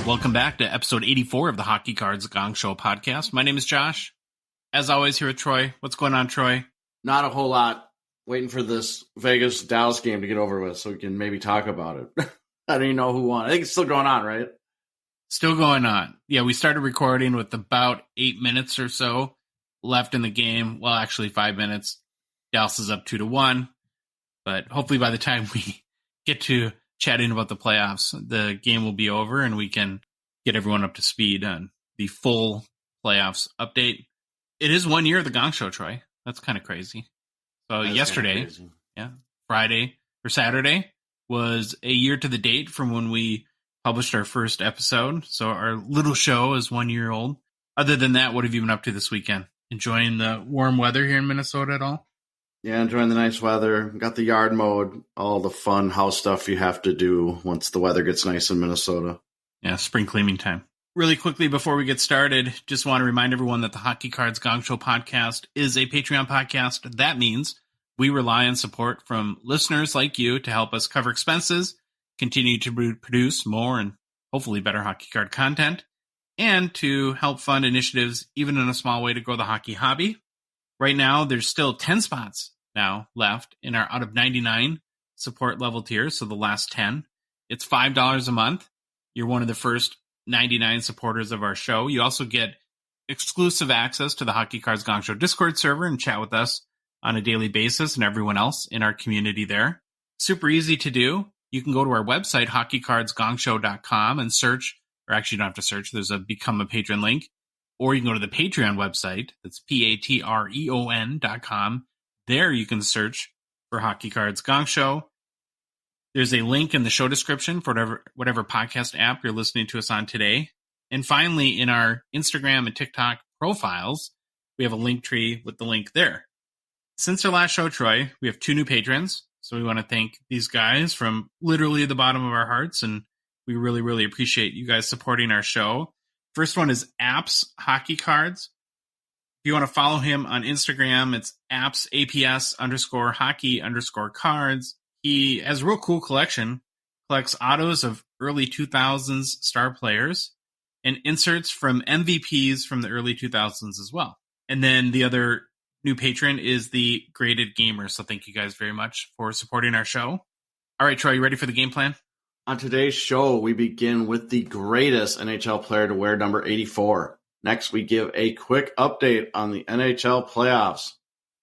Welcome back to episode 84 of the Hockey Cards Gongshow podcast. My name is Josh. As always, here with Troy. What's going on, Troy? Not a whole lot. Waiting for this Vegas-Dallas game to get over with so we can maybe talk about it. I don't even know who won. I think it's still going on, right? Still going on. Yeah, we started recording with about 8 minutes or so left in the game. Well, actually 5 minutes. Dallas is up 2-1. But hopefully by the time we get to chatting about the playoffs, the game will be over and we can get everyone up to speed on the full playoffs update. It is 1 year of the Gong Show, Troy. That's kind of crazy. So yesterday, Friday or Saturday was a year to the date from when we published our first episode. So our little show is 1 year old. Other than that, what have you been up to this weekend? Enjoying the warm weather here in Minnesota at all? Yeah, enjoying the nice weather. Got the yard mowed, all the fun house stuff you have to do once the weather gets nice in Minnesota. Yeah, spring cleaning time. Really quickly before we get started, just want to remind everyone that the Hockey Cards Gong Show podcast is a Patreon podcast. That means we rely on support from listeners like you to help us cover expenses, continue to produce more and hopefully better hockey card content, and to help fund initiatives, even in a small way, to grow the hockey hobby. Right now, there's still 10 spots now left in our out of 99 support level tiers, so the last 10. It's $5 a month. You're one of the first 99 supporters of our show. You also get exclusive access to the Hockey Cards Gong Show Discord server and chat with us on a daily basis and everyone else in our community there. Super easy to do. You can go to our website, hockeycardsgongshow.com, and search, or actually you don't have to search, there's a Become a Patron link. Or you can go to the Patreon website, that's patreon.com. There you can search for Hockey Cards Gong Show. There's a link in the show description for whatever podcast app you're listening to us on today. And finally, in our Instagram and TikTok profiles, we have a link tree with the link there. Since our last show, Troy, we have 2 new patrons. So we want to thank these guys from literally the bottom of our hearts. And we really, really appreciate you guys supporting our show. First one is Apps Hockey Cards. If you want to follow him on Instagram, it's apps, APS_hockey_cards. He has a real cool collection, collects autos of early 2000s star players and inserts from MVPs from the early 2000s as well. And then the other new patron is the Graded Gamer. So thank you guys very much for supporting our show. All right, Troy, you ready for the game plan? On today's show, we begin with the greatest NHL player to wear number 84. Next, we give a quick update on the NHL playoffs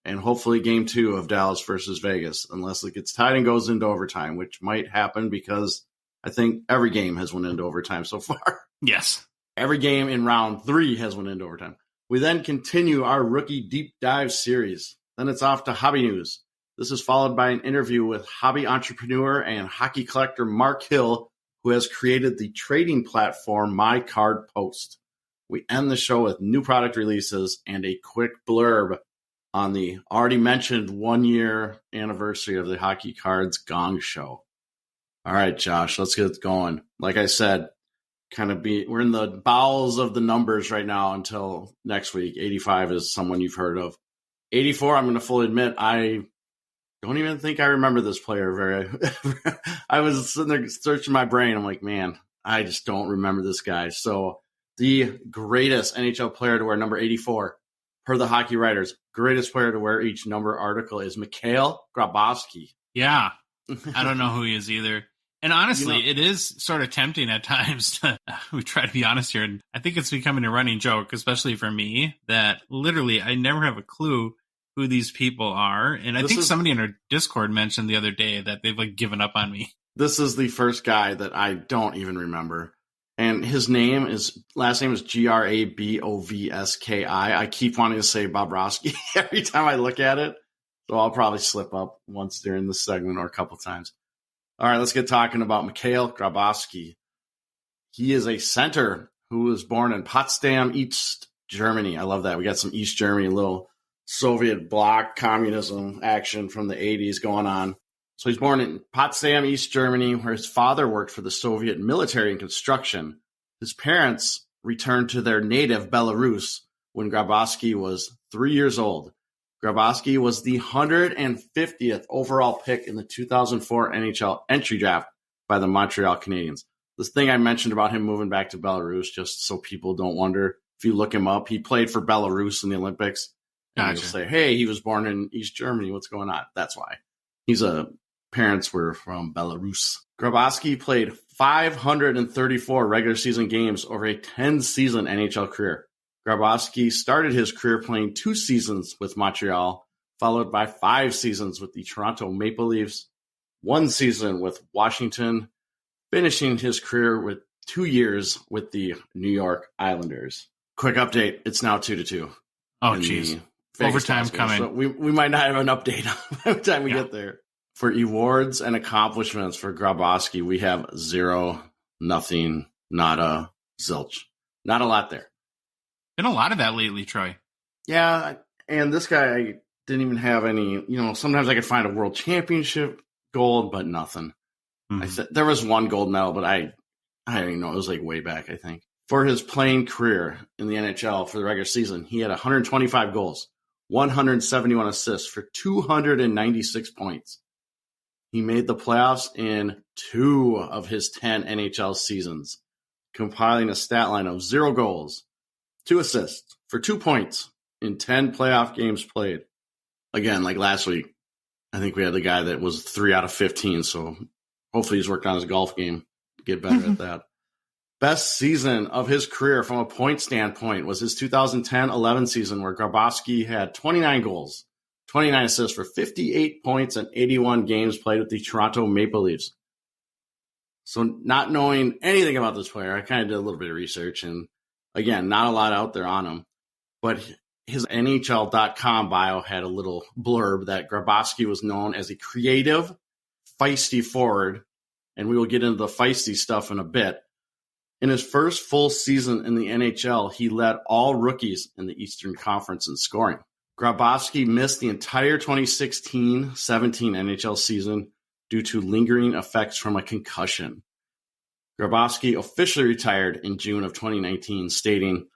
and hopefully game 2 of Dallas versus Vegas, unless it gets tied and goes into overtime, which might happen because I think every game has went into overtime so far. Yes. Every game in round 3 has went into overtime. We then continue our rookie deep dive series. Then it's off to hobby news. This is followed by an interview with hobby entrepreneur and hockey collector Mark Hill, who has created the trading platform My Card Post. We end the show with new product releases and a quick blurb on the already mentioned 1 year anniversary of the Hockey Cards Gong Show. All right, Josh, let's get going. Like I said, we're in the bowels of the numbers right now until next week. 85 is someone you've heard of. 84, I'm going to fully admit, I don't even think I remember this player very. I was sitting there searching my brain. I'm like, man, I just don't remember this guy. So the greatest NHL player to wear number 84, per the Hockey Writers, greatest player to wear each number article is Mikhail Grabovsky. Yeah, I don't know who he is either. And honestly, it is sort of tempting at times to, we try to be honest here, and I think it's becoming a running joke, especially for me, that literally I never have a clue who these people are. And I think somebody in our Discord mentioned the other day that they've given up on me. This is the first guy that I don't even remember. And his last name is Grabovski. I keep wanting to say Bobrovksy every time I look at it. So I'll probably slip up once during this segment or a couple times. All right, let's get talking about Mikhail Grabovsky. He is a center who was born in Potsdam, East Germany. I love that. We got some East Germany, a little Soviet bloc communism action from the 80s going on. So he's born in Potsdam, East Germany, where his father worked for the Soviet military and construction. His parents returned to their native Belarus when Grabovsky was 3 years old. Grabovsky was the 150th overall pick in the 2004 NHL entry draft by the Montreal Canadiens. This thing I mentioned about him moving back to Belarus, just so people don't wonder. If you look him up, he played for Belarus in the Olympics. And Gotcha. you'll say, hey, he was born in East Germany. What's going on? That's why. Parents were from Belarus. Grabovsky played 534 regular season games over a 10-season NHL career. Grabovsky started his career playing 2 seasons with Montreal, followed by 5 seasons with the Toronto Maple Leafs, 1 season with Washington, finishing his career with 2 years with the New York Islanders. Quick update, it's now 2-2. Oh, jeez. Overtime coming. So we might not have an update by the time we get there. For awards and accomplishments for Grabovsky, we have 0, nothing, nada, zilch. Not a lot there. Been a lot of that lately, Troy. Yeah, and this guy didn't even have any, sometimes I could find a world championship gold, but nothing. Mm-hmm. There was 1 gold medal, but I don't even know. It was like way back, I think. For his playing career in the NHL for the regular season, he had 125 goals, 171 assists for 296 points. He made the playoffs in 2 of his 10 NHL seasons, compiling a stat line of 0 goals, 2 assists for 2 points in 10 playoff games played. Again, like last week, I think we had the guy that was 3 out of 15, so hopefully he's worked on his golf game to get better at that. Best season of his career from a point standpoint was his 2010-11 season, where Grabovsky had 29 goals, 29 assists for 58 points and 81 games played with the Toronto Maple Leafs. So not knowing anything about this player, I kind of did a little bit of research, and again, not a lot out there on him. But his NHL.com bio had a little blurb that Grabovsky was known as a creative, feisty forward, and we will get into the feisty stuff in a bit. In his first full season in the NHL, he led all rookies in the Eastern Conference in scoring. Grabovsky missed the entire 2016-17 NHL season due to lingering effects from a concussion. Grabovsky officially retired in June of 2019, stating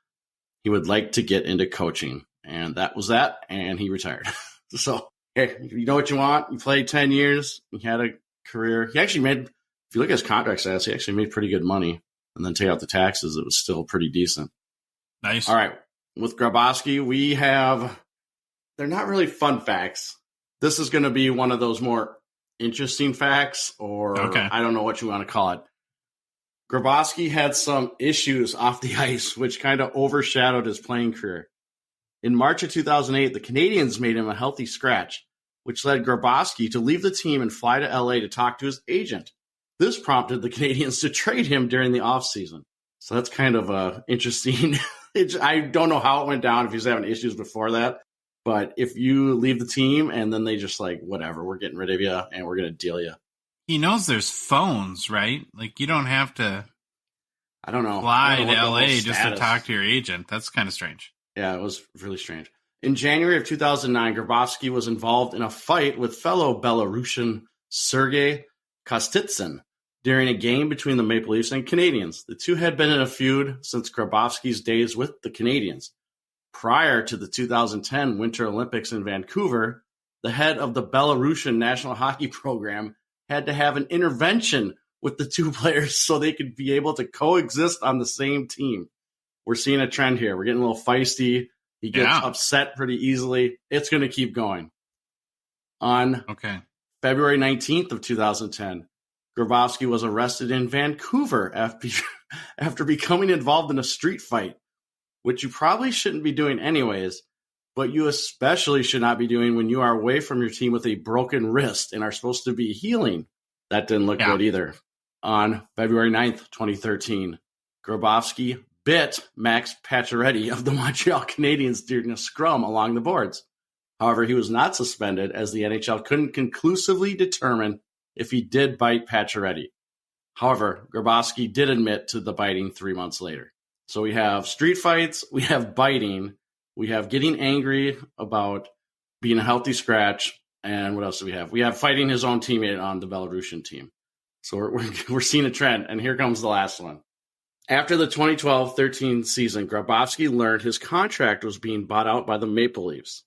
he would like to get into coaching. And that was that, and he retired. So, hey, you know what you want. You played 10 years. He had a career. He actually made, if you look at his contract stats, he actually made pretty good money. And then take out the taxes, it was still pretty decent. Nice. All right. With Grabovsky, we have, they're not really fun facts. This is going to be one of those more interesting facts, or I don't know what you want to call it. Grabovsky had some issues off the ice, which kind of overshadowed his playing career. In March of 2008, the Canadiens made him a healthy scratch, which led Grabovsky to leave the team and fly to LA to talk to his agent. This prompted the Canadiens to trade him during the offseason. So that's kind of interesting. I don't know how it went down if he was having issues before that. But if you leave the team and then they just like, whatever, we're getting rid of you and we're going to deal you. He knows there's phones, right? Like you don't have to fly to LA just to talk to your agent. That's kind of strange. Yeah, it was really strange. In January of 2009, Grabovsky was involved in a fight with fellow Belarusian Sergei Kostitsyn during a game between the Maple Leafs and Canadiens. The two had been in a feud since Grabovsky's days with the Canadiens. Prior to the 2010 Winter Olympics in Vancouver, the head of the Belarusian national hockey program had to have an intervention with the two players so they could be able to coexist on the same team. We're seeing a trend here. We're getting a little feisty. He gets upset pretty easily. It's going to keep going. On February 19th of 2010, Grabovsky was arrested in Vancouver after becoming involved in a street fight, which you probably shouldn't be doing anyways, but you especially should not be doing when you are away from your team with a broken wrist and are supposed to be healing. That didn't look good either. On February 9th, 2013, Grabovsky bit Max Pacioretty of the Montreal Canadiens during a scrum along the boards. However, he was not suspended as the NHL couldn't conclusively determine if he did bite Pacioretty. However, Grabovsky did admit to the biting 3 months later. So we have street fights, we have biting, we have getting angry about being a healthy scratch, and what else do we have? We have fighting his own teammate on the Belarusian team. So we're seeing a trend, and here comes the last one. After the 2012-13 season, Grabovsky learned his contract was being bought out by the Maple Leafs.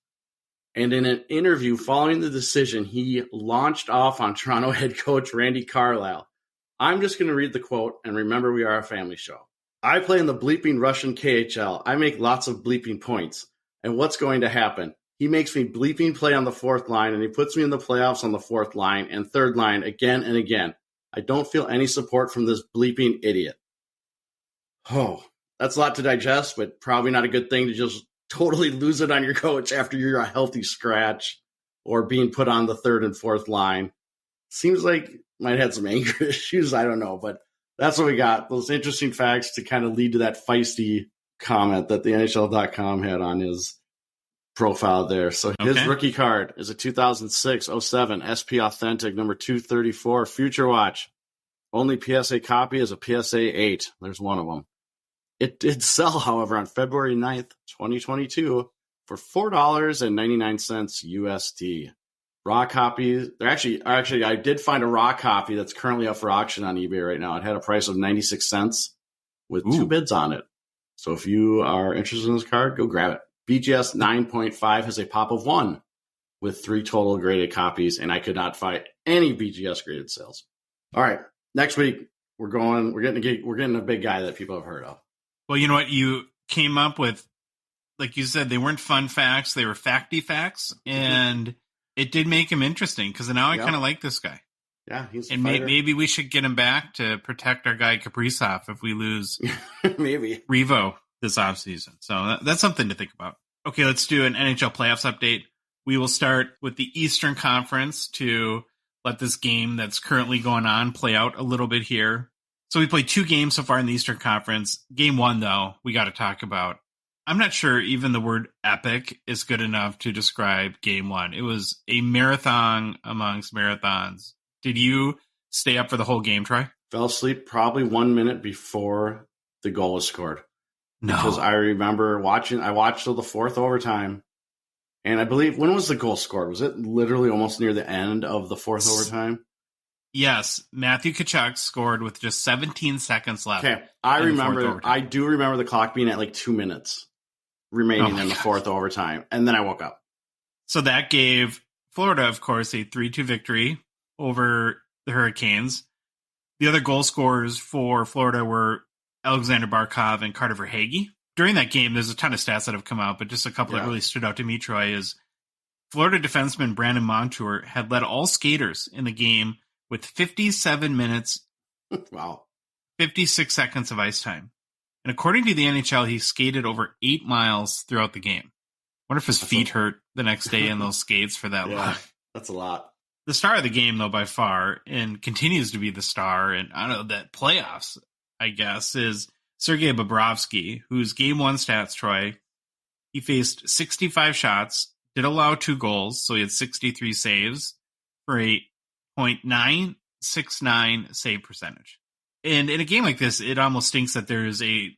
And in an interview following the decision, he launched off on Toronto head coach Randy Carlyle. I'm just going to read the quote, and remember, we are a family show. I play in the bleeping Russian KHL. I make lots of bleeping points. And what's going to happen? He makes me bleeping play on the fourth line, and he puts me in the playoffs on the fourth line and third line again and again. I don't feel any support from this bleeping idiot. Oh, that's a lot to digest, but probably not a good thing to just totally lose it on your coach after you're a healthy scratch or being put on the third and fourth line. Seems like might have had some anger issues. I don't know, but that's what we got. Those interesting facts to kind of lead to that feisty comment that the NHL.com had on his profile there. So his rookie card is a 2006-07 SP Authentic number 234 Future Watch. Only PSA copy is a PSA 8. There's one of them. It did sell, however, on February 9th, 2022 for $4.99 USD. Raw copies, actually, I did find a raw copy that's currently up for auction on eBay right now. It had a price of 96 cents with 2 bids on it. So if you are interested in this card, go grab it. BGS 9.5 has a pop of 1 with 3 total graded copies, and I could not find any BGS graded sales. All right, next week we're getting a big guy that people have heard of. Well, you know what? You came up with, like you said, they weren't fun facts; they were facty facts, and it did make him interesting because now I kind of like this guy. Yeah, he's and maybe we should get him back to protect our guy Kaprizov if we lose maybe Revo this offseason. So that's something to think about. Okay, let's do an NHL playoffs update. We will start with the Eastern Conference to let this game that's currently going on play out a little bit here. So we played 2 games so far in the Eastern Conference. Game 1, though, we got to talk about. I'm not sure even the word epic is good enough to describe Game 1. It was a marathon amongst marathons. Did you stay up for the whole game, Troy? Fell asleep probably 1 minute before the goal was scored. No. Because I remember I watched till the 4th overtime. And I believe, when was the goal scored? Was it literally almost near the end of the 4th overtime? Yes. Matthew Tkachuk scored with just 17 seconds left. Okay. I do remember the clock being at like 2 minutes remaining in the 4th overtime. And then I woke up. So that gave Florida, of course, a 3-2 victory over the Hurricanes. The other goal scorers for Florida were Alexander Barkov and Carter Verhaeghe. During that game, there's a ton of stats that have come out, but just a couple that really stood out to me, Troy, is Florida defenseman Brandon Montour had led all skaters in the game with 57 minutes, wow, 56 seconds of ice time. And according to the NHL, he skated over 8 miles throughout the game. I wonder if his feet hurt the next day in those skates for that long. That's a lot. The star of the game, though, by far, and continues to be the star, and I don't know, that playoffs, I guess, is Sergei Bobrovsky, whose Game 1 stats, Troy, he faced 65 shots, did allow 2 goals, so he had 63 saves for a .969 save percentage. And in a game like this, it almost stinks that there's a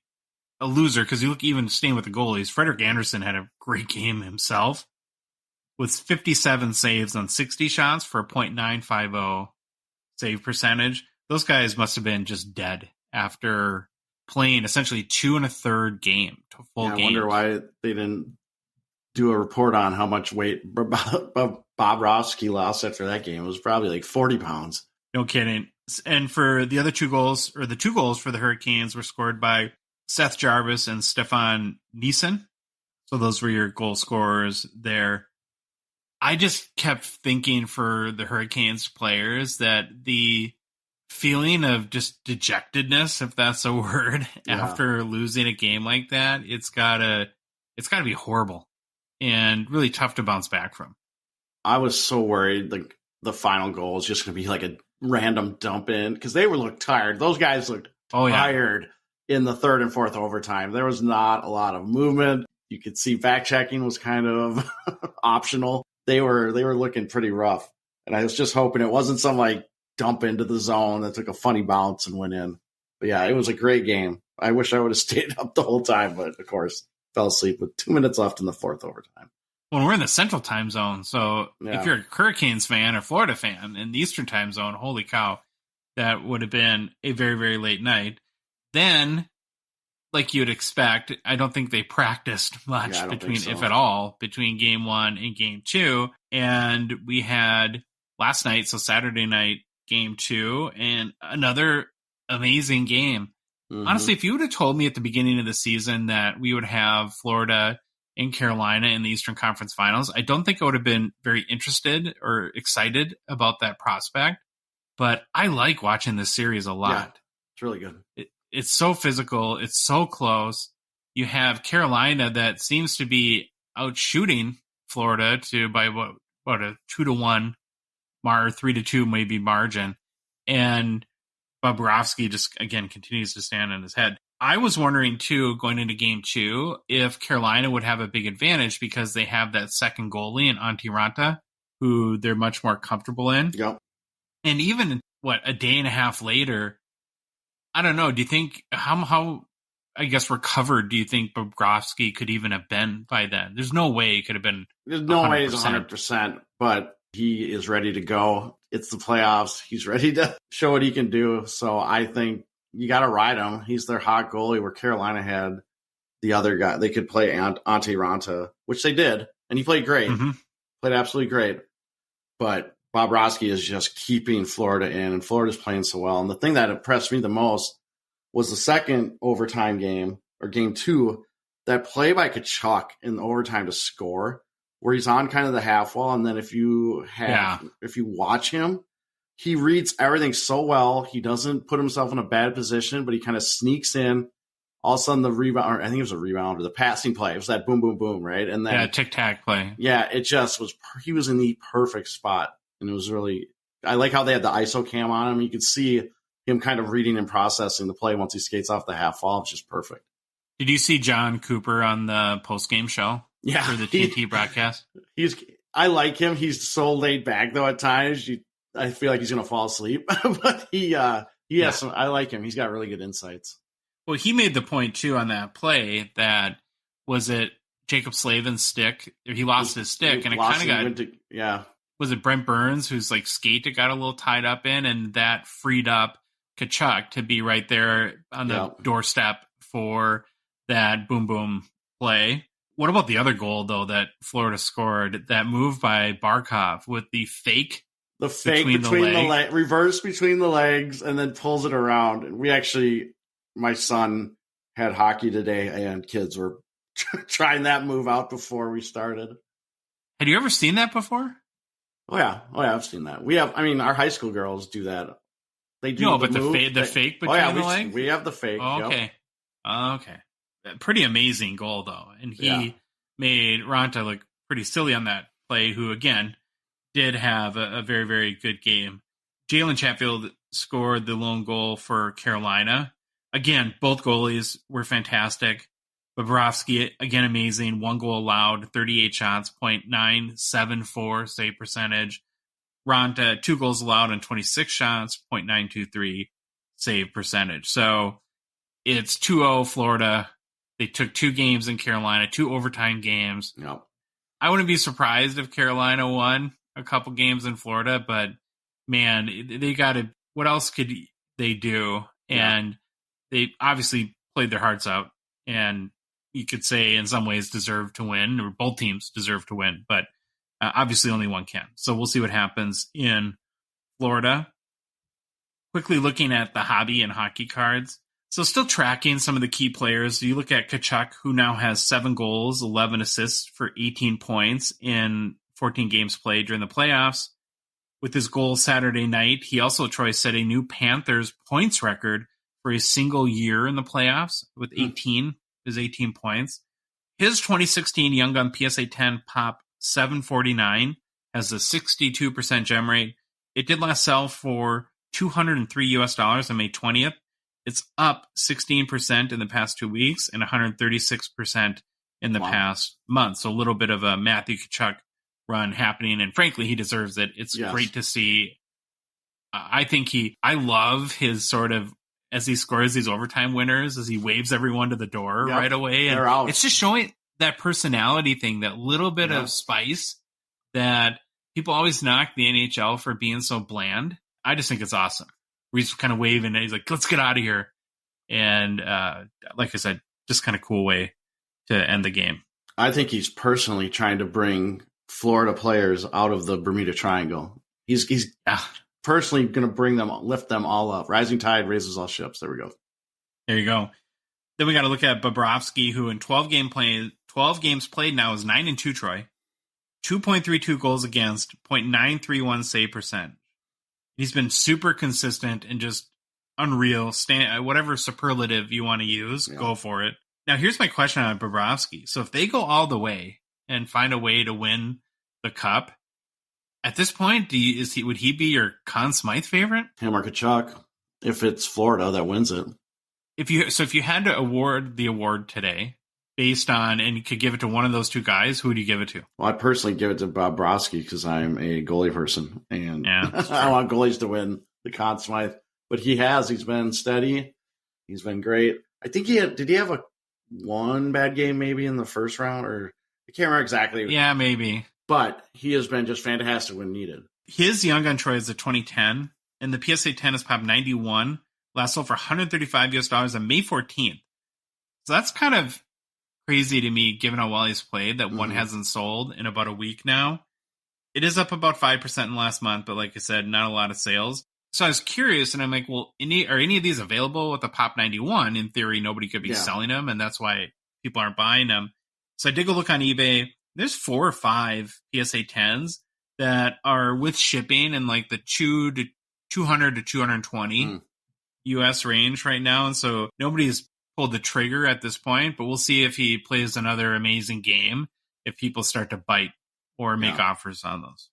loser, because you look, even staying with the goalies, Frederik Andersen had a great game himself with 57 saves on 60 shots for a .950 save percentage. Those guys must have been just dead after playing essentially 2 1/3 game to full game. I wonder why they didn't do a report on how much weight Bobrovsky lost after that game. It was probably like 40 pounds. No kidding. And for the other 2 goals, or the 2 goals for the Hurricanes, were scored by Seth Jarvis and Stefan Nissen. So those were your goal scorers there. I just kept thinking for the Hurricanes players that the feeling of just dejectedness, if that's a word, after losing a game like that, it's gotta be horrible and really tough to bounce back from. I was so worried like the final goal is just going to be like a random dump in, because they looked tired. Those guys looked tired in the 3rd and 4th overtime. There was not a lot of movement. You could see back checking was kind of optional. They were looking pretty rough. And I was just hoping it wasn't some like dump into the zone that took a funny bounce and went in. But yeah, it was a great game. I wish I would have stayed up the whole time, but of course fell asleep with 2 minutes left in the 4th overtime. Well, we're in the Central Time Zone, so if you're a Hurricanes fan or Florida fan in the Eastern Time Zone, holy cow, that would have been a very, very late night. Then, like you'd expect, I don't think they practiced much if at all, between Game 1 and Game 2. And we had last night, so Saturday night, game 2, and another amazing game. Mm-hmm. Honestly, if you would have told me at the beginning of the season that we would have Florida and Carolina in the Eastern Conference Finals, I don't think I would have been very interested or excited about that prospect. But I like watching this series a lot. Yeah, it's really good. It's so physical. It's so close. You have Carolina that seems to be outshooting Florida by what a 2-1 3-2 maybe margin. And Bobrovksy just, again, continues to stand on his head. I was wondering, too, going into game 2, if Carolina would have a big advantage because they have that second goalie in Antti Raanta, who they're much more comfortable in. Yep. And even, a day and a half later, I don't know, do you think, how I guess, recovered do you think Bobrovksy could even have been by then? There's no way it could have been 100%. There's no way he's 100%, but he is ready to go. It's the playoffs. He's ready to show what he can do. So I think you got to ride him. He's their hot goalie, where Carolina had the other guy. They could play Antti Raanta, which they did, and he played great. Mm-hmm. Played absolutely great. But Bobrovksy is just keeping Florida in, and Florida's playing so well. And the thing that impressed me the most was the second overtime game, or game 2, that play by Tkachuk in overtime to score, where he's on kind of the half wall. And then if you watch him, he reads everything so well. He doesn't put himself in a bad position, but he kind of sneaks in. All of a sudden the rebound, or I think it was a rebound, or the passing play. It was that boom, boom, boom, right? And then tic-tac play. Yeah, it just was, he was in the perfect spot. And it was really, I like how they had the ISO cam on him. You could see him kind of reading and processing the play once he skates off the half wall. It's just perfect. Did you see John Cooper on the post-game show? Yeah. For the TNT broadcast? I like him. He's so laid back, though, at times. I feel like he's going to fall asleep. But he has some, I like him. He's got really good insights. Well, he made the point, too, on that play that, was it Jacob Slavin's stick? He lost his stick, and it kind of got... Was it Brent Burns, who's like skate that got a little tied up in, and that freed up Tkachuk to be right there on the doorstep for that boom boom play. What about the other goal, though, that Florida scored? That move by Barkov with the fake. The fake between the legs. Reverse between the legs, and then pulls it around. And my son had hockey today, and kids were trying that move out before we started. Had you ever seen that before? Oh yeah, I've seen that. Our high school girls do that. They do. No, but the fake between the legs? We have the fake. Oh, okay. Yep. Okay. Pretty amazing goal, though. And he made Raanta look pretty silly on that play, who, again, did have a very, very good game. Jalen Chatfield scored the lone goal for Carolina. Again, both goalies were fantastic. Bobrovksy, again, amazing. 1 goal allowed, 38 shots, .974 save percentage. Raanta, 2 goals allowed and 26 shots, .923 save percentage. So it's 2-0 Florida. They took 2 games in Carolina, 2 overtime games. Yep. I wouldn't be surprised if Carolina won a couple games in Florida, but man, they got to, what else could they do? And they obviously played their hearts out, and you could say in some ways deserve to win, or both teams deserve to win, but obviously only one can. So we'll see what happens in Florida. Quickly looking at the hobby and hockey cards. So still tracking some of the key players. You look at Tkachuk, who now has 7 goals, 11 assists for 18 points in 14 games played during the playoffs. With his goal Saturday night, he also, Troy, set a new Panthers points record for a single year in the playoffs with 18 points. His 2016 Young Gun PSA 10 Pop 749 has a 62% gem rate. It did last sell for $203 on May 20th. It's up 16% in the past 2 weeks and 136% in the past month. So a little bit of a Matthew Tkachuk run happening, and frankly, he deserves it. It's great to see. I love his sort of, as he scores these overtime winners, as he waves everyone to the door right away. And it's just showing that personality thing, that little bit of spice that people always knock the NHL for being so bland. I just think it's awesome. He's kind of waving, and he's like, let's get out of here. And like I said, just kind of cool way to end the game. I think he's personally trying to bring Florida players out of the Bermuda Triangle. He's personally going to lift them all up. Rising tide raises all ships. There we go. There you go. Then we got to look at Bobrovksy, who in 12 games played now is 9-2, Troy. 2.32 goals against, .931 save percent. He's been super consistent and just unreal. Whatever superlative you want to use, go for it. Now, here's my question on Bobrovksy. So if they go all the way and find a way to win the cup, at this point, would he be your Conn Smythe favorite? Him or Tkachuk, if it's Florida that wins it. If you had to award the award today based on, and you could give it to one of those two guys, who would you give it to? Well, I personally give it to Bobrovsky because I'm a goalie person, and I want goalies to win the Conn Smythe. But he's been steady. He's been great. I think did he have one bad game maybe in the first round, or I can't remember exactly. Yeah, maybe. But he has been just fantastic when needed. His Young Gun Troy is a 2010, and the PSA 10 is popped 91. Last sold for $135 on May 14th. So that's kind of crazy to me, given how well he's played, that one hasn't sold in about a week now. It is up about 5% in the last month, but like I said, not a lot of sales. So I was curious, and I'm like, well, are any of these available with the Pop 91? In theory, nobody could be selling them, and that's why people aren't buying them. So I did go look on eBay. There's 4 or 5 PSA 10s that are with shipping in like the 200 to 220 US range right now. And so nobody's pulled the trigger at this point, but we'll see if he plays another amazing game, if people start to bite or make offers on those.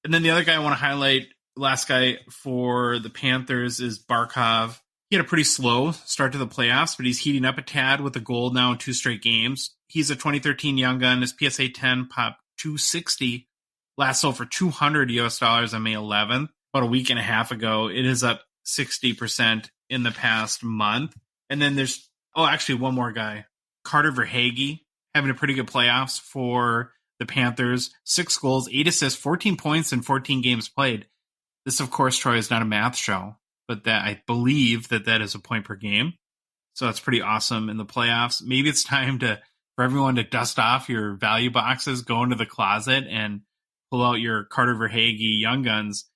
And then the other guy I want to highlight, last guy for the Panthers, is Barkov. He had a pretty slow start to the playoffs, but he's heating up a tad with a goal now in 2 straight games. He's a 2013 Young Gun. His PSA 10 popped 260. Last sold for $200 US on May 11th, about a week and a half ago. It is up 60% in the past month. And then there's, actually one more guy, Carter Verhaeghe, having a pretty good playoffs for the Panthers. 6 goals, 8 assists, 14 points in 14 games played. This, of course, Troy, is not a math show, but that I believe that is a point per game. So that's pretty awesome in the playoffs. Maybe it's time for everyone to dust off your value boxes, go into the closet, and pull out your Carter Verhaeghe Young Guns.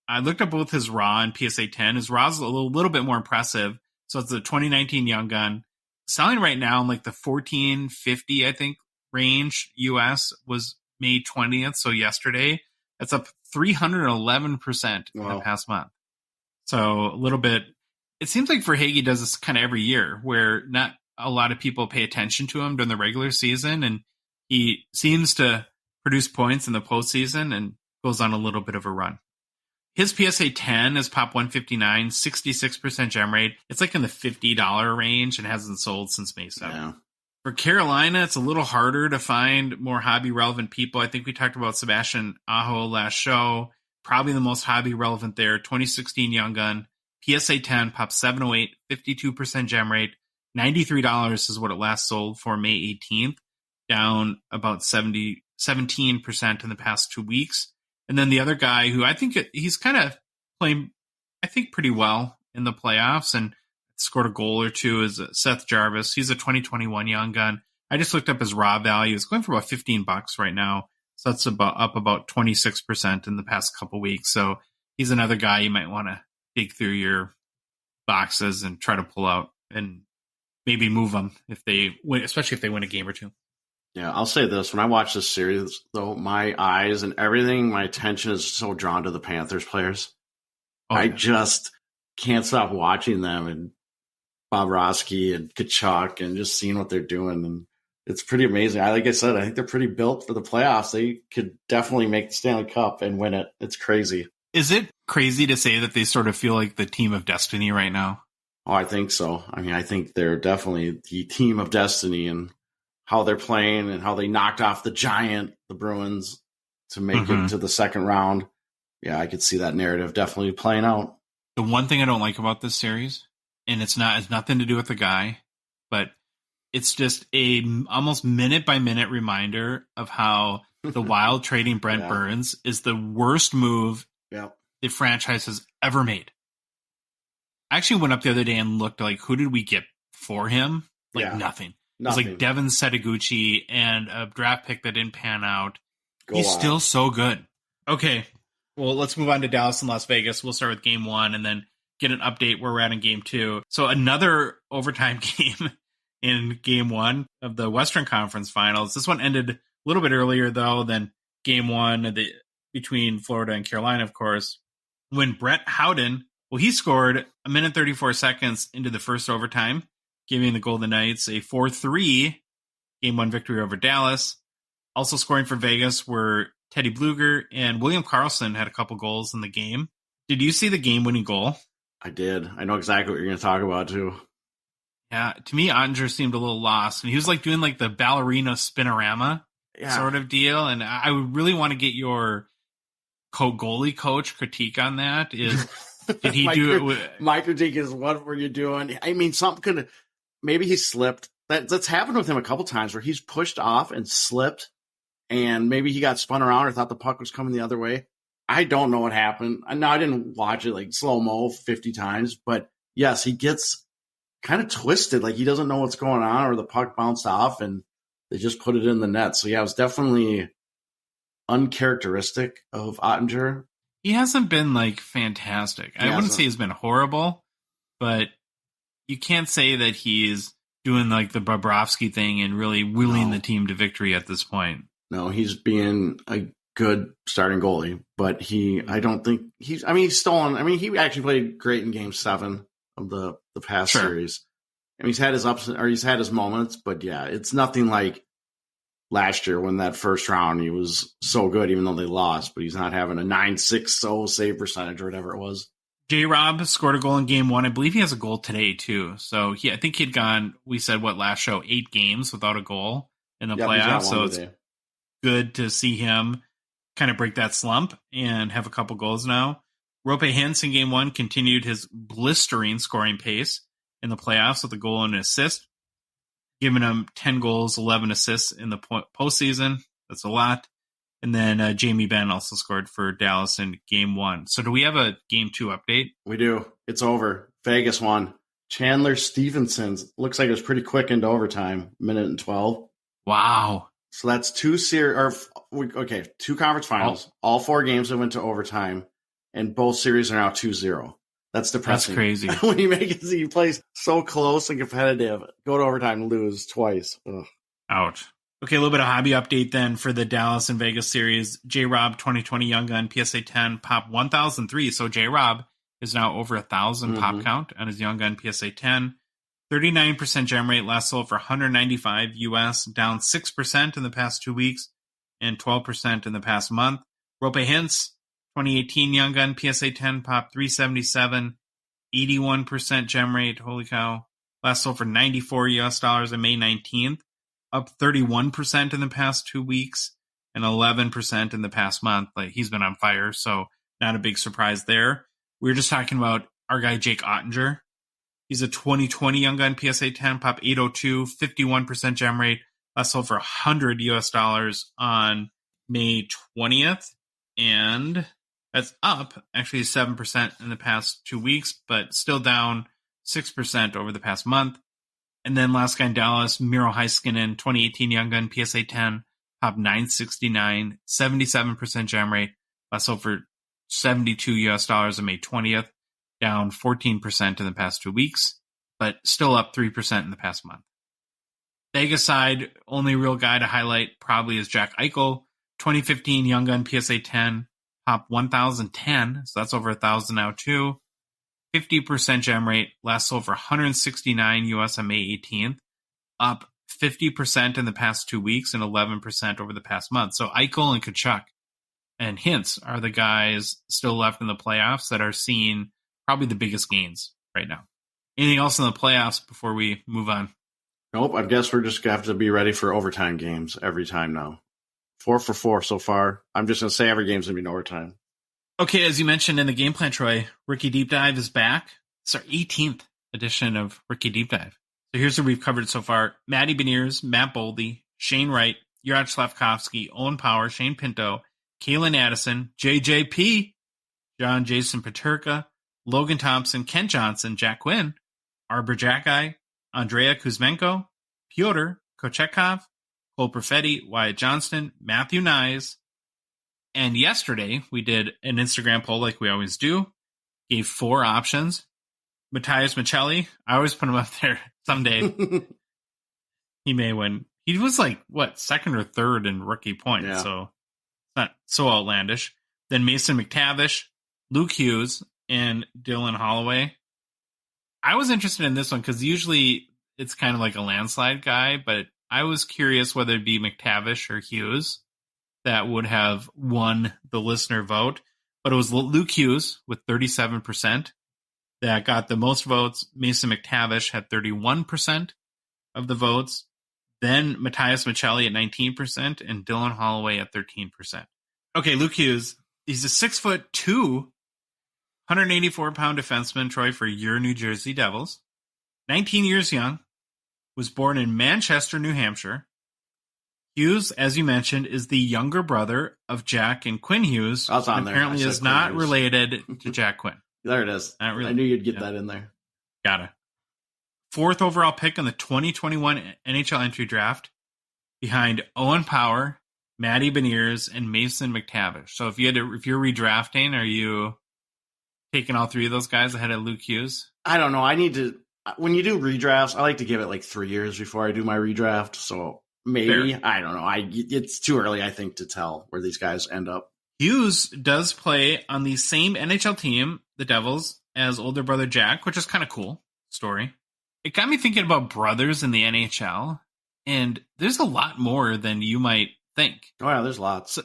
I looked up both his raw and PSA 10. His raw is a little bit more impressive. So it's the 2019 Young Gun. Selling right now in like the $14.50, I think, range US, was May 20th. So yesterday, that's up 311% in the past month. So a little bit, it seems like Verhaeghe does this kind of every year, where not a lot of people pay attention to him during the regular season, and he seems to produce points in the postseason and goes on a little bit of a run. His PSA 10 is pop 159, 66% gem rate. It's like in the $50 range and hasn't sold since May 7th. Yeah. For Carolina, it's a little harder to find more hobby-relevant people. I think we talked about Sebastian Aho last show. Probably the most hobby-relevant there. 2016 Young Gun. PSA 10, pop 708, 52% gem rate. $93 is what it last sold for May 18th. Down about 17% in the past 2 weeks. And then the other guy who I think he's kind of playing, I think, pretty well in the playoffs and scored a goal or two, is Seth Jarvis. He's a 2021 Young Gun. I just looked up his raw value. It's going for about $15 right now. So that's up about 26% in the past couple weeks. So he's another guy you might want to dig through your boxes and try to pull out and maybe move them if they win, especially if they win a game or two. Yeah, I'll say this. When I watch this series, though, my eyes and everything, my attention is so drawn to the Panthers players. I just can't stop watching them, and Bobrovsky and Tkachuk, and just seeing what they're doing. And it's pretty amazing. Like I said, I think they're pretty built for the playoffs. They could definitely make the Stanley Cup and win it. It's crazy. Is it crazy to say that they sort of feel like the team of destiny right now? Oh, I think so. I mean, I think they're definitely the team of destiny, and how they're playing and how they knocked off the giant, the Bruins, to make it to the second round. Yeah, I could see that narrative definitely playing out. The one thing I don't like about this series, and it's nothing to do with the guy, but it's just a almost minute by minute reminder of how the Wild trading Brent Burns is the worst move the franchise has ever made. I actually went up the other day and looked like, who did we get for him? Nothing. It was like Devin Setaguchi and a draft pick that didn't pan out. He's still so good. Okay, Well, let's move on to Dallas and Las Vegas. We'll start with game one and then get an update where we're at in game two. So another overtime game in game one of the Western Conference Finals. This one ended a little bit earlier, though, than game one between Florida and Carolina, of course, when Brett Howden, he scored a minute 34 seconds into the first overtime, giving the Golden Knights a 4-3 game one victory over Dallas. Also scoring for Vegas were Teddy Bluger and William Karlsson had a couple goals in the game. Did you see the game-winning goal? I did. I know exactly what you're going to talk about, too. Yeah, to me, Ottinger seemed a little lost. And he was like doing like the ballerina spinorama sort of deal. And I would really want to get your goalie coach critique on that. Did he do it? My critique is, what were you doing? I mean, maybe he slipped. That's happened with him a couple times where he's pushed off and slipped. And maybe he got spun around or thought the puck was coming the other way. I don't know what happened. No, I didn't watch it like slow-mo 50 times. But yes, he gets kind of twisted. Like he doesn't know what's going on or the puck bounced off and they just put it in the net. So yeah, it was definitely uncharacteristic of Ottinger. He hasn't been like fantastic. I wouldn't say he's been horrible, but you can't say that he's doing like the Bobrovksy thing and really willing the team to victory at this point. No, he's being a good starting goalie, but I don't think he's stolen. I mean, he actually played great in game 7 of the past series. I mean, he's had his ups or he's had his moments, but yeah, it's nothing like last year when that first round he was so good, even though they lost, but he's not having a 9.60 save percentage or whatever it was. J-Rob scored a goal in game 1. I believe he has a goal today too. So I think he'd gone, we said last show, 8 games without a goal in the playoffs. So it's good to see him kind of break that slump and have a couple goals now. Roope Hintz in game 1 continued his blistering scoring pace in the playoffs with a goal and an assist, giving him 10 goals, 11 assists in the postseason. That's a lot. And then Jamie Benn also scored for Dallas in game 1. So do we have a game 2 update? We do. It's over. Vegas won. Chandler Stevenson looks like it was pretty quick into overtime, minute and 12. Wow. So that's 2 conference finals. All 4 games that went to overtime, and both series are now 2-0. That's depressing. That's crazy. When you play so close and competitive, go to overtime and lose twice. Ugh. Ouch. Okay, a little bit of hobby update then for the Dallas and Vegas series. J-Rob 2020 Young Gun PSA 10 pop 1003. So J-Rob is now over 1,000 pop count on his Young Gun PSA 10. 39% gem rate, last sold for $195 US, down 6% in the past 2 weeks and 12% in the past month. Roope Hintz 2018 Young Gun PSA 10 pop 377, 81% gem rate. Holy cow. Last sold for $94 US on May 19th. Up 31% in the past 2 weeks and 11% in the past month. Like, he's been on fire, so not a big surprise there. We were just talking about our guy Jake Ottinger. He's a 2020 Young Gun PSA 10 pop 802, 51% gem rate. Last sold for $100 US on May 20th, and that's up actually 7% in the past 2 weeks, but still down 6% over the past month. And then last guy in Dallas, Miro Heiskanen, 2018 Young Gun PSA 10, top 969, 77% gem rate. Last sold for $72 US on May 20th, down 14% in the past 2 weeks, but still up 3% in the past month. Vegas side, only real guy to highlight probably is Jack Eichel, 2015 Young Gun PSA 10, top 1010, so that's over 1,000 now too. 50% gem rate, last sold for $169 US on May 18th, up 50% in the past 2 weeks and 11% over the past month. So Eichel and Tkachuk and Hintz are the guys still left in the playoffs that are seeing probably the biggest gains right now. Anything else in the playoffs before we move on? Nope, I guess we're just going to have to be ready for overtime games every time now. 4 for 4 so far. I'm just going to say every game's going to be in overtime. Okay, as you mentioned in the game plan, Troy, Rookie Deep Dive is back. It's our 18th edition of Rookie Deep Dive. So here's what we've covered so far. Matty Beniers, Matt Boldy, Shane Wright, Juraj Slavkovsky, Owen Power, Shane Pinto, Kalen Addison, JJP, John Jason Paterka, Logan Thompson, Ken Johnson, Jack Quinn, Arbor Jacki, Andrea Kuzmenko, Pyotr Kochekov, Cole Perfetti, Wyatt Johnston, Matthew Nyes, And yesterday, we did an Instagram poll like we always do. Gave 4 options. Matthias Michelli, I always put him up there someday. He may win. He was second or third in rookie points, so it's not so outlandish. Then Mason McTavish, Luke Hughes, and Dylan Holloway. I was interested in this one because usually it's kind of like a landslide guy, but I was curious whether it'd be McTavish or Hughes that would have won the listener vote. But it was Luke Hughes with 37% that got the most votes. Mason McTavish had 31% of the votes. Then Matthias Michelli at 19% and Dylan Holloway at 13%. Okay, Luke Hughes, he's a 6'2", 184-pound defenseman, Troy, for your New Jersey Devils. 19 years young, was born in Manchester, New Hampshire. Hughes, as you mentioned, is the younger brother of Jack and Quinn Hughes. I was on and there. Apparently is not related to Jack Quinn. There it is. Not really. I knew you'd get that in there. Got it. 4th overall pick in the 2021 NHL entry draft behind Owen Power, Matty Beniers, and Mason McTavish. So if you're redrafting, are you taking all 3 of those guys ahead of Luke Hughes? I don't know. I need to, when you do redrafts, I like to give it 3 years before I do my redraft. So maybe, Fair. I don't know. It's too early, I think, to tell where these guys end up. Hughes does play on the same NHL team, the Devils, as older brother Jack, which is kind of cool story. It got me thinking about brothers in the NHL, and there's a lot more than you might think. Oh, yeah, there's lots.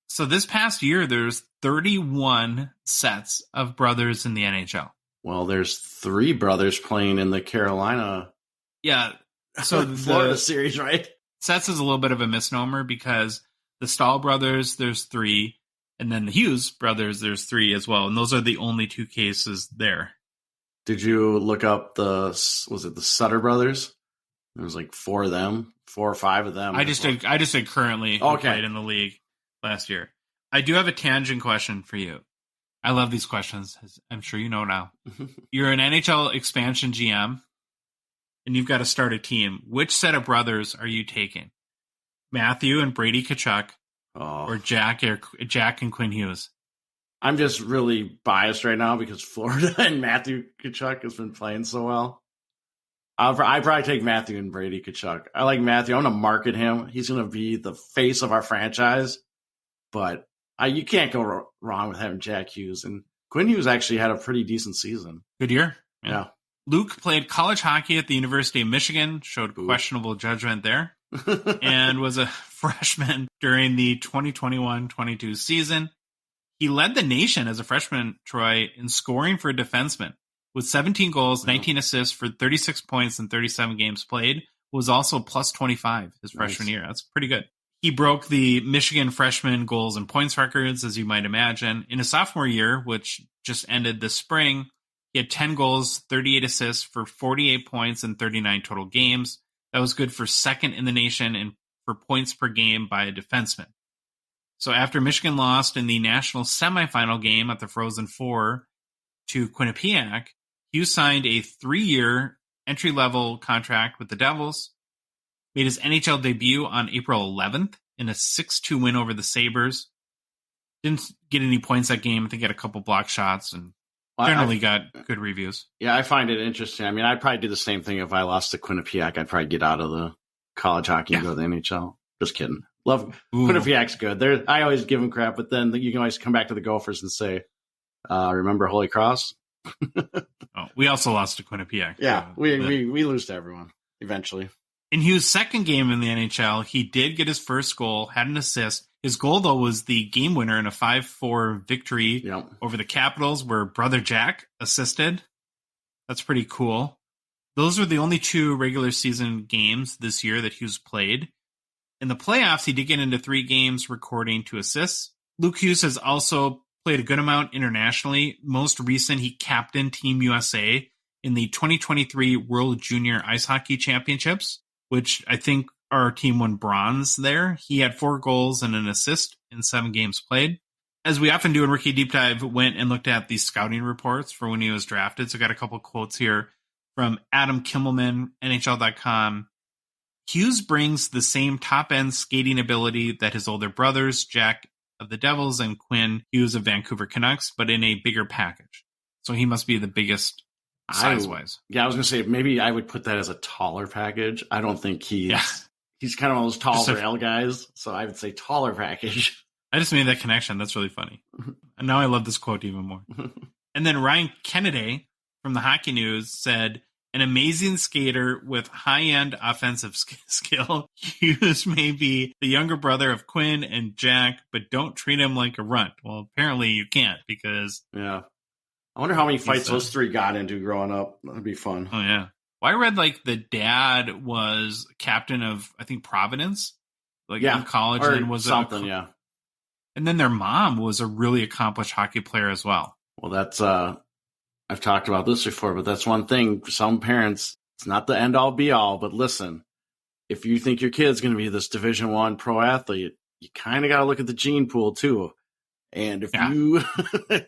So this past year, there's 31 sets of brothers in the NHL. Well, there's 3 brothers playing in the Carolina so Florida series, right? Sets is a little bit of a misnomer because the Stahl brothers, there's 3, and then the Hughes brothers, there's 3 as well, and those are the only 2 cases there. Did you look up the Sutter brothers? There was 4 of them, 4 or 5 of them. I just did currently who played in the league last year. I do have a tangent question for you. I love these questions, as I'm sure you know now. You're an NHL expansion GM, and you've got to start a team. Which set of brothers are you taking? Matthew and Brady Tkachuk, or Jack and Quinn Hughes? I'm just really biased right now because Florida and Matthew Tkachuk has been playing so well. I'd probably take Matthew and Brady Tkachuk. I like Matthew. I'm going to market him. He's going to be the face of our franchise. But you can't go wrong with having Jack Hughes. And Quinn Hughes actually had a pretty decent season. Good year. Yeah. Luke played college hockey at the University of Michigan, showed questionable judgment there, and was a freshman during the 2021-22 season. He led the nation as a freshman, Troy, in scoring for a defenseman with 17 goals, 19 assists for 36 points in 37 games played. Was also plus 25 his freshman year. That's pretty good. He broke the Michigan freshman goals and points records, as you might imagine. In his sophomore year, which just ended this spring, he had 10 goals, 38 assists for 48 points in 39 total games. That was good for second in the nation and for points per game by a defenseman. So after Michigan lost in the national semifinal game at the Frozen Four to Quinnipiac, Hughes signed a 3-year entry-level contract with the Devils, made his NHL debut on April 11th in a 6-2 win over the Sabres. Didn't get any points that game. I think he had a couple block shots and generally got good reviews. Yeah, I find it interesting. I mean, I'd probably do the same thing if I lost to Quinnipiac. I'd probably get out of the college hockey and go to the NHL. Just kidding. Love Quinnipiac's good. I always give them crap, but then you can always come back to the Gophers and say, remember Holy Cross? We also lost to Quinnipiac. Yeah, we lose to everyone eventually. In Hughes' second game in the NHL, he did get his first goal, had an assist. His goal, though, was the game winner in a 5-4 victory over the Capitals, where brother Jack assisted. That's pretty cool. Those were the only 2 regular season games this year that Hughes played. In the playoffs, he did get into 3 games, recording 2 assists. Luke Hughes has also played a good amount internationally. Most recent, he captained Team USA in the 2023 World Junior Ice Hockey Championships, which I think our team won bronze there. He had 4 goals and an assist in 7 games played. As we often do in Rookie Deep Dive, went and looked at the scouting reports for when he was drafted. So I got a couple quotes here from Adam Kimmelman, NHL.com. Hughes brings the same top-end skating ability that his older brothers, Jack of the Devils and Quinn Hughes of Vancouver Canucks, but in a bigger package. So he must be the biggest size-wise. Yeah, I was going to say, maybe I would put that as a taller package. I don't think he's kind of one of those tall, frail guys. So I would say taller package. I just made that connection. That's really funny. And now I love this quote even more. And then Ryan Kennedy from the Hockey News said, an amazing skater with high-end offensive skill. Hughes may be the younger brother of Quinn and Jack, but don't treat him like a runt. Well, apparently you can't because... Yeah. I wonder how many fights those three got into growing up. That'd be fun. Oh, yeah. Well, I read, the dad was captain of, I think, Providence. In college. Or and was something, yeah. And then their mom was a really accomplished hockey player as well. Well, that's... I've talked about this before, but that's one thing. For some parents, it's not the end all be all, but listen, if you think your kid's going to be this Division I pro athlete, you kind of got to look at the gene pool too. And if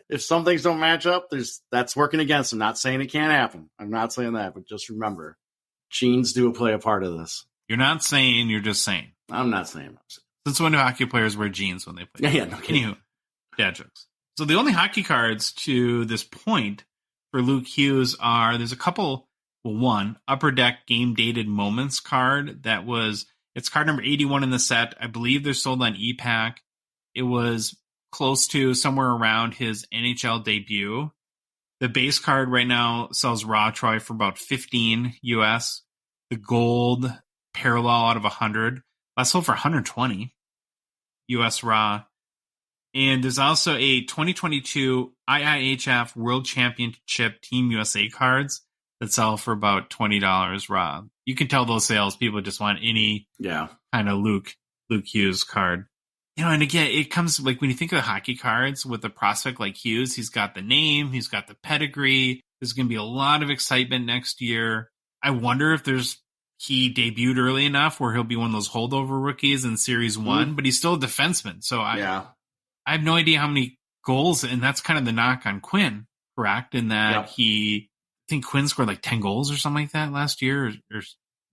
if some things don't match up, that's working against them. Not saying it can't happen. I'm not saying that, but just remember, genes do play a part of this. You're not saying, you're just saying. I'm not saying. Since when do hockey players wear jeans when they play? Yeah, no kidding. Anywho, dad jokes. So the only hockey cards to this point for Luke Hughes there's a couple, one Upper Deck Game Dated Moments card it's card number 81 in the set. I believe they're sold on ePack. It was close to somewhere around his NHL debut. The base card right now sells raw Troy for about $15 US. The gold parallel out of 100. That's sold for $120 US raw. And there's also a 2022 IIHF World Championship Team USA cards that sell for about $20 raw. You can tell those sales people just want any kind of Luke Hughes card. And again, it comes when you think of the hockey cards with a prospect like Hughes, he's got the name, he's got the pedigree. There's going to be a lot of excitement next year. I wonder if he debuted early enough where he'll be one of those holdover rookies in Series 1, but he's still a defenseman. So I have no idea how many goals, and that's kind of the knock on Quinn, correct? In that I think Quinn scored 10 goals or something like that last year, or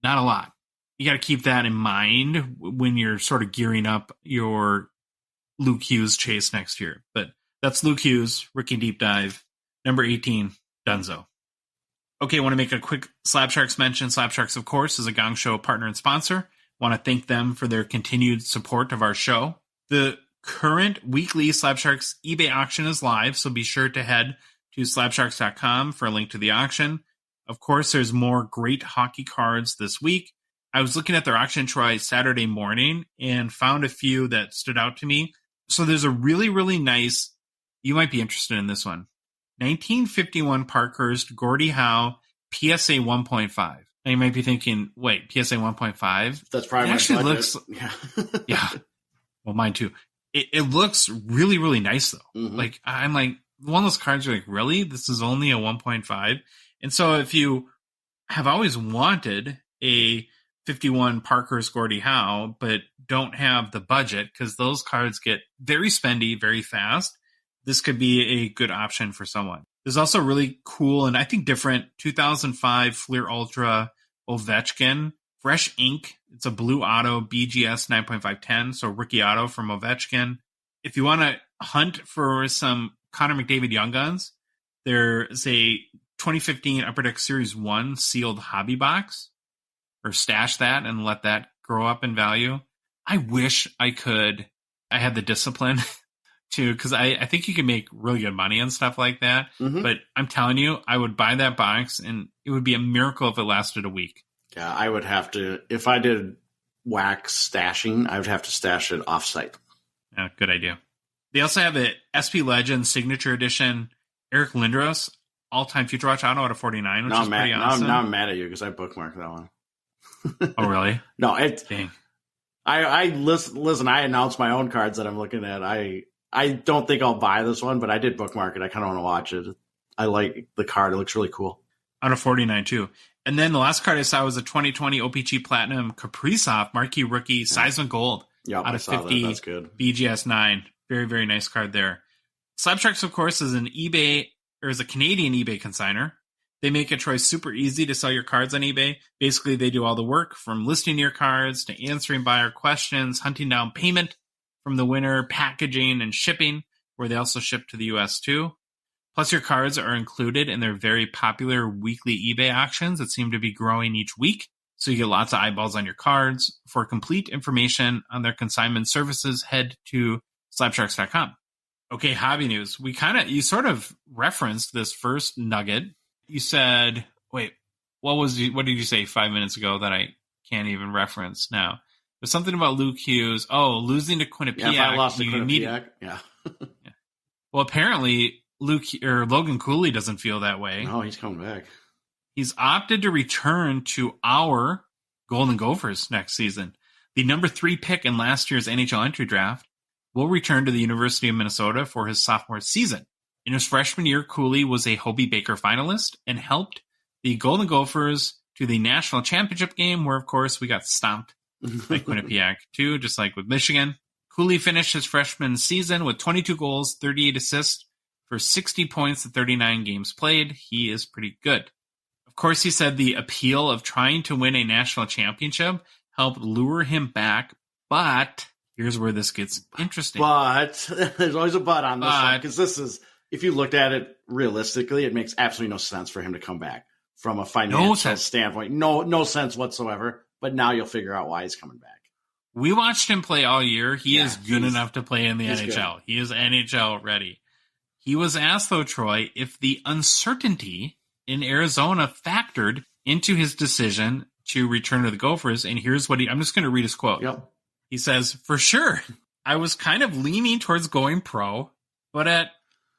not a lot. You got to keep that in mind when you're sort of gearing up your Luke Hughes chase next year. But that's Luke Hughes, Rookie Deep Dive, number 18, Dunzo. Okay, I want to make a quick Slab Sharks mention. Slab Sharks, of course, is a Gong Show partner and sponsor. Want to thank them for their continued support of our show. The current weekly Slab Sharks eBay auction is live, so be sure to head to slabsharks.com for a link to the auction. Of course, there's more great hockey cards this week. I was looking at their auction, Troy, Saturday morning and found a few that stood out to me. So there's a really, really nice, you might be interested in this one, 1951 Parkhurst Gordie Howe PSA 1.5. Now you might be thinking, wait, PSA 1.5? That's probably my actually budget. looks, yeah. Well, mine too. It looks really, really nice though. Mm-hmm. I'm one of those cards are really? This is only a 1.5? And so if you have always wanted a 51 Parkhurst Gordie Howe, but don't have the budget because those cards get very spendy very fast, this could be a good option for someone. There's also really cool and I think different 2005 Fleer Ultra Ovechkin Fresh Ink. It's a blue auto BGS 9.510, so rookie auto from Ovechkin. If you want to hunt for some Connor McDavid Young Guns, there's a 2015 Upper Deck Series 1 sealed hobby box, or stash that and let that grow up in value. I wish I had the discipline to, because I think you can make really good money on stuff like that. Mm-hmm. But I'm telling you, I would buy that box and it would be a miracle if it lasted a week. Yeah, I would have to, if I did wax stashing, I would have to stash it offsite. Yeah, good idea. They also have a SP Legends Signature Edition Eric Lindros all-time Future Watch auto out of 49, which is pretty awesome. Now I'm mad at you because I bookmarked that one. Oh, really? No, dang. I listen. I announced my own cards that I'm looking at. I don't think I'll buy this one, but I did bookmark it. I kind of want to watch it. I like the card. It looks really cool. Out of 49 too. And then the last card I saw was a 2020 OPG Platinum Kaprizov Marquee Rookie Seismic Gold. Yeah, out of 50. That's good. BGS 9. Very, very nice card there. Slab Sharks, of course, is a Canadian eBay consigner. They make it, Troy, super easy to sell your cards on eBay. Basically, they do all the work from listing your cards to answering buyer questions, hunting down payment from the winner, packaging, and shipping, where they also ship to the US too. Plus, your cards are included in their very popular weekly eBay auctions that seem to be growing each week. So you get lots of eyeballs on your cards. For complete information on their consignment services, head to slapsharks.com. Okay, hobby news. You sort of referenced this first nugget. You said, wait, what did you say 5 minutes ago that I can't even reference now? There's something about Luke Hughes. Oh, losing to Quinnipiac. Yeah, if I lost to Quinnipiac, yeah. Well, apparently Logan Cooley doesn't feel that way. No, he's coming back. He's opted to return to our Golden Gophers next season. The number 3 pick in last year's NHL entry draft will return to the University of Minnesota for his sophomore season. In his freshman year, Cooley was a Hobey Baker finalist and helped the Golden Gophers to the national championship game, where, of course, we got stomped by Quinnipiac too, just like with Michigan. Cooley finished his freshman season with 22 goals, 38 assists for 60 points in 39 games played. He is pretty good. Of course, he said the appeal of trying to win a national championship helped lure him back, but here's where this gets interesting. But there's always a but on this one, because this is, if you looked at it realistically, it makes absolutely no sense for him to come back from a financial standpoint. No sense whatsoever. But now you'll figure out why he's coming back. We watched him play all year. He is good enough to play in the NHL. Good. He is NHL ready. He was asked, though, Troy, if the uncertainty in Arizona factored into his decision to return to the Gophers. And here's what I'm just going to read his quote. Yep. He says, "For sure, I was kind of leaning towards going pro, but at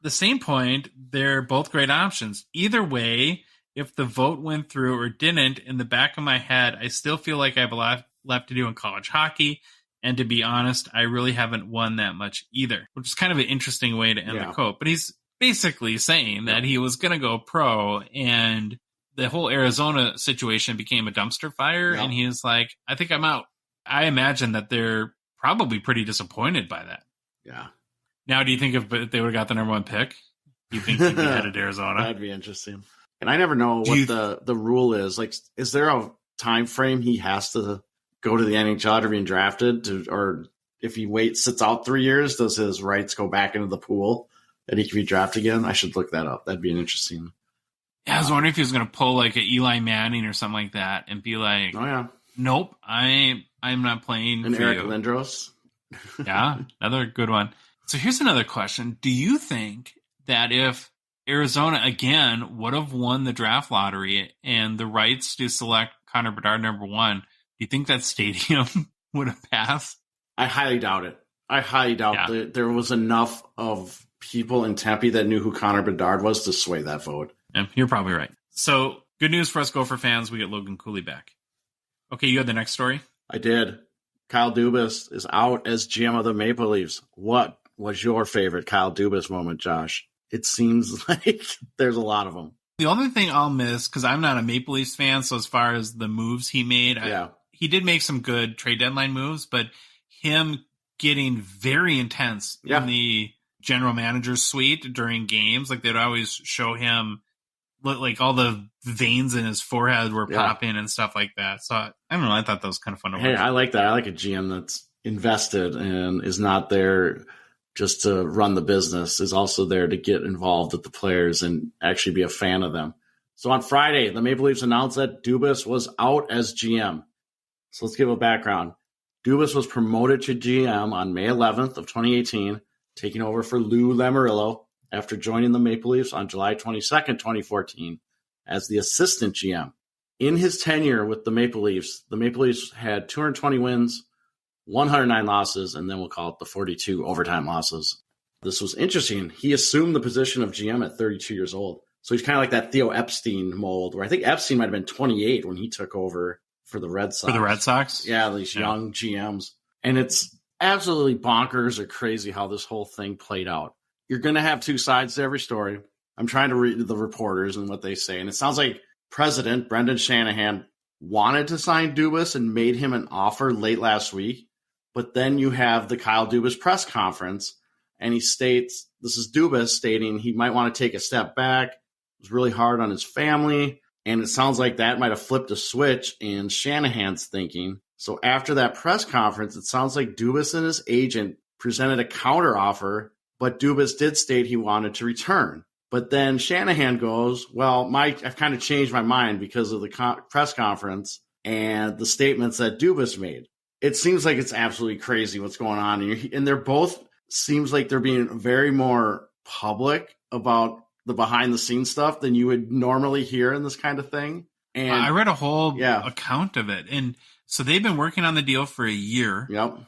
the same point, they're both great options. Either way, if the vote went through or didn't, in the back of my head, I still feel like I have a lot left to do in college hockey. And to be honest, I really haven't won that much either," which is kind of an interesting way to end the quote. But he's basically saying that he was going to go pro, and the whole Arizona situation became a dumpster fire. And he's like, I think I'm out. I imagine that they're probably pretty disappointed by that. Yeah. Now, do you think if they would have got the number 1 pick, do you think he'd be headed to Arizona? That'd be interesting. And I never know what the rule is. Like, is there a time frame he has to go to the NHL to be drafted? Or if he sits out 3 years, does his rights go back into the pool and he can be drafted again? I should look that up. That'd be an interesting. Yeah, I was wondering if he was going to pull like an Eli Manning or something like that and be like, "Oh yeah, nope, I'm not playing." And for Eric you. Lindros. Yeah, another good one. So here's another question: do you think that if Arizona again would have won the draft lottery and the rights to select Connor Bedard number 1, do you think that stadium would have passed? I highly doubt it. I highly doubt that there was enough of people in Tempe that knew who Connor Bedard was to sway that vote. Yeah, you're probably right. So good news for us Gopher fans. We get Logan Cooley back. Okay, you had the next story? I did. Kyle Dubas is out as GM of the Maple Leafs. What was your favorite Kyle Dubas moment, Josh? It seems like there's a lot of them. The only thing I'll miss, because I'm not a Maple Leafs fan, so as far as the moves he made, he did make some good trade deadline moves, but him getting very intense in the general manager's suite during games, like they'd always show him, like all the veins in his forehead were popping and stuff like that. So I don't know. I thought that was kind of fun to watch. Hey, I like that. I like a GM that's invested and is not there just to run the business, is also there to get involved with the players and actually be a fan of them. So on Friday, the Maple Leafs announced that Dubas was out as GM. So let's give a background. Dubas was promoted to GM on May 11th of 2018, taking over for Lou Lamoriello after joining the Maple Leafs on July 22nd, 2014 as the assistant GM. In his tenure with the Maple Leafs had 220 wins, 109 losses, and then we'll call it the 42 overtime losses. This was interesting. He assumed the position of GM at 32 years old. So he's kind of like that Theo Epstein mold, where I think Epstein might have been 28 when he took over for the Red Sox. For the Red Sox? Yeah, these young GMs. And it's absolutely bonkers or crazy how this whole thing played out. You're going to have two sides to every story. I'm trying to read the reporters and what they say. And it sounds like President Brendan Shanahan wanted to sign Dubas and made him an offer late last week. But then you have the Kyle Dubas press conference, and he states, this is Dubas stating he might want to take a step back. It was really hard on his family. And it sounds like that might have flipped a switch in Shanahan's thinking. So after that press conference, it sounds like Dubas and his agent presented a counter offer, but Dubas did state he wanted to return. But then Shanahan goes, well, I've kind of changed my mind because of the press conference and the statements that Dubas made. It seems like it's absolutely crazy what's going on. And they're both, seems like they're being very more public about the behind the scenes stuff than you would normally hear in this kind of thing. And I read a whole account of it. And so they've been working on the deal for a year. Yep.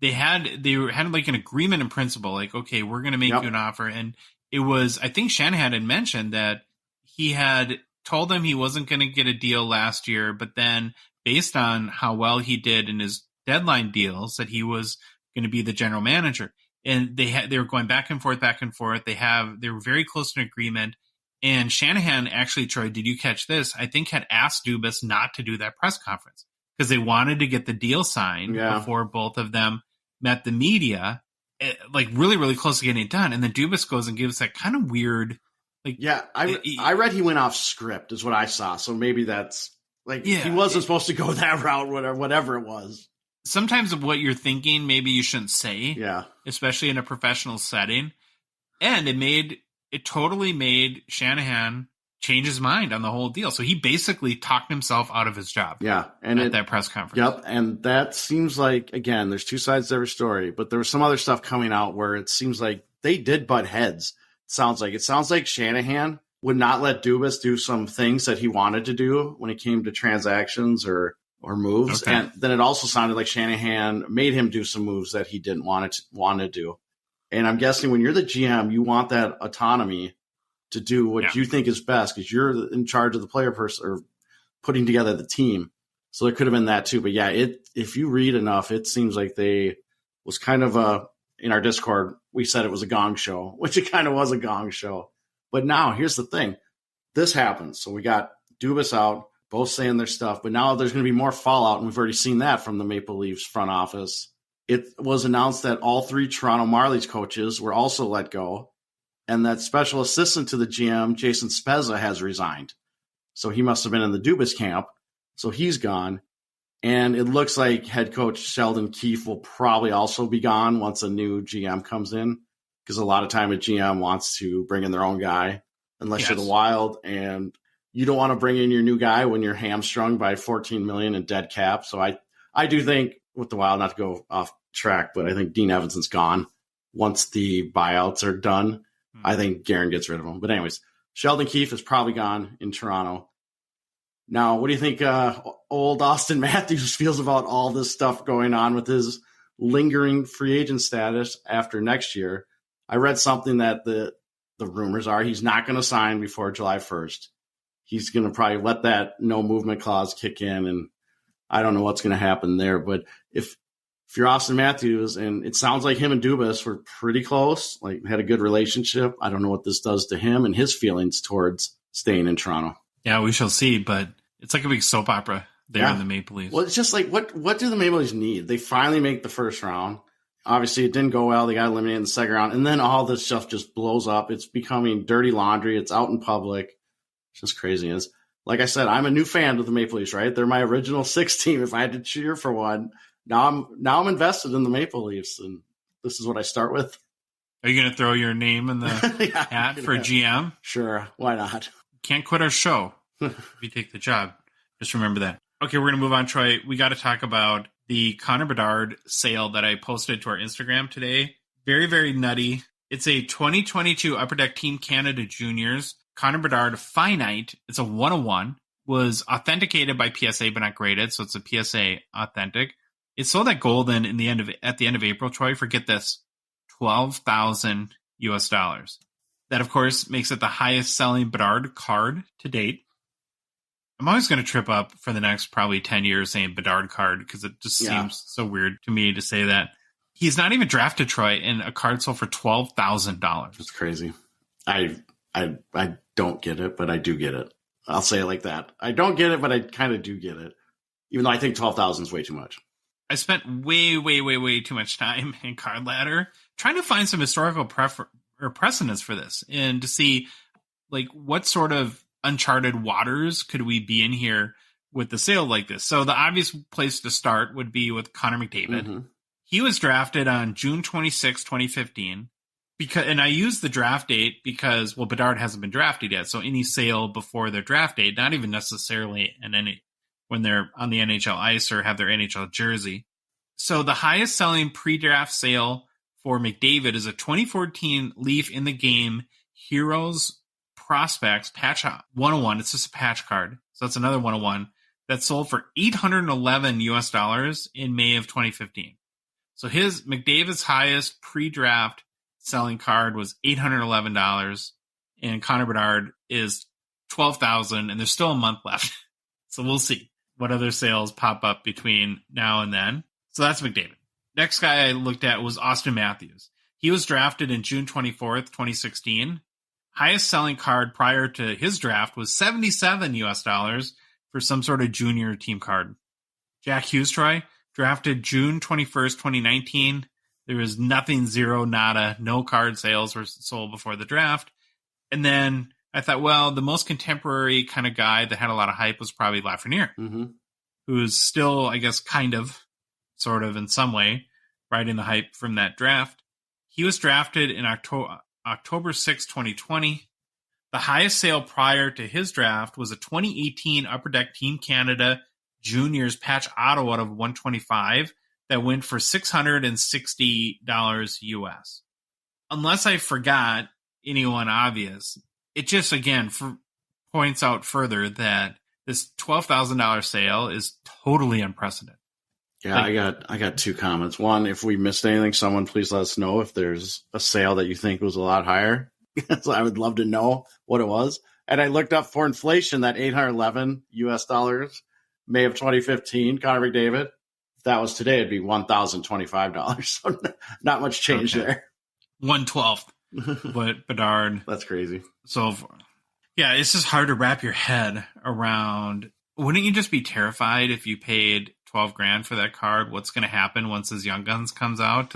They had like an agreement in principle, like, okay, we're going to make you an offer. And it was, I think Shanahan had mentioned that he had told them he wasn't going to get a deal last year, but then based on how well he did in his deadline deals, that he was going to be the general manager. And they were going back and forth. They were very close to an agreement. And Shanahan actually, Troy, did you catch this? I think had asked Dubas not to do that press conference because they wanted to get the deal signed before both of them met the media, like really, really close to getting it done. And then Dubas goes and gives that kind of weird, like, I read he went off script is what I saw. So maybe that's like, he wasn't supposed to go that route, whatever it was. Sometimes of what you're thinking, maybe you shouldn't say, especially in a professional setting. And it totally made Shanahan change his mind on the whole deal. So he basically talked himself out of his job. Yeah. And at that press conference. Yep. And that seems like, again, there's two sides to every story, but there was some other stuff coming out where it seems like they did butt heads. It sounds like Shanahan would not let Dubas do some things that he wanted to do when it came to transactions or moves. Okay. And then it also sounded like Shanahan made him do some moves that he didn't want to do. And I'm guessing when you're the GM, you want that autonomy to do what you think is best because you're in charge of the player person or putting together the team. So there could have been that too. But yeah, if you read enough, it seems like they was kind of in our Discord, we said it was a gong show, which it kind of was a gong show. But now here's the thing. This happens. So we got Dubas out, both saying their stuff, but now there's going to be more fallout, and we've already seen that from the Maple Leafs front office. It was announced that all three Toronto Marlies coaches were also let go, and that special assistant to the GM, Jason Spezza, has resigned. So he must have been in the Dubas camp, so he's gone. And it looks like head coach Sheldon Keefe will probably also be gone once a new GM comes in, because a lot of time a GM wants to bring in their own guy, unless you're the Wild, and you don't want to bring in your new guy when you're hamstrung by $14 million in dead cap. So I do think with the Wild, not to go off track, but I think Dean Evanson's gone once the buyouts are done. I think Guerin gets rid of him. But anyways, Sheldon Keefe is probably gone in Toronto. Now, what do you think old Austin Matthews feels about all this stuff going on with his lingering free agent status after next year? I read something that the rumors are he's not going to sign before July 1st. He's going to probably let that no movement clause kick in, and I don't know what's going to happen there. But if you're Austin Matthews, and it sounds like him and Dubas were pretty close, like had a good relationship, I don't know what this does to him and his feelings towards staying in Toronto. Yeah, we shall see, but it's like a big soap opera there in the Maple Leafs. Well, it's just like, what do the Maple Leafs need? They finally make the first round. Obviously, it didn't go well. They got eliminated in the second round, and then all this stuff just blows up. It's becoming dirty laundry. It's out in public. It's just craziness. Like I said, I'm a new fan of the Maple Leafs, right? They're my original 6 team. If I had to cheer for one, now I'm invested in the Maple Leafs, and this is what I start with. Are you going to throw your name in the hat for GM? Sure, why not? Can't quit our show if you take the job. Just remember that. Okay, we're going to move on, Troy. We got to talk about the Connor Bedard sale that I posted to our Instagram today. Very, very nutty. It's a 2022 Upper Deck Team Canada Juniors. Connor Bedard Finite. It's a 101. Was authenticated by PSA, but not graded, so it's a PSA authentic. It sold at Golden at the end of April. Troy, forget this, $12,000 US. That, of course, makes it the highest selling Bedard card to date. I'm always going to trip up for the next probably 10 years saying Bedard card because it just seems so weird to me to say that. He's not even drafted, Troy, and a card sold for $12,000. It's crazy. I don't get it, but I do get it. I'll say it like that. I don't get it, but I kind of do get it. Even though I think 12,000 is way too much. I spent way too much time in Card Ladder trying to find some historical precedents for this and to see like what sort of uncharted waters could we be in here with the sale like this. So the obvious place to start would be with Connor McDavid. Mm-hmm. He was drafted on June 26, 2015. And I use the draft date because, well, Bedard hasn't been drafted yet. So any sale before their draft date, not even necessarily when they're on the NHL ice or have their NHL jersey. So the highest selling pre-draft sale for McDavid is a 2014 Leaf in the Game Heroes Prospects Patch 101. It's just a patch card. So that's another 101 that sold for $811 in May of 2015. So McDavid's highest pre-draft selling card was $811, and Connor Bedard is $12,000, and there's still a month left. So we'll see what other sales pop up between now and then. So that's McDavid. Next guy I looked at was Austin Matthews. He was drafted in June 24th, 2016. Highest selling card prior to his draft was $77 for some sort of junior team card. Jack Hughes, drafted June 21st, 2019. There was nothing, zero, nada, no card sales were sold before the draft. And then I thought, well, the most contemporary kind of guy that had a lot of hype was probably Lafreniere, who's still, I guess, kind of, sort of in some way, riding the hype from that draft. He was drafted in October 6, 2020. The highest sale prior to his draft was a 2018 Upper Deck Team Canada Juniors patch auto out of 125 that went for $660 US. Unless I forgot anyone obvious, it just, again, points out further that this $12,000 sale is totally unprecedented. Yeah, I got two comments. One, if we missed anything, someone please let us know if there's a sale that you think was a lot higher. So I would love to know what it was. And I looked up for inflation, that $811 US, May of 2015, Connor McDavid. If that was today, it'd be $1,025. So not much change there. 1/12. But Bedard. That's crazy. So, yeah, it's just hard to wrap your head around. Wouldn't you just be terrified if you paid $12,000 for that card? What's going to happen once his Young Guns comes out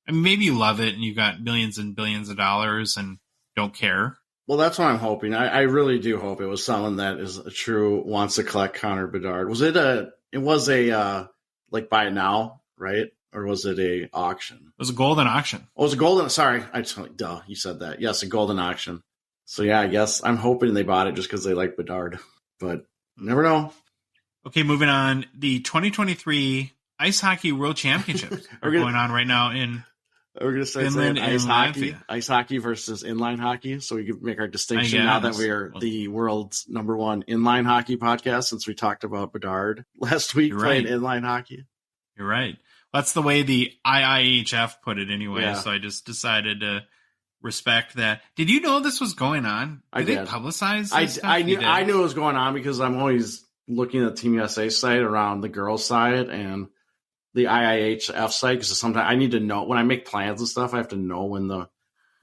maybe you love it and you got millions and billions of dollars and don't care. Well, that's what I'm hoping. I really do hope it was someone that is a true wants to collect Connor Bedard. It was a like buy it now, right? Or was it a auction? It was a golden auction. Oh, it was a golden. Sorry. Duh, you said that. Yes, a golden auction. So yeah, I guess I'm hoping they bought it just because they like Bedard, but never know. Okay, moving on. The 2023 Ice Hockey World Championships are going on right now in we're going to start Finland saying and ice hockey versus inline hockey, so we can make our distinction now that we are the world's number one inline hockey podcast, since we talked about Bedard last week playing inline hockey. You're right. That's the way the IIHF put it anyway, so I just decided to respect that. Did you know this was going on? Did they publicize this I knew it was going on because I'm always looking at the Team USA site around the girls' side and the IIHF site, because sometimes I need to know when I make plans and stuff. I have to know when the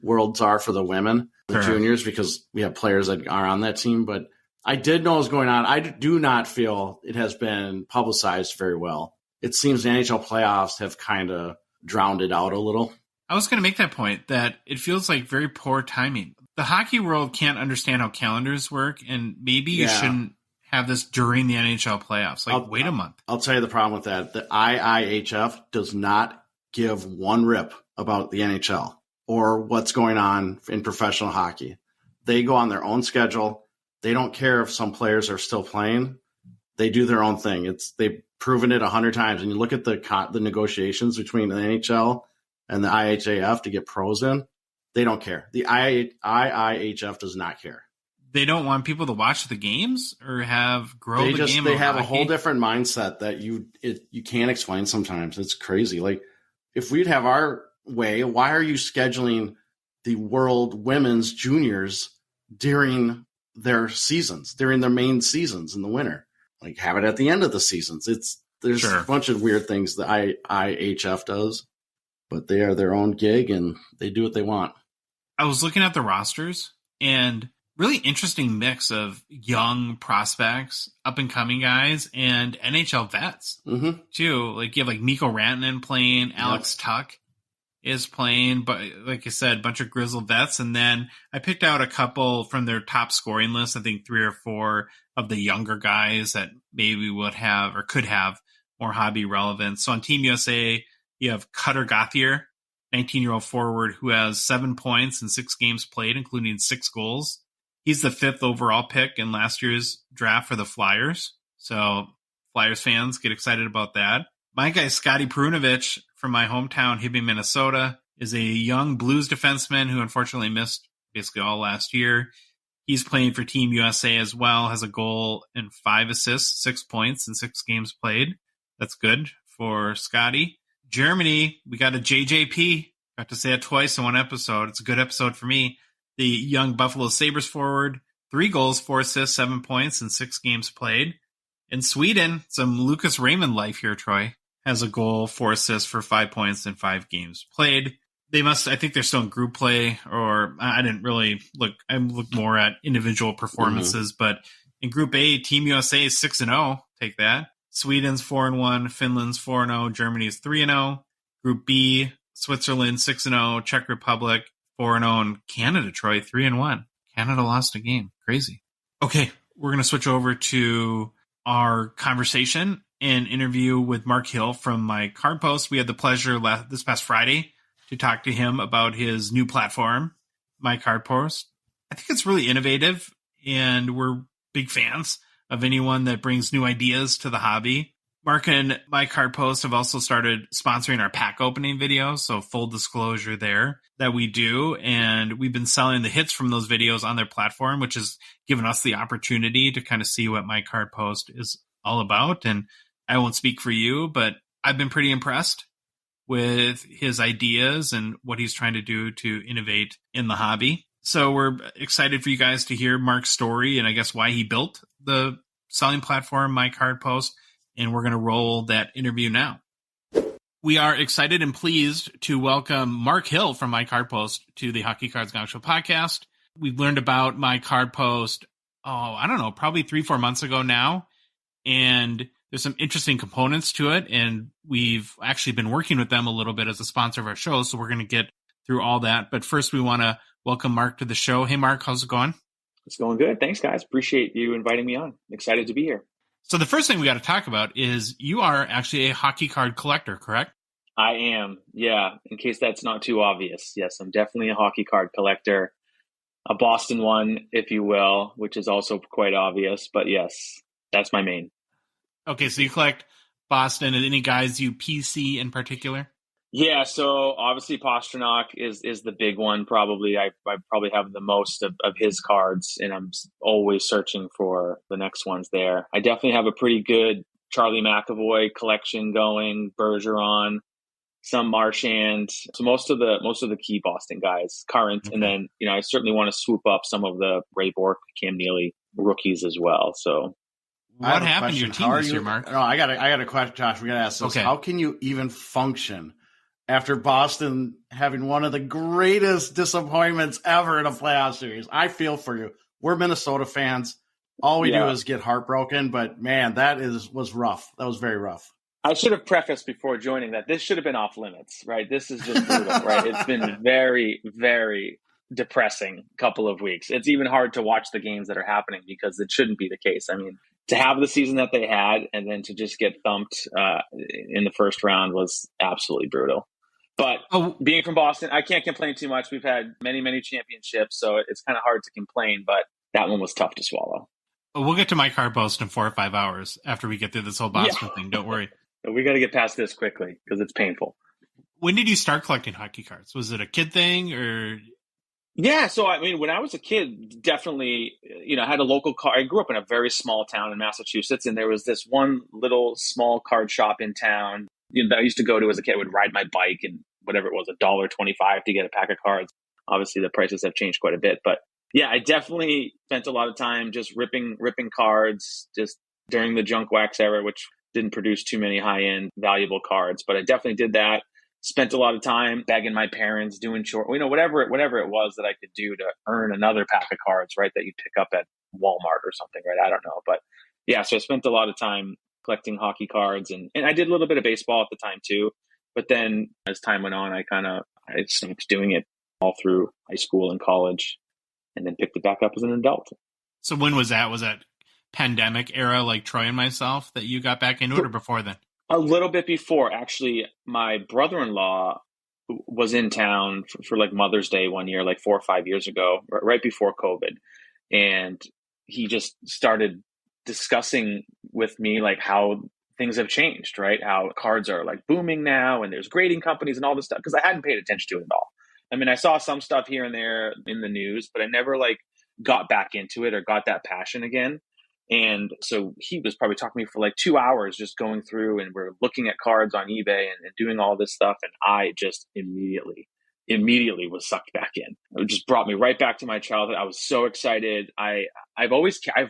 worlds are for the women, the juniors, because we have players that are on that team. But I did know it was going on. I do not feel it has been publicized very well. It seems the NHL playoffs have kind of drowned it out a little. I was going to make that point, that it feels like very poor timing. The hockey world can't understand how calendars work, and maybe you shouldn't have this during the NHL playoffs. Wait a month. I'll tell you the problem with that. The IIHF does not give one rip about the NHL or what's going on in professional hockey. They go on their own schedule. They don't care if some players are still playing. They do their own thing. They've proven it 100 times. And you look at the negotiations between the NHL and the IIHF to get pros in, they don't care. The IIHF does not care. They don't want people to watch the games or grow the game. They have a whole different mindset that you can't explain sometimes. It's crazy. Like, if we'd have our way, why are you scheduling the World Women's Juniors during their seasons, during their main seasons in the winter? Like, have it at the end of the seasons. There's a bunch of weird things the IIHF does, but they are their own gig and they do what they want. I was looking at the rosters, and really interesting mix of young prospects, up-and-coming guys, and NHL vets, too. Like, you have, Mikko Rantanen playing, Alex Tuck is playing, but like I said, a bunch of grizzled vets. And then I picked out a couple from their top scoring list, I think 3 or 4 of the younger guys that maybe would have or could have more hobby relevance. So on Team USA, You have Cutter Gauthier, 19-year-old forward who has 7 points in 6 games played, including 6 goals. He's the 5th overall pick in last year's draft for the Flyers. So Flyers fans get excited about that. My guy, Scotty Perunovich from my hometown, Hibbing, Minnesota, is a young Blues defenseman who unfortunately missed basically all last year. He's playing for Team USA as well, has a goal and 5 assists, 6 points in 6 games played. That's good for Scotty. Germany, we got a JJP. Got to say it twice in one episode. It's a good episode for me. The young Buffalo Sabres forward, 3 goals, 4 assists, 7 points in 6 games played. In Sweden, some Lucas Raymond life here, Troy. Has a goal, 4 assists for 5 points in 5 games played. I think they're still in group play, or I didn't really look. I looked more at individual performances, but in Group A, Team USA is 6-0. Take that. Sweden's 4-1, Finland's 4-0, Germany's 3-0. Group B, Switzerland 6-0, Czech Republic 4-0, and Canada, Troy, 3-1. Canada lost a game. Crazy. Okay, we're going to switch over to our conversation and interview with Mark Hill from My Card Post. We had the pleasure this past Friday to talk to him about his new platform, My Card Post. I think it's really innovative, and we're big fans of anyone that brings new ideas to the hobby. Mark and My Card Post have also started sponsoring our pack opening videos, so full disclosure there that we do, and we've been selling the hits from those videos on their platform, which has given us the opportunity to kind of see what My Card Post is all about. And I won't speak for you, but I've been pretty impressed with his ideas and what he's trying to do to innovate in the hobby. So we're excited for you guys to hear Mark's story and I guess why he built the selling platform, My Card Post, and we're going to roll that interview now. We are excited and pleased to welcome Mark Hill from My Card Post to the Hockey Cards Gongshow podcast. We've learned about My Card Post, probably 3-4 months ago now, and there's some interesting components to it, and we've actually been working with them a little bit as a sponsor of our show, so we're going to get through all that. But first, we want to welcome Mark to the show. Hey, Mark, how's it going? It's going good. Thanks, guys. Appreciate you inviting me on. Excited to be here. So the first thing we got to talk about is you are actually a hockey card collector, correct? I am, yeah, in case that's not too obvious. Yes, I'm definitely a hockey card collector. A Boston one, if you will, which is also quite obvious. But yes, that's my main. Okay, so you collect Boston, and any guys you PC in particular? Yeah, so obviously Pastrnak is the big one. Probably I probably have the most of his cards, and I'm always searching for the next ones there. I definitely have a pretty good Charlie McAvoy collection going, Bergeron, some Marchand. So most of the key Boston guys current, and then I certainly want to swoop up some of the Ray Bourque, Cam Neely rookies as well. So. What happened to your team this year, Mark? No, I got a question, Josh. We got to ask this. Okay. How can you even function after Boston having one of the greatest disappointments ever in a playoff series? I feel for you. We're Minnesota fans. All we do is get heartbroken. But, man, was rough. That was very rough. I should have prefaced before joining that this should have been off limits, right? This is just brutal, right? It's been very, very depressing couple of weeks. It's even hard to watch the games that are happening because it shouldn't be the case. I mean, to have the season that they had and then to just get thumped in the first round was absolutely brutal. But being from Boston, I can't complain too much. We've had many, many championships, so it's kind of hard to complain, but that one was tough to swallow. We'll get to My Card Post in 4 or 5 hours after we get through this whole Boston thing. Don't worry. We got to get past this quickly because it's painful. When did you start collecting hockey cards? Was it a kid thing or... Yeah, so I mean, when I was a kid, definitely, I had a local card. I grew up in a very small town in Massachusetts, and there was this one little small card shop in town that I used to go to as a kid. I would ride my bike and whatever it was, $1.25 to get a pack of cards. Obviously, the prices have changed quite a bit, but yeah, I definitely spent a lot of time just ripping cards just during the junk wax era, which didn't produce too many high-end valuable cards, but I definitely did that. Spent a lot of time begging my parents, doing whatever it was that I could do to earn another pack of cards, right, that you'd pick up at Walmart or something, right? I don't know. But yeah, so I spent a lot of time collecting hockey cards and I did a little bit of baseball at the time too. But then as time went on, I stopped doing it all through high school and college and then picked it back up as an adult. So when was that? Was that pandemic era like Troy and myself that you got back into it or before then? A little bit before, actually, my brother-in-law was in town for like Mother's Day one year, like 4 or 5 years ago, right before COVID. And he just started discussing with me like how things have changed, right? How cards are like booming now and there's grading companies and all this stuff. Cause I hadn't paid attention to it at all. I mean, I saw some stuff here and there in the news, but I never like got back into it or got that passion again. And so he was probably talking to me for like 2 hours, just going through and we're looking at cards on eBay and doing all this stuff. And I just immediately was sucked back in. It just brought me right back to my childhood. I was so excited. I've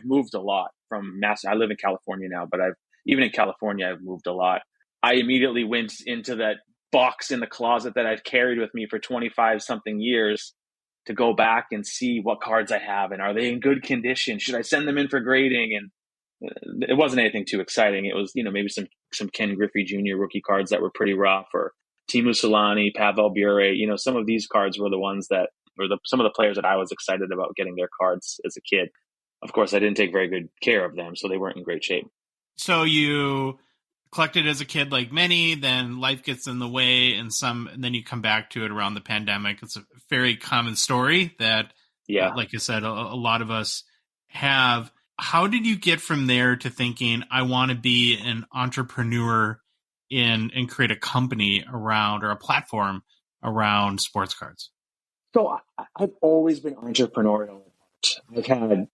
moved a lot from I live in California now, but even in California, I've moved a lot. I immediately went into that box in the closet that I've carried with me for 25 something years to go back and see what cards I have and are they in good condition? Should I send them in for grading? And it wasn't anything too exciting. It was, maybe some Ken Griffey Jr. rookie cards that were pretty rough, or Teemu Selanne, Pavel Bure. Some of these cards were the ones that were some of the players that I was excited about getting their cards as a kid. Of course, I didn't take very good care of them, so they weren't in great shape. So you collected as a kid like many, then life gets in the way and then you come back to it around the pandemic. It's a very common story that, like I said, a lot of us have. How did you get from there to thinking, I want to be an entrepreneur and create a company around, or a platform around sports cards? So I've always been entrepreneurial. I've had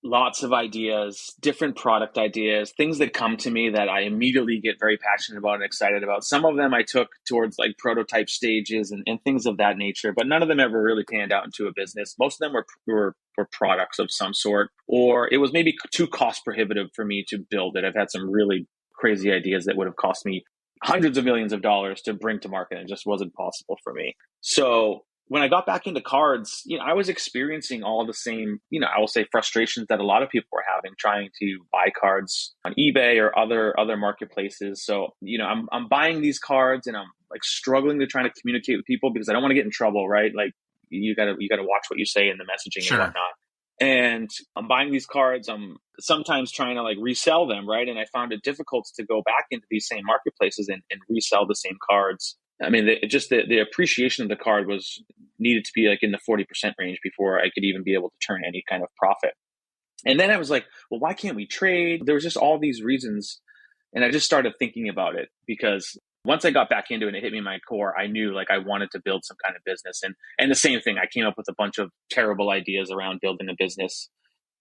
lots of ideas, different product ideas, things that come to me that I immediately get very passionate about and excited about. Some of them I took towards like prototype stages and things of that nature, but none of them ever really panned out into a business. Most of them were products of some sort, or it was maybe too cost prohibitive for me to build it. I've had some really crazy ideas that would have cost me hundreds of millions of dollars to bring to market. It just wasn't possible for me. So when I got back into cards, I was experiencing all the same, I will say frustrations that a lot of people were having trying to buy cards on eBay or other marketplaces. So, I'm buying these cards and I'm like struggling to try to communicate with people because I don't want to get in trouble, right? Like you gotta watch what you say in the messaging and whatnot. And I'm buying these cards. I'm sometimes trying to like resell them, right? And I found it difficult to go back into these same marketplaces and resell the same cards. I mean, the appreciation of the card needed to be like in the 40% range before I could even be able to turn any kind of profit. And then I was like, well, why can't we trade? There was just all these reasons. And I just started thinking about it because once I got back into it and it hit me in my core, I knew like I wanted to build some kind of business. And the same thing, I came up with a bunch of terrible ideas around building a business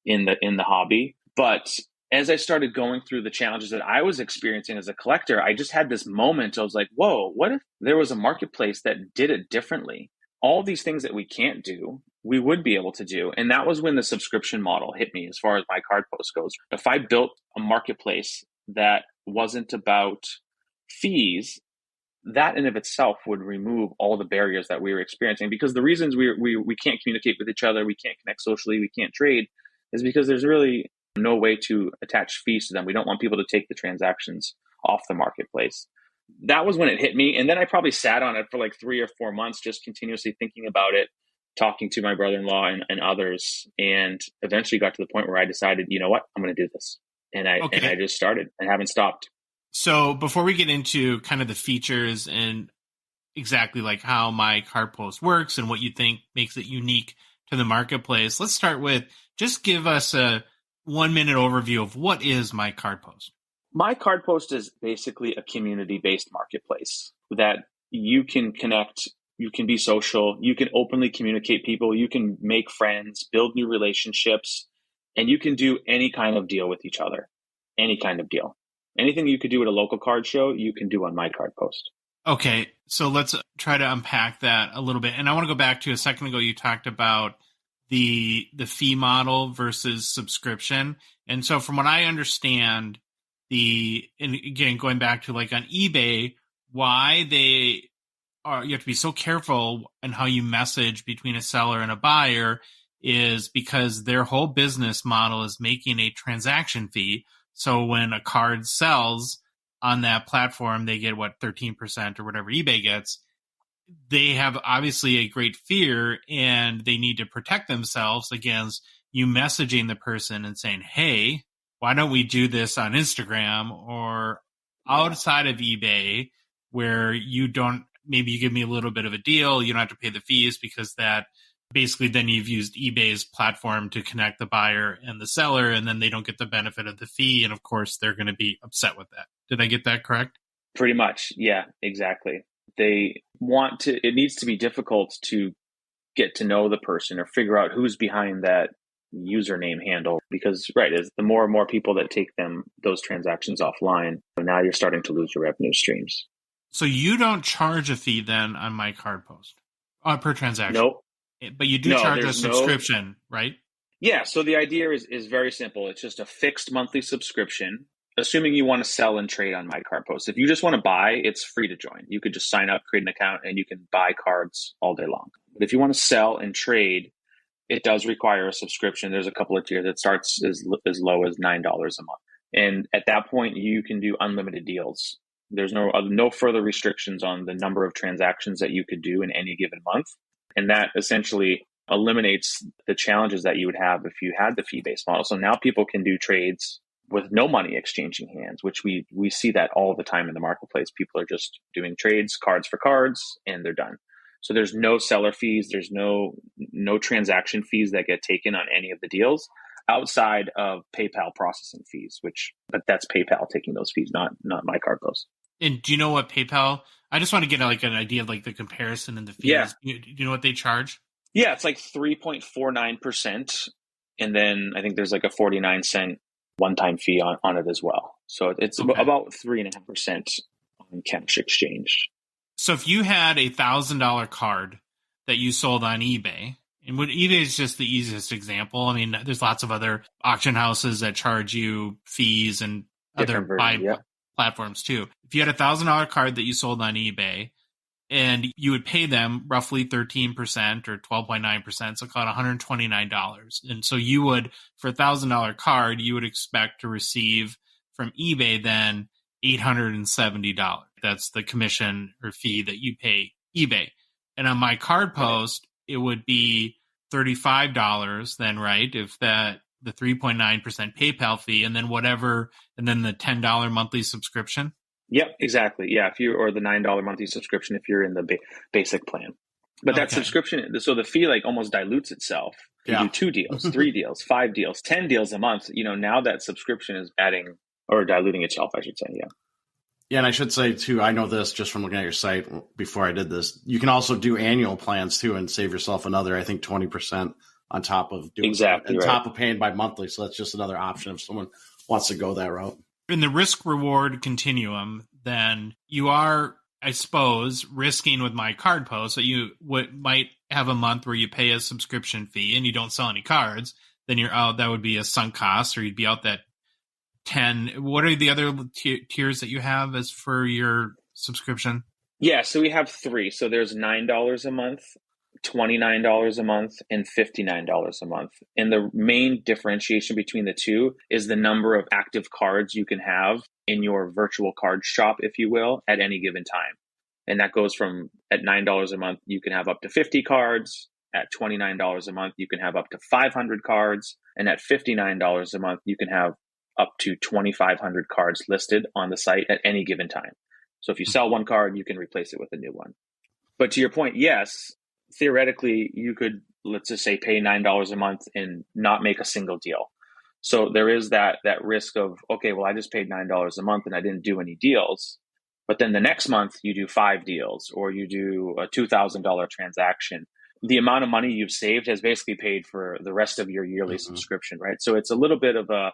in the hobby. But as I started going through the challenges that I was experiencing as a collector, I just had this moment. I was like, whoa, what if there was a marketplace that did it differently? All these things that we can't do, we would be able to do. And that was when the subscription model hit me as far as my card post goes. If I built a marketplace that wasn't about fees, that in of itself would remove all the barriers that we were experiencing. Because the reasons we can't communicate with each other, we can't connect socially, we can't trade, is because there's really no way to attach fees to them. We don't want people to take the transactions off the marketplace. That was when it hit me. And then I probably sat on it for like 3 or 4 months, just continuously thinking about it, talking to my brother-in-law and others, and eventually got to the point where I decided, you know what, I'm going to do this. And I just started and haven't stopped. So before we get into kind of the features and exactly like how my card post works and what you think makes it unique to the marketplace, let's start with just give us a 1-minute overview of what is my card post. My card post is basically a community-based marketplace that you can connect, you can be social, you can openly communicate people, you can make friends, build new relationships, and you can do any kind of deal with each other, any kind of deal. Anything you could do at a local card show, you can do on my card post. Okay, so let's try to unpack that a little bit. And I want to go back to a second ago, you talked about the fee model versus subscription. And so from what I understand, and again, going back to like on eBay, why you have to be so careful in how you message between a seller and a buyer is because their whole business model is making a transaction fee. So when a card sells on that platform, they get 13% or whatever eBay gets. They have obviously a great fear and they need to protect themselves against you messaging the person and saying, hey, why don't we do this on Instagram or outside of eBay where maybe you give me a little bit of a deal, you don't have to pay the fees because that basically then you've used eBay's platform to connect the buyer and the seller, and then they don't get the benefit of the fee. And of course, they're going to be upset with that. Did I get that correct? Pretty much. Yeah, exactly. It needs to be difficult to get to know the person or figure out who's behind that username handle, because the more and more people that take those transactions offline, now you're starting to lose your revenue streams. So you don't charge a fee then on My Card Post per transaction? Nope. But you do charge a subscription, right? Yeah. So the idea is very simple. It's just a fixed monthly subscription, assuming you want to sell and trade on My Card Post. If you just want to buy, it's free to join. You could just sign up, create an account, and you can buy cards all day long. But if you want to sell and trade, it does require a subscription. There's a couple of tiers. It starts as low as $9 a month. And at that point, you can do unlimited deals. There's no further restrictions on the number of transactions that you could do in any given month. And that essentially eliminates the challenges that you would have if you had the fee-based model. So now people can do trades with no money exchanging hands, which we see that all the time in the marketplace. People are just doing trades, cards for cards, and they're done. So there's no seller fees. There's no transaction fees that get taken on any of the deals outside of PayPal processing fees, but that's PayPal taking those fees, not My Card Post. And do you know what PayPal? I just want to get an idea of the comparison and the fees. Yeah. Do you know what they charge? Yeah, it's 3.49%. And then I think there's a 49-cent one-time fee on it as well. So it's about 3.5% on cash exchange. So if you had a $1,000 card that you sold on eBay, and eBay is just the easiest example. I mean, there's lots of other auction houses that charge you fees and other platforms too. If you had a $1,000 card that you sold on eBay and you would pay them roughly 13% or 12.9%, so call it $129. And so you would, for a $1,000 card, you would expect to receive from eBay then $870. That's the commission or fee that you pay eBay. And on My Card Post, it would be $35 then, right? If the 3.9% PayPal fee, and then and then the $10 monthly subscription. Yep, exactly. Yeah, or the $9 monthly subscription if you're in the basic plan. But that subscription, so the fee almost dilutes itself. You do 2 deals, 3 deals, 5 deals, 10 deals a month. Now that subscription is adding or diluting itself, I should say. Yeah. Yeah, and I should say, too, I know this just from looking at your site before I did this. You can also do annual plans, too, and save yourself another, I think, 20% on top of doing top of paying by monthly. So that's just another option if someone wants to go that route. In the risk-reward continuum, then you are, I suppose, risking with My Card Post. So you might have a month where you pay a subscription fee and you don't sell any cards. Then you're out. That would be a sunk cost, or you'd be out that 10. What are the other tiers that you have as for your subscription? Yeah, so we have 3. So there's $9 a month, $29 a month, and $59 a month. And the main differentiation between the two is the number of active cards you can have in your virtual card shop, if you will, at any given time. And that goes from at $9 a month, you can have up to 50 cards. At $29 a month, you can have up to 500 cards. And at $59 a month, you can have up to 2,500 cards listed on the site at any given time. So if you sell one card, you can replace it with a new one. But to your point, yes, theoretically, you could, let's just say, pay $9 a month and not make a single deal. So there is that risk of, okay, well, I just paid $9 a month and I didn't do any deals. But then the next month you do 5 deals, or you do a $2,000 transaction. The amount of money you've saved has basically paid for the rest of your yearly subscription, right? So it's a little bit of a,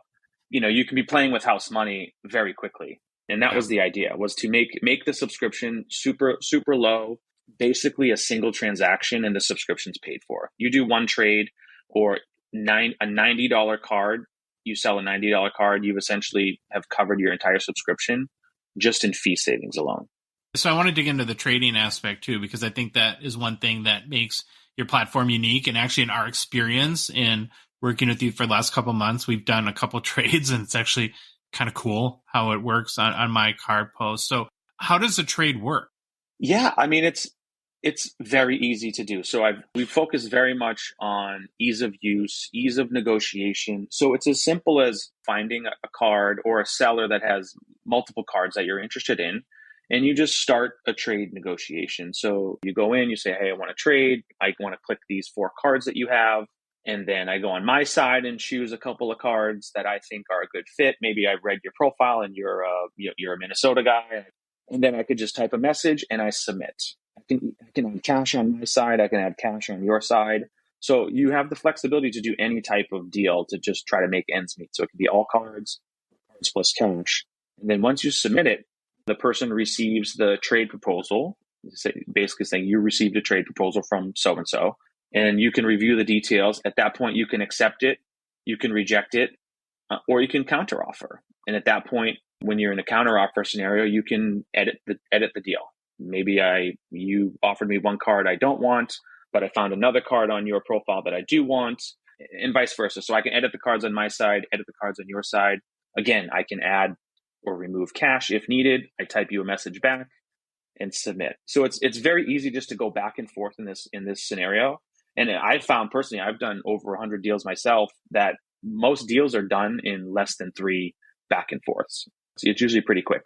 you can be playing with house money very quickly. And that was the idea, was to make the subscription super, super low, basically a single transaction, and the subscription's paid for. You do one trade or a $90 card, you sell a $90 card, you essentially have covered your entire subscription just in fee savings alone. So I want to dig into the trading aspect too, because I think that is one thing that makes your platform unique. And actually in our experience in working with you for the last couple of months, we've done a couple trades, and it's actually kind of cool how it works on My Card Post. So how does a trade work? Yeah, I mean, It's very easy to do. So we focus very much on ease of use, ease of negotiation. So it's as simple as finding a card or a seller that has multiple cards that you're interested in, and you just start a trade negotiation. So you go in, you say, hey, I want to trade. I want to click these 4 cards that you have. And then I go on my side and choose a couple of cards that I think are a good fit. Maybe I've read your profile and you're a Minnesota guy. And then I could just type a message and I submit. I can add cash on my side. I can add cash on your side. So you have the flexibility to do any type of deal to just try to make ends meet. So it could be all cards plus cash. And then once you submit it, the person receives the trade proposal, basically saying you received a trade proposal from so-and-so. And you can review the details. At that point, you can accept it, you can reject it, or you can counteroffer. And at that point, when you're in a counteroffer scenario, you can edit the deal. Maybe you offered me one card I don't want, but I found another card on your profile that I do want, and vice versa. So I can edit the cards on my side, edit the cards on your side. Again, I can add or remove cash if needed. I type you a message back and submit. So it's very easy just to go back and forth in this scenario. And I found personally, I've done over 100 deals myself, that most deals are done in less than 3 back and forths. So it's usually pretty quick.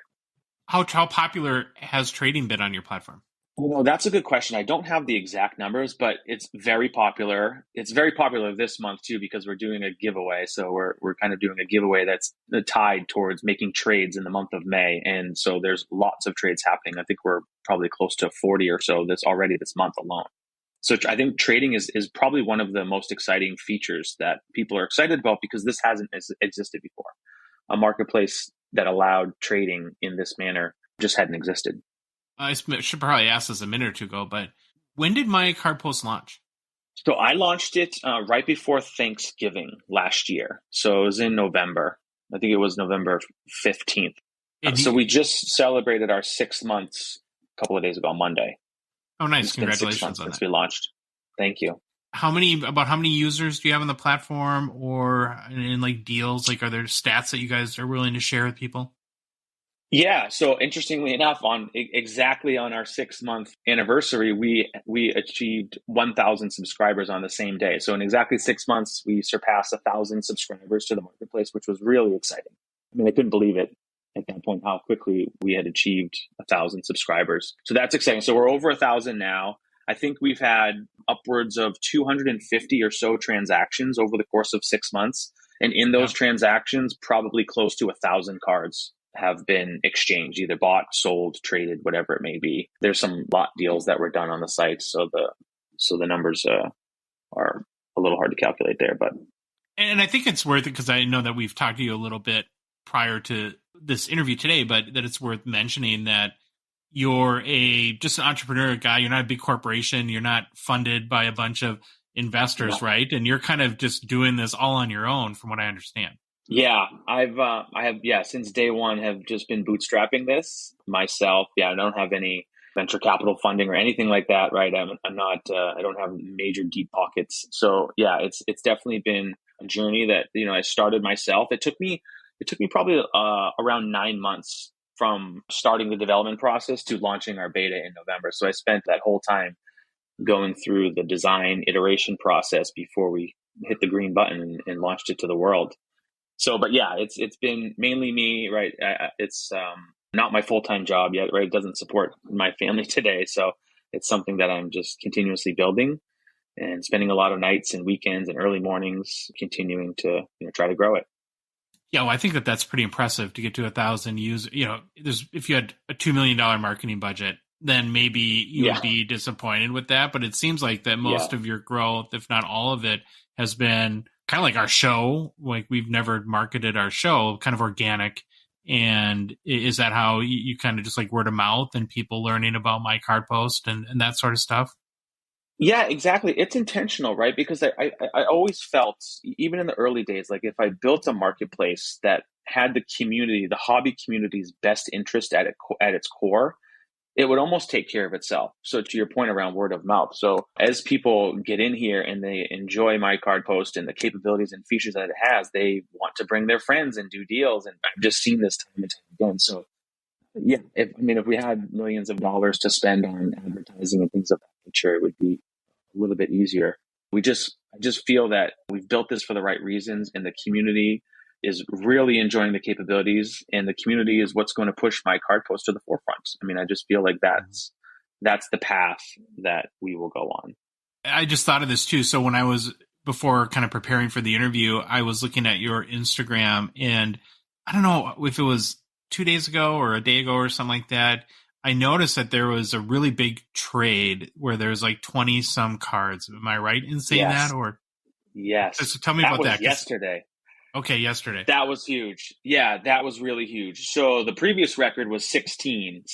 How popular has trading been on your platform? That's a good question. I don't have the exact numbers, but it's very popular. It's very popular this month too, because we're doing a giveaway. So we're kind of doing a giveaway that's tied towards making trades in the month of May. And so there's lots of trades happening. I think we're probably close to 40 or so this month alone. So I think trading is probably one of the most exciting features that people are excited about, because this hasn't existed before. A marketplace that allowed trading in this manner just hadn't existed. I should probably ask this a minute or two ago, but when did My Card Post launch? So I launched it right before Thanksgiving last year. So it was in November. I think it was November 15th. So we just celebrated our 6 months a couple of days ago, Monday. Oh, nice. Congratulations on that. Since we launched. Thank you. How many users do you have on the platform, or in like deals? Like, are there stats that you guys are willing to share with people? Yeah. So interestingly enough, exactly on our 6-month anniversary, we achieved 1,000 subscribers on the same day. So in exactly 6 months, we surpassed 1,000 subscribers to the marketplace, which was really exciting. I mean, I couldn't believe it at that point, how quickly we had achieved 1,000 subscribers. So that's exciting. So we're over 1,000 now. I think we've had upwards of 250 or so transactions over the course of 6 months. And in those transactions, probably close to 1,000 cards have been exchanged, either bought, sold, traded, whatever it may be. There's some lot deals that were done on the site. So the numbers are a little hard to calculate there. And I think it's worth it, because I know that we've talked to you a little bit prior to this interview today, but that it's worth mentioning that you're just an entrepreneur guy. You're not a big corporation. You're not funded by a bunch of investors, right? And you're kind of just doing this all on your own, from what I understand. Yeah, I have since day one have just been bootstrapping this myself. Yeah, I don't have any venture capital funding or anything like that, right? I'm not. I don't have major deep pockets. So yeah, it's definitely been a journey that I started myself. It took me probably around 9 months from starting the development process to launching our beta in November. So I spent that whole time going through the design iteration process before we hit the green button and launched it to the world. So, but yeah, it's been mainly me, right? It's not my full-time job yet, right? It doesn't support my family today. So it's something that I'm just continuously building and spending a lot of nights and weekends and early mornings continuing to try to grow it. Yeah, well, I think that's pretty impressive to get to 1,000 users. If you had a $2 million marketing budget, then maybe you would be disappointed with that. But it seems like that most of your growth, if not all of it, has been kind of like our show. Like, we've never marketed our show, kind of organic. And is that how you kind of just like word of mouth and people learning about My Card Post and that sort of stuff? Yeah, exactly. It's intentional, right? Because I always felt, even in the early days, like if I built a marketplace that had the community, the hobby community's best interest at its core, it would almost take care of itself. So to your point around word of mouth. So as people get in here and they enjoy My Card Post and the capabilities and features that it has, they want to bring their friends and do deals. And I've just seen this time and time again. So if we had millions of dollars to spend on advertising and things of that nature, it would be a little bit easier. I just feel that we've built this for the right reasons, and the community is really enjoying the capabilities, and the community is what's going to push my card post to the forefront. I mean, I just feel like that's the path that we will go on. I just thought of this too. So when I was before kind of preparing for the interview, I was looking at your Instagram, and I don't know if it was 2 days ago or a day ago or something like that. I noticed that there was a really big trade where there's like 20 some cards. Am I right in saying that? Or yes. So tell me about that. Yesterday. Okay, yesterday. That was huge. Yeah, that was really huge. So the previous record was 16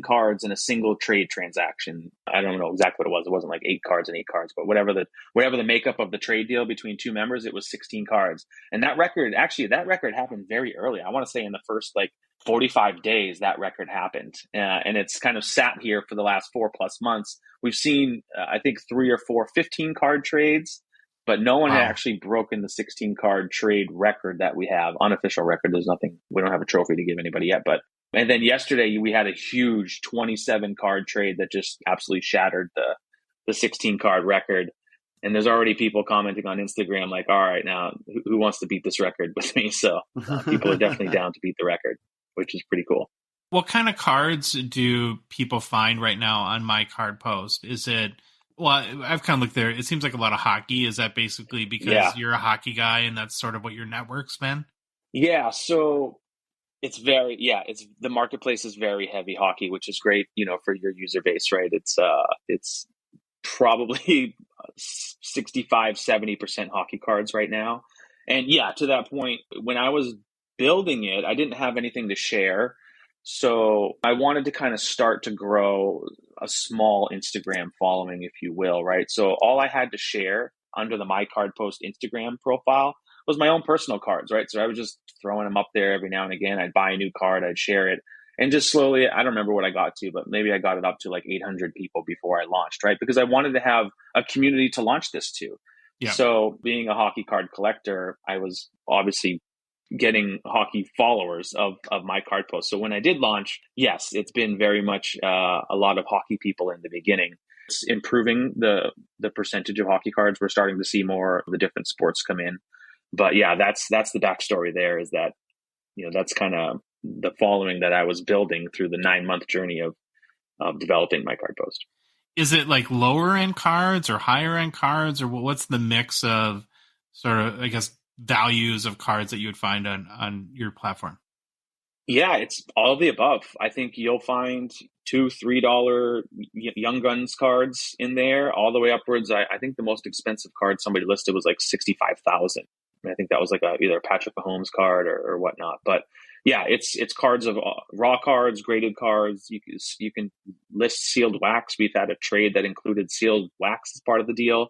cards in a single trade transaction. I don't know exactly what it was. It wasn't like 8 cards and 8 cards, but whatever the makeup of the trade deal between two members, it was 16 cards. And that record happened very early. I want to say in the first 45 days, that record happened. And it's kind of sat here for the last 4+ months. We've seen, I think, 3 or 4 15 card trades. But no one had actually broken the 16 card trade record that we have, unofficial record. There's nothing, we don't have a trophy to give anybody yet. And then yesterday we had a huge 27 card trade that just absolutely shattered the 16 card record. And there's already people commenting on Instagram like, all right, now who wants to beat this record with me? So people are definitely down to beat the record, which is pretty cool. What kind of cards do people find right now on My Card Post? Is it, well, I've kind of looked there. It seems like a lot of hockey. Is that basically because you're a hockey guy and that's sort of what your network's been? Yeah. So it's the marketplace is very heavy hockey, which is great, for your user base, right? It's probably 65-70% hockey cards right now. And to that point, when I was building it, I didn't have anything to share. So I wanted to kind of start to grow a small Instagram following, if you will, right? So all I had to share under the My Card Post Instagram profile was my own personal cards, right? So I was just throwing them up there every now and again. I'd buy a new card, I'd share it. And just slowly, I don't remember what I got to, but maybe I got it up to 800 people before I launched, right? Because I wanted to have a community to launch this to. Yeah. So being a hockey card collector, I was obviously getting hockey followers of My Card Post. So when I did launch, yes, it's been very much a lot of hockey people in the beginning. It's improving the percentage of hockey cards. We're starting to see more of the different sports come in. But that's the backstory there, is that, that's kind of the following that I was building through the 9-month journey of developing My Card Post. Is it lower end cards or higher end cards, or what's the mix of sort of, I guess, values of cards that you would find on your platform? Yeah, it's all of the above. I think you'll find $2-3 Young Guns cards in there, all the way upwards. I think the most expensive card somebody listed was $65,000. I think that was either a Patrick Mahomes card or whatnot. But yeah, it's cards of raw cards, graded cards. You can list sealed wax. We've had a trade that included sealed wax as part of the deal.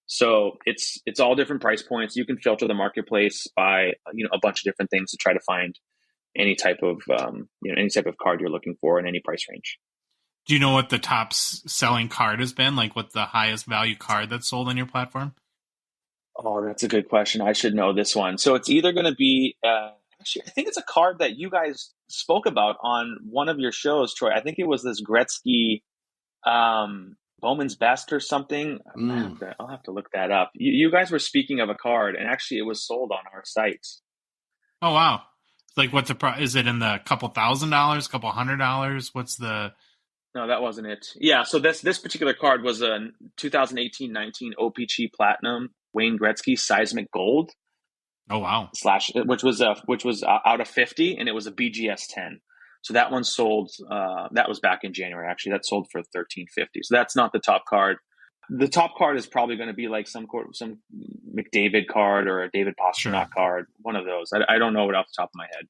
So it's all different price points. You can filter the marketplace by a bunch of different things to try to find any type of card you're looking for in any price range. Do you know what the top selling card has been? What the highest value card that's sold on your platform? Oh, that's a good question. I should know this one. So it's either going to be actually, I think it's a card that you guys spoke about on one of your shows, Troy. I think it was this Gretzky Bowman's Best or something. I'll have to look that up. You guys were speaking of a card, and actually it was sold on our site. Oh, wow. What's the price? Is it in the couple $1,000s, couple $100? What's the... No, that wasn't it. Yeah, so this particular card was a 2018-19 OPC Platinum Wayne Gretzky Seismic Gold. Oh, wow. Which was out of 50, and it was a BGS 10. So that one sold, that was back in January, actually. That sold for $1,350. So that's not the top card. The top card is probably going to be some McDavid card or a David Pastrnak card, one of those. I don't know it off the top of my head.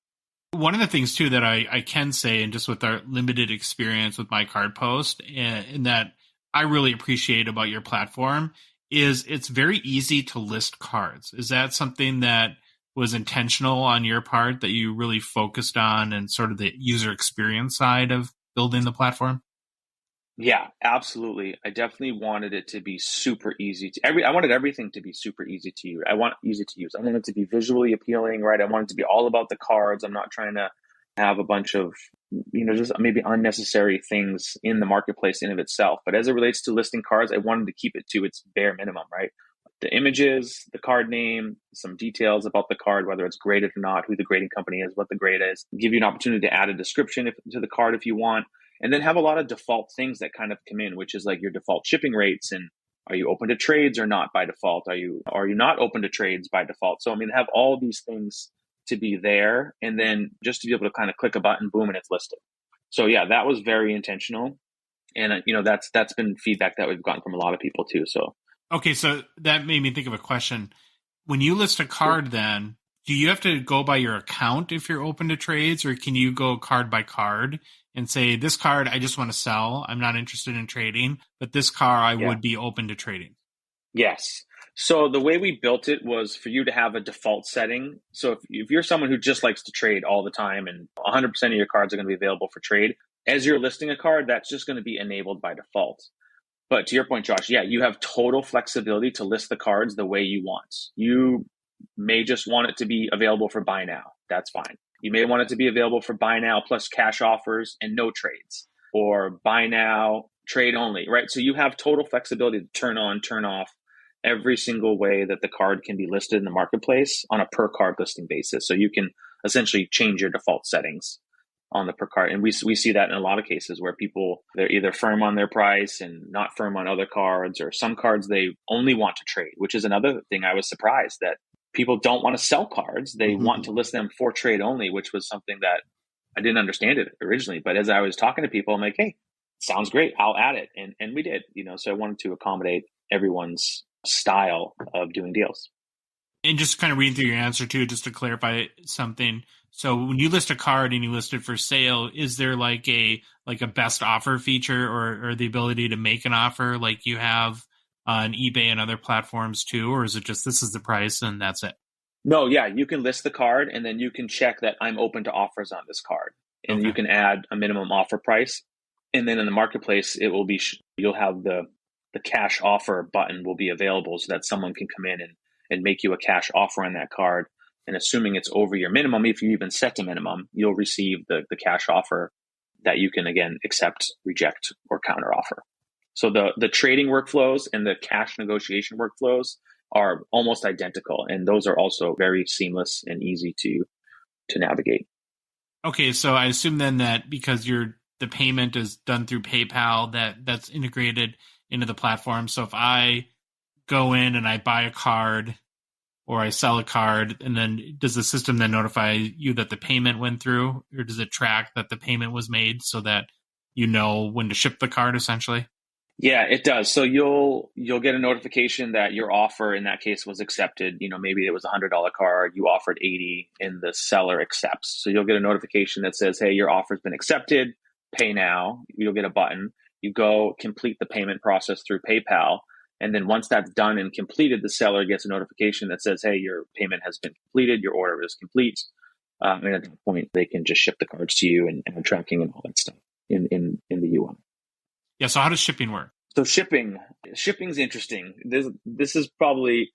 One of the things, too, that I can say, and just with our limited experience with My Card Post, and that I really appreciate about your platform, is it's very easy to list cards. Is that something that was intentional on your part, that you really focused on, and sort of the user experience side of building the platform? Yeah, absolutely. I definitely wanted it to be super easy I wanted everything to be super easy to use. I want it to be visually appealing, right? I want it to be all about the cards. I'm not trying to have a bunch of just maybe unnecessary things in the marketplace in of itself. But as it relates to listing cards, I wanted to keep it to its bare minimum, right? The images, the card name, some details about the card, whether it's graded or not, who the grading company is, what the grade is, give you an opportunity to add a description to the card if you want, and then have a lot of default things that kind of come in, which is like your default shipping rates and are you open to trades or not by default? Are you not open to trades by default? So, I mean, have all these things to be there and then just to be able to kind of click a button, boom, and it's listed. So yeah, that was very intentional. And, that's been feedback that we've gotten from a lot of people too. So. Okay, so that made me think of a question. When you list a card then, do you have to go by your account if you're open to trades, or can you go card by card and say, this card I just want to sell, I'm not interested in trading, but this card I would be open to trading? Yes. So the way we built it was for you to have a default setting. So if you're someone who just likes to trade all the time and 100% of your cards are going to be available for trade, as you're listing a card, that's just going to be enabled by default. But to your point, Josh, yeah, you have total flexibility to list the cards the way you want. You may just want it to be available for buy now. That's fine. You may want it to be available for buy now plus cash offers and no trades, or buy now, trade only, right? So you have total flexibility to turn on, turn off every single way that the card can be listed in the marketplace on a per card listing basis. So you can essentially change your default settings on the per card. And we see that in a lot of cases where people, they're either firm on their price and not firm on other cards, or some cards they only want to trade, which is another thing I was surprised that people don't want to sell cards. They want to list them for trade only, which was something that I didn't understand it originally. But as I was talking to people, I'm like, hey, sounds great. I'll add it. And we did, so I wanted to accommodate everyone's style of doing deals. And just kind of reading through your answer too, just to clarify something. So when you list a card and you list it for sale, is there like a best offer feature or the ability to make an offer like you have on eBay and other platforms too? Or is it just, this is the price and that's it? No, yeah, you can list the card and then you can check that I'm open to offers on this card. And you can add a minimum offer price. And then in the marketplace, it will be, you'll have the cash offer button will be available so that someone can come in and make you a cash offer on that card. And assuming it's over your minimum, if you even set a minimum, you'll receive the cash offer that you can, again, accept, reject, or counter offer. So the trading workflows and the cash negotiation workflows are almost identical. And those are also very seamless and easy to navigate. Okay, so I assume then that because the payment is done through PayPal, that's integrated into the platform. So if I go in and I buy a card or I sell a card, and then does the system then notify you that the payment went through, or does it track that the payment was made so that you know when to ship the card essentially? Yeah, it does. So you'll get a notification that your offer in that case was accepted. Maybe it was $100 card, you offered $80 and the seller accepts. So you'll get a notification that says, hey, your offer's been accepted, pay now. You'll get a button. You go complete the payment process through PayPal. And then once that's done and completed, the seller gets a notification that says, hey, your payment has been completed, your order is complete. And at that point, they can just ship the cards to you and tracking and all that stuff in the UI. Yeah, so how does shipping work? So shipping's interesting. This is probably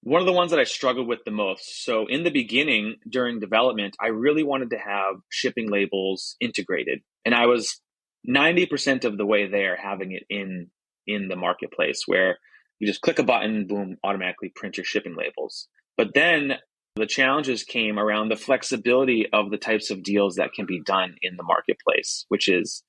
one of the ones that I struggled with the most. So in the beginning, during development, I really wanted to have shipping labels integrated. And I was 90% of the way there, having it in the marketplace where you just click a button, boom, automatically print your shipping labels. But then the challenges came around the flexibility of the types of deals that can be done in the marketplace, which is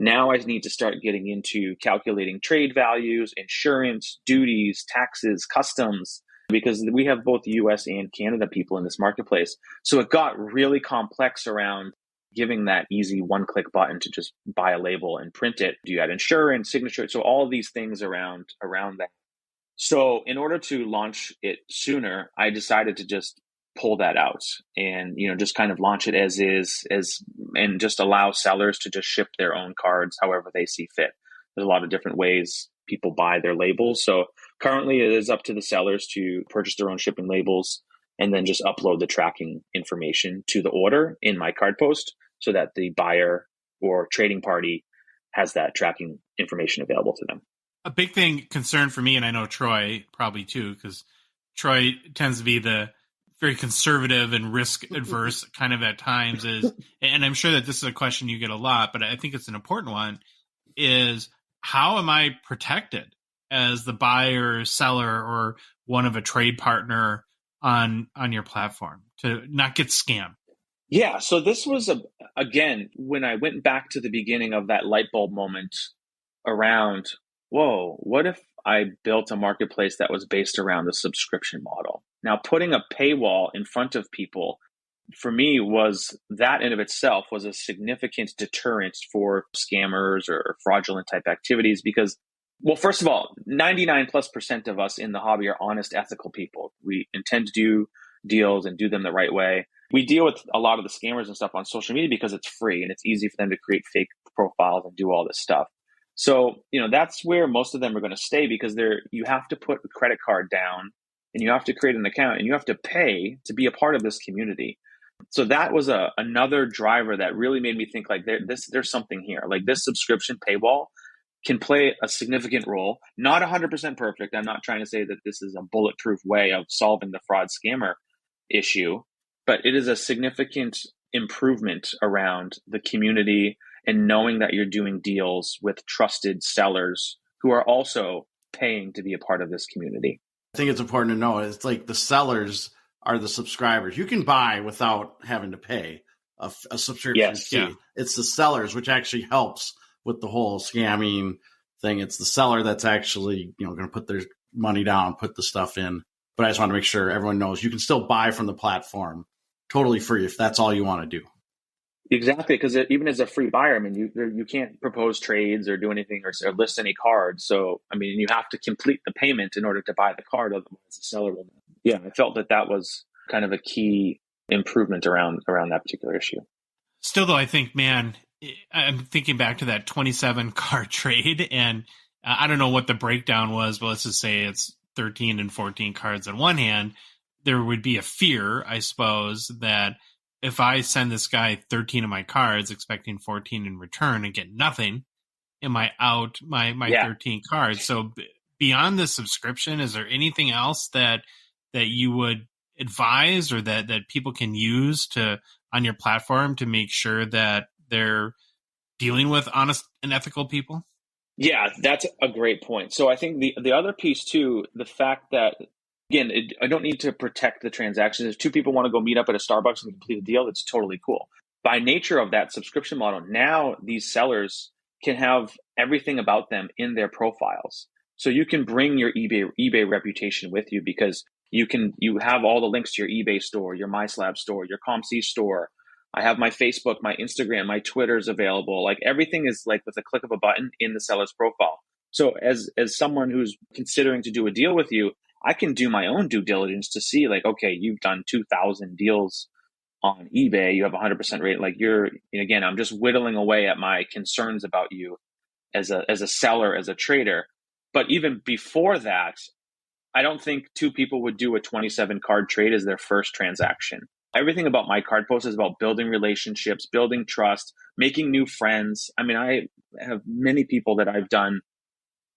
now I need to start getting into calculating trade values, insurance, duties, taxes, customs, because we have both US and Canada people in this marketplace. So it got really complex around giving that easy one-click button to just buy a label and print it. Do you add insurance, signature? So all of these things around that. So in order to launch it sooner, I decided to just pull that out and, just kind of launch it as is, and just allow sellers to just ship their own cards however they see fit. There's a lot of different ways people buy their labels. So currently it is up to the sellers to purchase their own shipping labels and then just upload the tracking information to the order in my card post so that the buyer or trading party has that tracking information available to them. A big concern for me, and I know Troy probably too, because Troy tends to be the very conservative and risk adverse kind of at times is, and I'm sure that this is a question you get a lot, but I think it's an important one, is how am I protected as the buyer, seller, or one of a trade partner on your platform to not get scammed? Yeah, so this was, again, when I went back to the beginning of that light bulb moment around, whoa, what if I built a marketplace that was based around the subscription model? Now, putting a paywall in front of people, for me, was that in of itself was a significant deterrent for scammers or fraudulent type activities because, well, first of all, 99+% of us in the hobby are honest, ethical people. We intend to do deals and do them the right way. We deal with a lot of the scammers and stuff on social media because it's free and it's easy for them to create fake profiles and do all this stuff. So, that's where most of them are going to stay because you have to put a credit card down and you have to create an account and you have to pay to be a part of this community. So that was another driver that really made me think like there's something here. Like this subscription paywall can play a significant role. Not 100% perfect. I'm not trying to say that this is a bulletproof way of solving the fraud scammer issue, but it is a significant improvement around the community and knowing that you're doing deals with trusted sellers who are also paying to be a part of this community. I think it's important to know it's like the sellers are the subscribers. You can buy without having to pay a subscription fee. Yeah. It's the sellers, which actually helps with the whole scamming thing. It's the seller that's actually, going to put their money down, put the stuff in. But I just want to make sure everyone knows you can still buy from the platform totally free if that's all you want to do. Exactly, because even as a free buyer, I mean, you can't propose trades or do anything or list any cards. So, I mean, you have to complete the payment in order to buy the card, otherwise the seller will. Yeah, I felt that was kind of a key improvement around that particular issue. Still, though, I think, man, I'm thinking back to that 27 card trade, and I don't know what the breakdown was, but let's just say it's 13 and 14 cards on one hand. There would be a fear, I suppose, that if I send this guy 13 of my cards expecting 14 in return and get nothing, am I out my 13 cards? So beyond the subscription, is there anything else that you would advise or that people can use on your platform to make sure that they're dealing with honest and ethical people? Yeah, that's a great point. So I think the other piece too, the fact that, again, I don't need to protect the transactions. If two people want to go meet up at a Starbucks and complete a deal, it's totally cool. By nature of that subscription model, now these sellers can have everything about them in their profiles. So you can bring your eBay reputation with you because you have all the links to your eBay store, your MySlab store, your ComC store. I have my Facebook, my Instagram, my Twitter's available. Like everything is like with a click of a button in the seller's profile. So as someone who's considering to do a deal with you, I can do my own due diligence to see like, okay, you've done 2,000 deals on eBay. You have 100% rate. Like again, I'm just whittling away at my concerns about you as a seller, as a trader. But even before that, I don't think two people would do a 27 card trade as their first transaction. Everything about my card post is about building relationships, building trust, making new friends. I mean, I have many people that I've done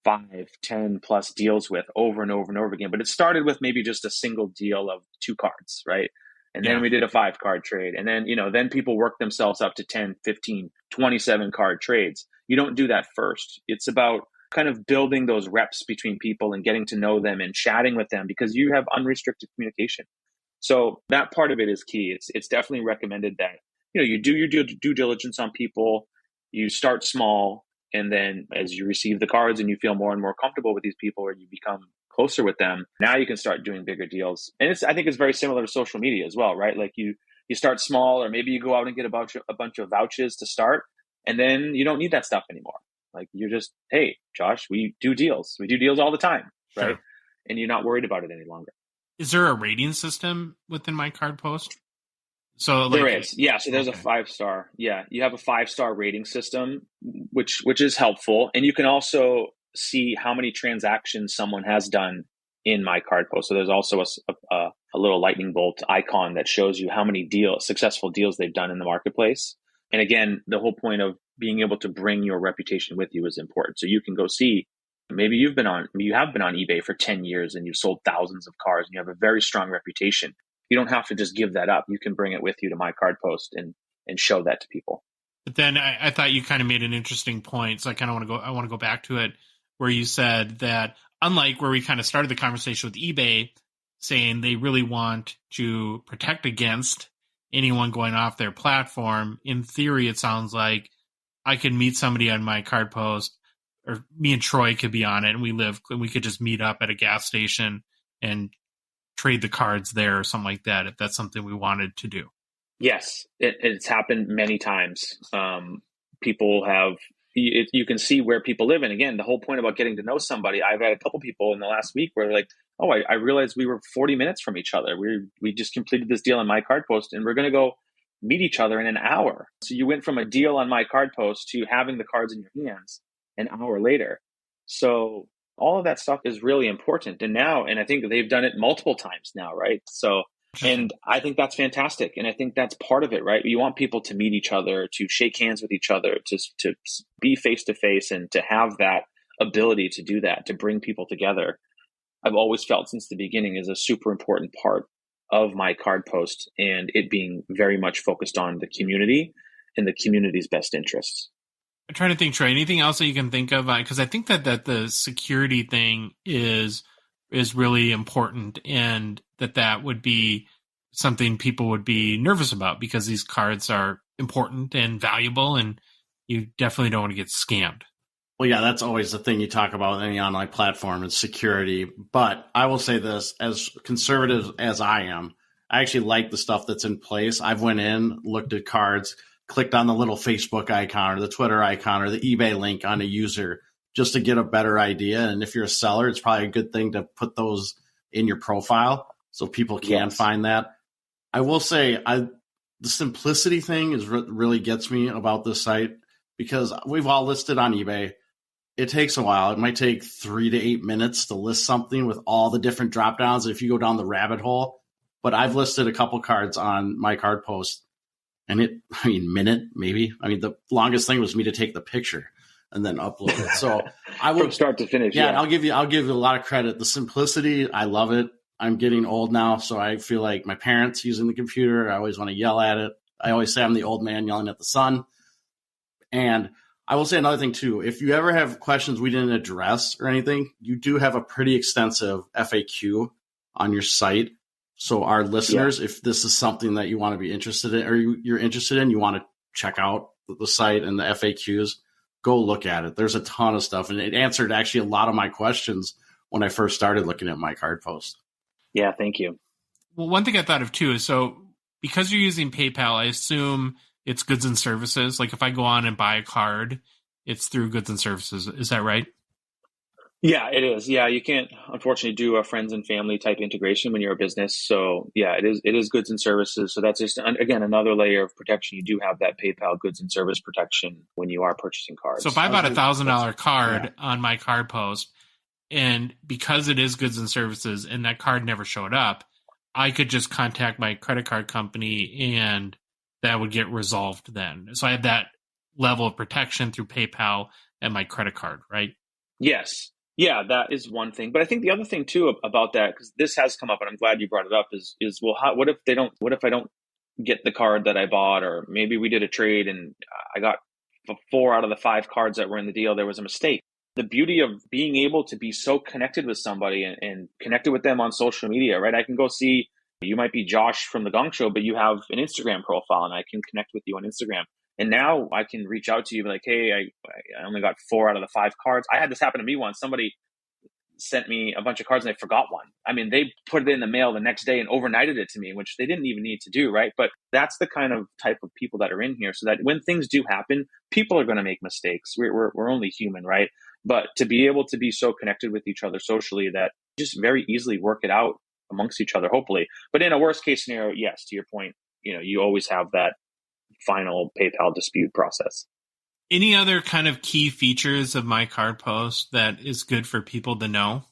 5, 10 plus deals with over and over and over again. But it started with maybe just a single deal of 2 cards, right? And then we did a 5 card trade. And then, then people work themselves up to 10, 15, 27 card trades. You don't do that first. It's about kind of building those reps between people and getting to know them and chatting with them because you have unrestricted communication. So that part of it is key. It's definitely recommended that, you do your due diligence on people, you start small, and then as you receive the cards and you feel more and more comfortable with these people or you become closer with them, now you can start doing bigger deals. And I think it's very similar to social media as well, right? Like you start small, or maybe you go out and get a bunch of vouchers to start, and then you don't need that stuff anymore. Like you're just, hey, Josh, we do deals. We do deals all the time, right? Sure. And you're not worried about it any longer. Is there a rating system within my card post? So there is, yeah. So there's a 5-star. Yeah, you have a 5-star rating system, which is helpful, and you can also see how many transactions someone has done in my card post. So there's also a little lightning bolt icon that shows you how many successful deals they've done in the marketplace. And again, the whole point of being able to bring your reputation with you is important. So you can go see. Maybe you have been on eBay for 10 years and you've sold thousands of cars and you have a very strong reputation. you don't have to just give that up. You can bring it with you to My Card Post and show that to people. But then I thought you kind of made an interesting point. So I want to go back to it, where you said that unlike where we kind of started the conversation with eBay, saying they really want to protect against anyone going off their platform, in theory, it sounds like I could meet somebody on My Card Post, or me and Troy could be on it, and we could just meet up at a gas station and trade the cards there or something like that, if that's something we wanted to do. Yes, it's happened many times. People have, you can see where people live. And again, the whole point about getting to know somebody, I've had a couple people in the last week where they're like, oh, I realized we were 40 minutes from each other. We just completed this deal on My Card Post, and we're going to go meet each other in an hour. So you went from a deal on My Card Post to having the cards in your hands an hour later. So all of that stuff is really important. And I think they've done it multiple times now, right? So, and I think that's fantastic. And I think that's part of it, right? You want people to meet each other, to shake hands with each other, to be face to face, and to have that ability to do that, to bring people together. I've always felt since the beginning is a super important part of My Card Post, and it being very much focused on the community and the community's best interests. I'm trying to think, Troy, anything else that you can think of? Because I think that the security thing is really important, and that would be something people would be nervous about, because these cards are important and valuable, and you definitely don't want to get scammed. Well, yeah, that's always the thing you talk about with any online platform is security. But I will say this, as conservative as I am, I actually like the stuff that's in place. I've went in, looked at cards, clicked on the little Facebook icon or the Twitter icon or the eBay link on a user just to get a better idea. And if you're a seller, it's probably a good thing to put those in your profile so people can find that. I will say the simplicity thing is really gets me about this site, because we've all listed on eBay. It takes a while. It might take 3 to 8 minutes to list something with all the different drop downs if you go down the rabbit hole. But I've listed a couple cards on My Card Post, and minute maybe. The longest thing was me to take the picture and then upload it. So I will from start to finish. Yeah, I'll give you a lot of credit. The simplicity, I love it. I'm getting old now, so I feel like my parents using the computer. I always want to yell at it. I always say I'm the old man yelling at the sun. And I will say another thing too. If you ever have questions we didn't address or anything, you do have a pretty extensive FAQ on your site. So our listeners, if this is something that you want to be interested in, or you're interested in, you want to check out the site and the FAQs, go look at it. There's a ton of stuff, and it answered actually a lot of my questions when I first started looking at My Card Post. Yeah, thank you. Well, one thing I thought of too is, so because you're using PayPal, I assume it's goods and services. Like if I go on and buy a card, it's through goods and services. Is that right? Yeah, it is. Yeah, you can't, unfortunately, do a friends and family type integration when you're a business. So yeah, it is goods and services. So that's just, again, another layer of protection. You do have that PayPal goods and service protection when you are purchasing cards. So if I bought $1,000 card on My Card Post, and because it is goods and services and that card never showed up, I could just contact my credit card company and that would get resolved then. So I have that level of protection through PayPal and my credit card, right? Yes. Yeah, that is one thing. But I think the other thing too about that, because this has come up, and I'm glad you brought it up, is well, what if I don't get the card that I bought, or maybe we did a trade and I got 4 out of the 5 cards that were in the deal, there was a mistake. The beauty of being able to be so connected with somebody and connected with them on social media, right? I can go see, you might be Josh from the Gongshow, but you have an Instagram profile, and I can connect with you on Instagram. And now I can reach out to you and be like, hey, I only got 4 out of the 5 cards. I had this happen to me once. Somebody sent me a bunch of cards and they forgot one. They put it in the mail the next day and overnighted it to me, which they didn't even need to do, right? But that's the kind of type of people that are in here, so that when things do happen, people are going to make mistakes. We're only human, right? But to be able to be so connected with each other socially that just very easily work it out amongst each other, hopefully. But in a worst case scenario, yes, to your point, you always have that final PayPal dispute process. Any other kind of key features of My Card Post that is good for people to know?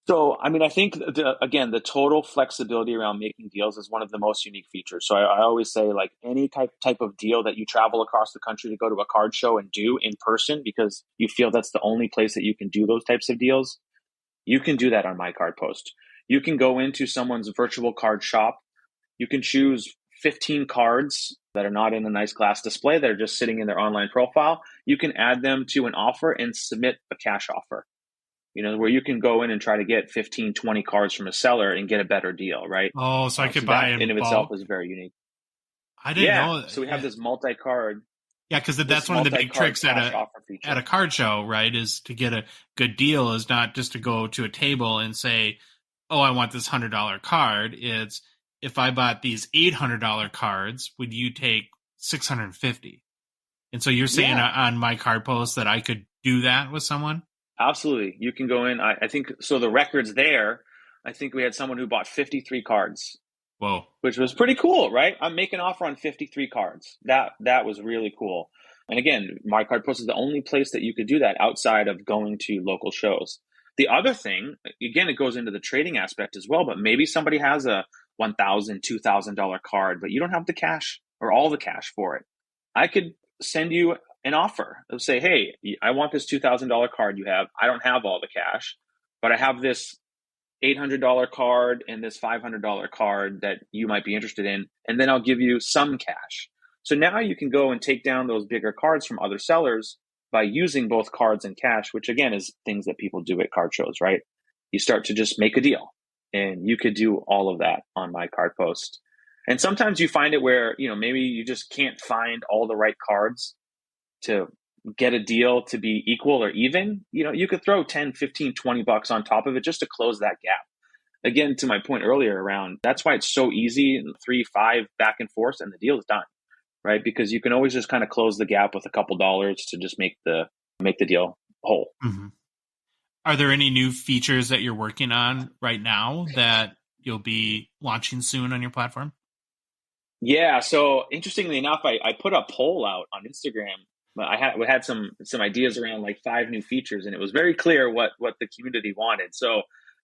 So, I think, the total flexibility around making deals is one of the most unique features. So I always say, like, any type of deal that you travel across the country to go to a card show and do in person, because you feel that's the only place that you can do those types of deals, you can do that on My Card Post. You can go into someone's virtual card shop You can choose 15 cards that are not in a nice glass display that are just sitting in their online profile. You can add them to an offer and submit a cash offer, where you can go in and try to get 15, 20 cards from a seller and get a better deal, right? Oh, so I could So buy that in in of itself bulk. is very unique. I didn't know. So we have this multi-card. Yeah, because that's one of the big tricks at a card show, right? Is to get a good deal is not just to go to a table and say, "Oh, I want this $100 card." It's, if I bought these $800 cards, would you take 650? And so you're saying on my card post that I could do that with someone? Absolutely, you can go in. I think so. The record's there. I think we had someone who bought 53 cards. Whoa. Which was pretty cool, right? I'm making an offer on 53 cards. That was really cool. And again, My Card Post is the only place that you could do that outside of going to local shows. The other thing, again, it goes into the trading aspect as well, but maybe somebody has a $1,000, $2,000 card, but you don't have the cash or all the cash for it. I could send you an offer of say, hey, I want this $2,000 card you have. I don't have all the cash, but I have this $800 card and this $500 card that you might be interested in, and then I'll give you some cash. So now you can go and take down those bigger cards from other sellers by using both cards and cash, which again is things that people do at card shows, right? You start to just make a deal, and you could do all of that on My Card Post. And sometimes you find it where, maybe you just can't find all the right cards to get a deal to be equal or even. You could throw 10, 15, 20 bucks on top of it just to close that gap. Again, to my point earlier around, that's why it's so easy, 3, 5 back and forth, and the deal is done, right? Because you can always just kind of close the gap with a couple dollars to just make the deal whole. Mm-hmm. Are there any new features that you're working on right now that you'll be launching soon on your platform? Yeah. So interestingly enough, I put a poll out on Instagram. We had some ideas around like 5 new features, and it was very clear what the community wanted. So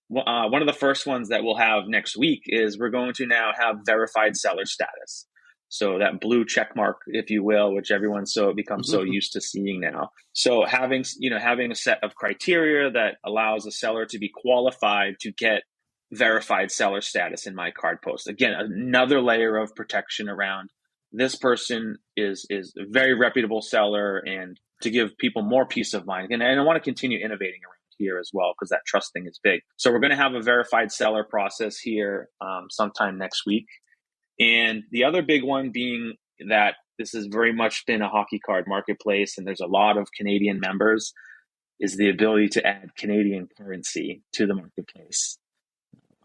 one of the first ones that we'll have next week is we're going to now have verified seller status. So that blue check mark, if you will, which everyone becomes so used to seeing now. So having a set of criteria that allows a seller to be qualified to get verified seller status in My Card Post. Again, another layer of protection around this person is a very reputable seller, and to give people more peace of mind. And I want to continue innovating around here as well, because that trust thing is big. So we're going to have a verified seller process here sometime next week. And the other big one being that this has very much been a hockey card marketplace, and there's a lot of Canadian members, is the ability to add Canadian currency to the marketplace.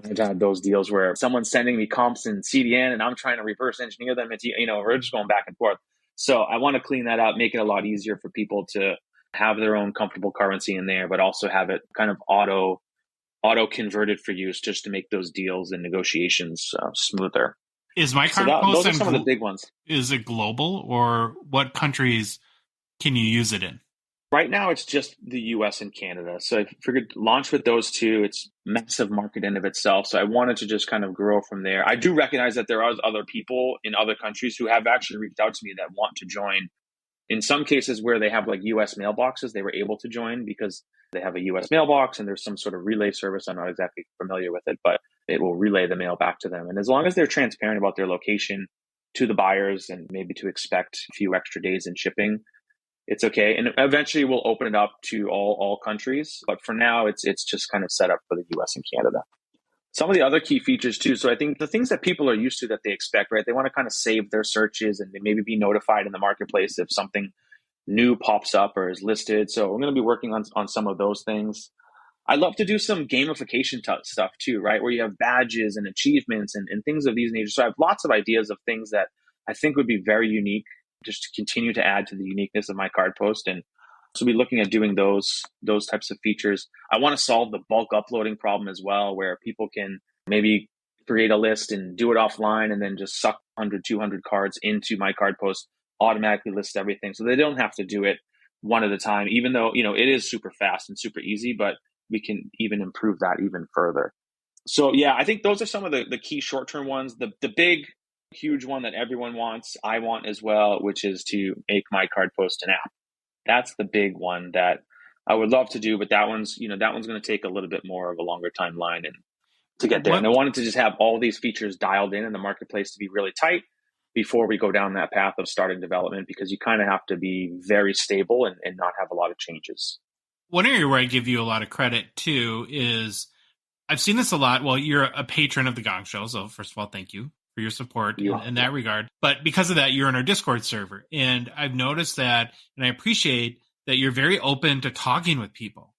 I've had those deals where someone's sending me comps in CDN and I'm trying to reverse engineer them. It's, we're just going back and forth. So I want to clean that up, make it a lot easier for people to have their own comfortable currency in there, but also have it kind of auto converted for use, just to make those deals and negotiations smoother. Is My Card Post, those are some of the big ones. Is it global, or what countries can you use it in? Right now, it's just the US and Canada. So I figured launch with those two. It's a massive market in of itself. So I wanted to just kind of grow from there. I do recognize that there are other people in other countries who have actually reached out to me that want to join. In some cases where they have like US mailboxes, they were able to join because they have a US mailbox and there's some sort of relay service. I'm not exactly familiar with it, but it will relay the mail back to them. And as long as they're transparent about their location to the buyers and maybe to expect a few extra days in shipping, it's okay. And eventually we'll open it up to all countries. But for now, it's just kind of set up for the US and Canada. Some of the other key features too. So I think the things that people are used to that they expect, right? They want to kind of save their searches and they maybe be notified in the marketplace if something new pops up or is listed. So we're going to be working on some of those things. I love to do some gamification stuff too, right? Where you have badges and achievements and things of these nature. So I have lots of ideas of things that I think would be very unique, just to continue to add to the uniqueness of My Card Post. And so we'll be looking at doing those types of features. I want to solve the bulk uploading problem as well, where people can maybe create a list and do it offline and then just suck 100, 200 cards into My Card Post, automatically list everything. So they don't have to do it one at a time, even though, it is super fast and super easy, but we can even improve that even further. So yeah, I think those are some of the key short-term ones. The big, huge one that everyone wants, I want as well, which is to make My Card Post an app. That's the big one that I would love to do, but that one's going to take a little bit more of a longer timeline. And to get there. And I wanted to just have all these features dialed in the marketplace to be really tight before we go down that path of starting development, because you kind of have to be very stable and not have a lot of changes. One area where I give you a lot of credit too is I've seen this a lot. Well, you're a patron of the Gong Show, so first of all, thank you for your support in that regard. But because of that, you're in our Discord server. And I've noticed that, and I appreciate that you're very open to talking with people.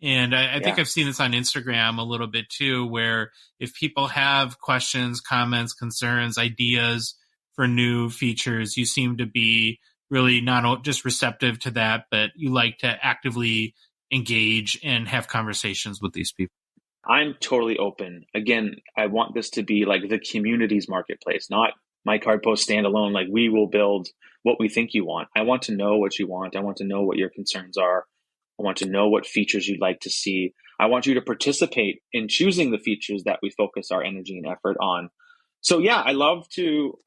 And I think I've seen this on Instagram a little bit too, where if people have questions, comments, concerns, ideas for new features, you seem to be really not just receptive to that, but you like to actively engage and have conversations with these people. I'm totally open. Again, I want this to be like the community's marketplace, not my card post standalone. Like, we will build what we think you want. I want to know what you want. I want to know what your concerns are. I want to know what features you'd like to see. I want you to participate in choosing the features that we focus our energy and effort on. So yeah, I love to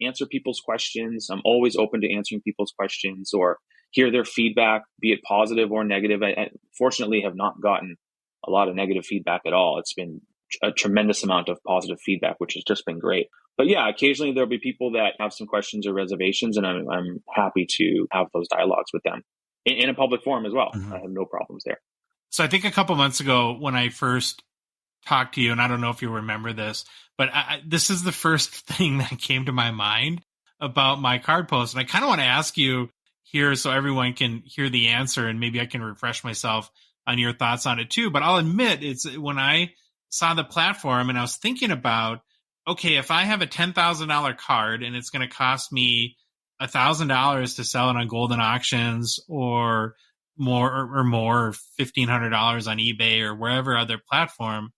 answer people's questions. I'm always open to answering people's questions or hear their feedback, be it positive or negative. I fortunately have not gotten a lot of negative feedback at all. It's been a tremendous amount of positive feedback, which has just been great. But yeah, occasionally there'll be people that have some questions or reservations, and I'm happy to have those dialogues with them in a public forum as well. I have no problems there. So I think a couple months ago when I first talked to you, and I don't know if you remember this, but this is the first thing that came to my mind about my card post. And I kind of want to ask you here so everyone can hear the answer, and maybe I can refresh myself on your thoughts on it too. But I'll admit, it's when I saw the platform and I was thinking about, okay, if I have a $10,000 card and it's going to cost me $1,000 to sell it on Golden Auctions or more, or $1,500 on eBay or wherever other platform,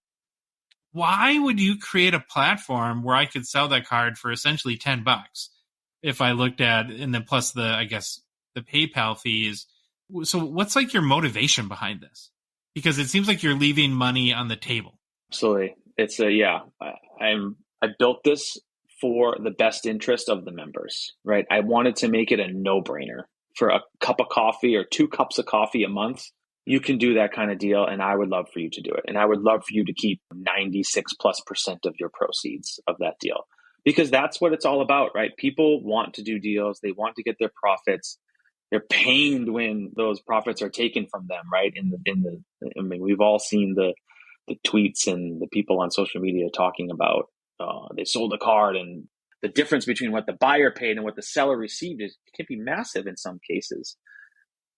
why would you create a platform where I could sell that card for essentially $10 if I looked at, and then plus the, I guess, the PayPal fees? So what's like your motivation behind this? Because it seems like you're leaving money on the table. Absolutely. It's I built this for the best interest of the members, right? I wanted to make it a no-brainer. For a cup of coffee or 2 cups of coffee a month, you can do that kind of deal, and I would love for you to do it. And I would love for you to keep 96+% of your proceeds of that deal, because that's what it's all about, right? People want to do deals. They want to get their profits. They're pained when those profits are taken from them, right? I mean, we've all seen the tweets and the people on social media talking about they sold a card, and the difference between what the buyer paid and what the seller received can be massive in some cases.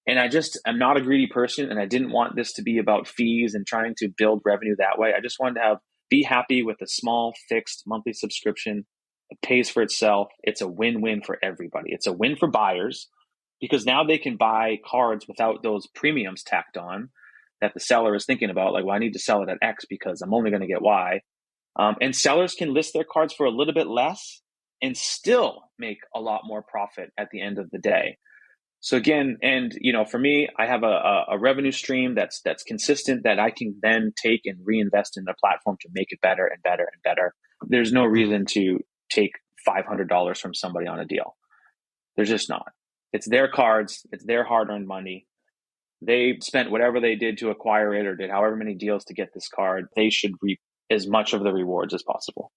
And I'm not a greedy person, and I didn't want this to be about fees and trying to build revenue that way. I just wanted to be happy with a small fixed monthly subscription. It pays for itself. It's a win-win for everybody. It's a win for buyers, because now they can buy cards without those premiums tacked on that the seller is thinking about. Like, well, I need to sell it at X because I'm only going to get Y. And sellers can list their cards for a little bit less and still make a lot more profit at the end of the day. So again, and for me, I have a revenue stream that's consistent that I can then take and reinvest in the platform to make it better and better and better. There's no reason to take $500 from somebody on a deal. There's just not. It's their cards. It's their hard-earned money. They spent whatever they did to acquire it, or did however many deals to get this card. They should reap as much of the rewards as possible.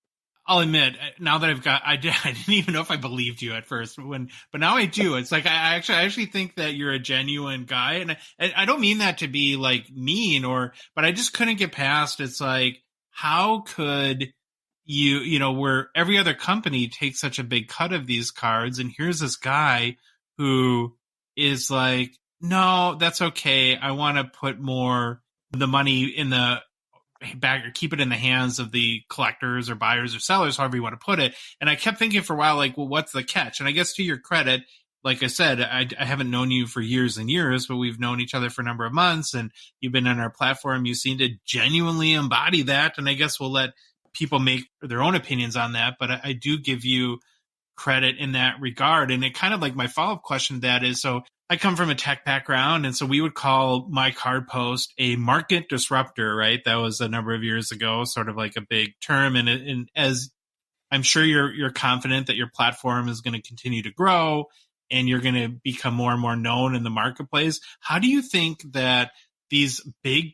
I'll admit, now that I didn't even know if I believed you at first, but now I do. It's like I actually think that you're a genuine guy, and I don't mean that to be like mean but I just couldn't get past. It's like, how could you where every other company takes such a big cut of these cards, and here's this guy who is like, no, that's okay. I want to put more the money in the bag, or keep it in the hands of the collectors or buyers or sellers, however you want to put it. And I kept thinking for a while, like, well, what's the catch? And I guess to your credit, like I said, I haven't known you for years and years, but we've known each other for a number of months, and you've been on our platform. You seem to genuinely embody that. And I guess we'll let people make their own opinions on that. But I do give you credit in that regard. And it kind of like my follow-up question to that is, so I come from a tech background, and so we would call my card post a market disruptor, right? That was a number of years ago, sort of like a big term. And as I'm sure you're confident that your platform is going to continue to grow and you're going to become more and more known in the marketplace, how do you think that these big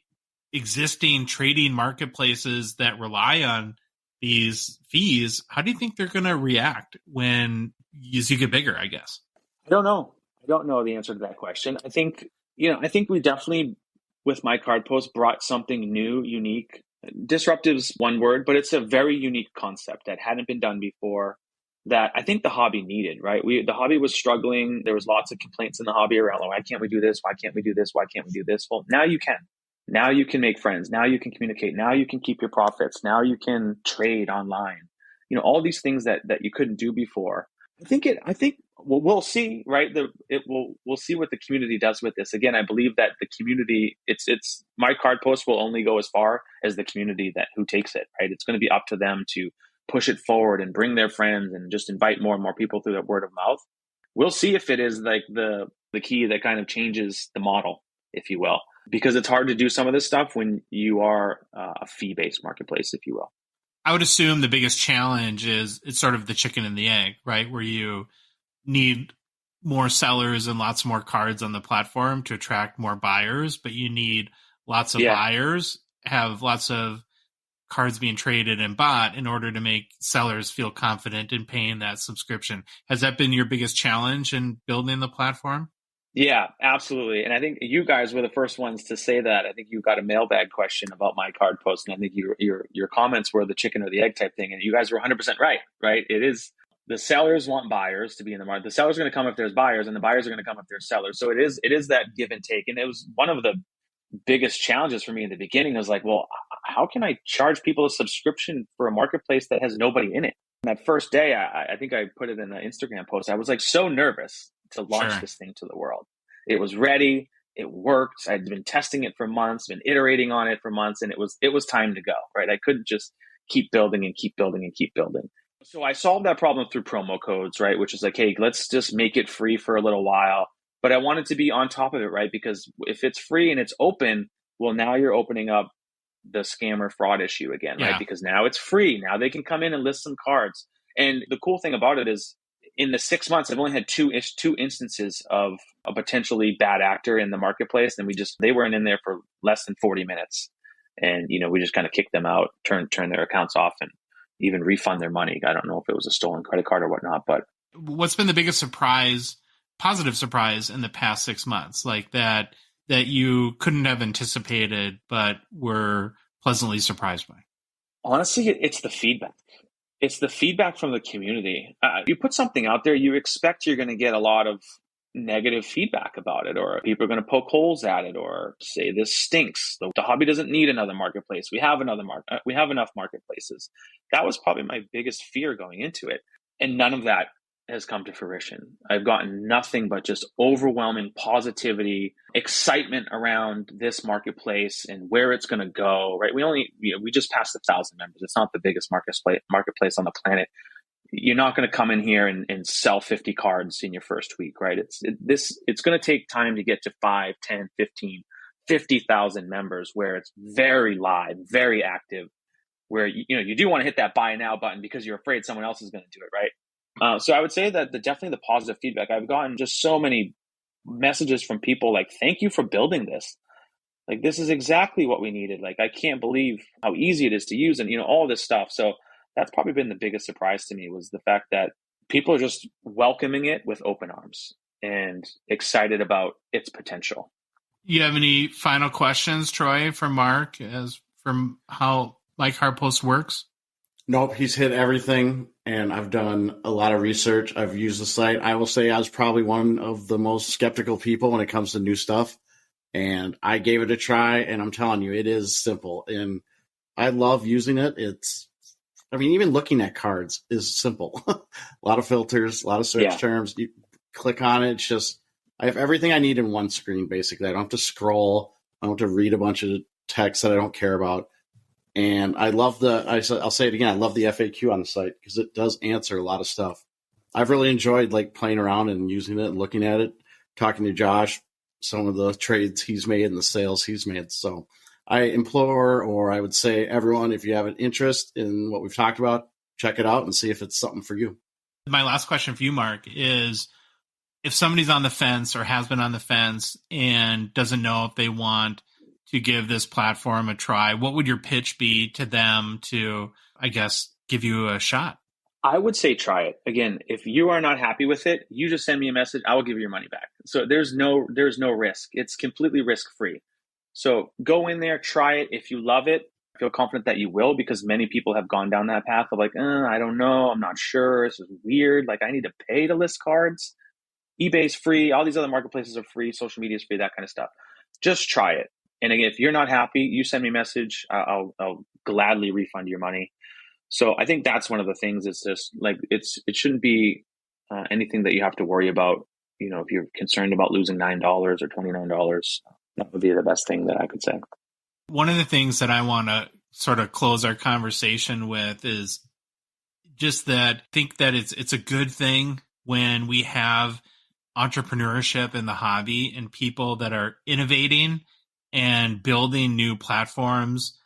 existing trading marketplaces that rely on these fees, how do you think they're going to react when as you get bigger, I guess? I don't know. I don't know the answer to that question. I think we definitely, with My Card Post, brought something new, unique. Disruptive is one word, but it's a very unique concept that hadn't been done before that I think the hobby needed, right? The hobby was struggling. There was lots of complaints in the hobby around, why can't we do this? Why can't we do this? Why can't we do this? Well, now you can. Now you can make friends. Now you can communicate. Now you can keep your profits. Now you can trade online. All these things that you couldn't do before. We'll see, right? We'll see what the community does with this. Again, I believe that the community, it's My Card Post will only go as far as the community who takes it, right? It's going to be up to them to push it forward and bring their friends and just invite more and more people through that word of mouth. We'll see if it is like the key that kind of changes the model, if you will, because it's hard to do some of this stuff when you are a fee-based marketplace, if you will. I would assume the biggest challenge is it's sort of the chicken and the egg, right? Where you need more sellers and lots more cards on the platform to attract more buyers, but you need lots of buyers, have lots of cards being traded and bought in order to make sellers feel confident in paying that subscription. Has that been your biggest challenge in building the platform? Yeah, absolutely. And I think you guys were the first ones to say that. I think you got a mailbag question about My Card Post, and I think your comments were the chicken or the egg type thing. And you guys were 100% right? It is the sellers want buyers to be in the market. The sellers are going to come if there's buyers, and the buyers are going to come if there's sellers. So it is that give and take. And it was one of the biggest challenges for me in the beginning. I was like, well, how can I charge people a subscription for a marketplace that has nobody in it? And that first day, I think I put it in an Instagram post. I was like so nervous to launch this thing to the world. It was ready. It worked. I'd been testing it for months, been iterating on it for months, and it was time to go, right? I couldn't just keep building and keep building and keep building. So I solved that problem through promo codes, right? Which is like, hey, let's just make it free for a little while. But I wanted to be on top of it, right? Because if it's free and it's open, well, now you're opening up the scammer fraud issue again, right? Because now it's free. Now they can come in and list some cards. And the cool thing about it is in the 6 months, I've only had two instances of a potentially bad actor in the marketplace. And they weren't in there for less than 40 minutes. And, we just kind of kicked them out, turn their accounts off and even refund their money. I don't know if it was a stolen credit card or whatnot, but what's been the biggest surprise, positive surprise in the past 6 months, like that you couldn't have anticipated, but were pleasantly surprised by? Honestly, it's the feedback. It's the feedback from the community. You put something out there, you expect you're going to get a lot of negative feedback about it, or people are going to poke holes at it, or say this stinks. The hobby doesn't need another marketplace. We have enough marketplaces. That was probably my biggest fear going into it, and none of that has come to fruition. I've gotten nothing but just overwhelming positivity, excitement around this marketplace and where it's going to go, right? We just passed 1,000 members. It's not the biggest marketplace on the planet. You're not going to come in here and sell 50 cards in your first week, right? It's going to take time to get to 5, 10, 15, 50,000 members where it's very live, very active, where you do want to hit that buy now button because you're afraid someone else is going to do it, right? So I would say that definitely the positive feedback. I've gotten just so many messages from people like, thank you for building this. Like, this is exactly what we needed. Like, I can't believe how easy it is to use and, all this stuff. So that's probably been the biggest surprise to me, was the fact that people are just welcoming it with open arms and excited about its potential. You have any final questions, Troy, for Mark as from how My Card Post works? Nope, he's hit everything, and I've done a lot of research. I've used the site. I will say I was probably one of the most skeptical people when it comes to new stuff, and I gave it a try, and I'm telling you, it is simple, and I love using it. Even looking at cards is simple. A lot of filters, a lot of search terms. You click on it, it's just, I have everything I need in one screen, basically. I don't have to scroll. I don't have to read a bunch of text that I don't care about. And I love I'll say it again, I love the FAQ on the site because it does answer a lot of stuff. I've really enjoyed playing around and using it and looking at it, talking to Josh, some of the trades he's made and the sales he's made. So I implore, or I would say everyone, if you have an interest in what we've talked about, check it out and see if it's something for you. My last question for you, Mark, is if somebody's on the fence or has been on the fence and doesn't know if they want to give this platform a try, what would your pitch be to them to, I guess, give you a shot? I would say try it. Again, if you are not happy with it, you just send me a message. I will give you your money back. So there's no risk. It's completely risk-free. So go in there, try it. If you love it, feel confident that you will, because many people have gone down that path of like, I don't know, I'm not sure, this is weird. Like, I need to pay to list cards. eBay's free. All these other marketplaces are free. Social media is free, that kind of stuff. Just try it. And again, if you're not happy, you send me a message. I'll gladly refund your money. So I think that's one of the things. It's just like, it shouldn't be anything that you have to worry about. You know, if you're concerned about losing $9 or $29, that would be the best thing that I could say. One of the things that I want to sort of close our conversation with is just that I think that it's a good thing when we have entrepreneurship in the hobby and people that are innovating and building new platforms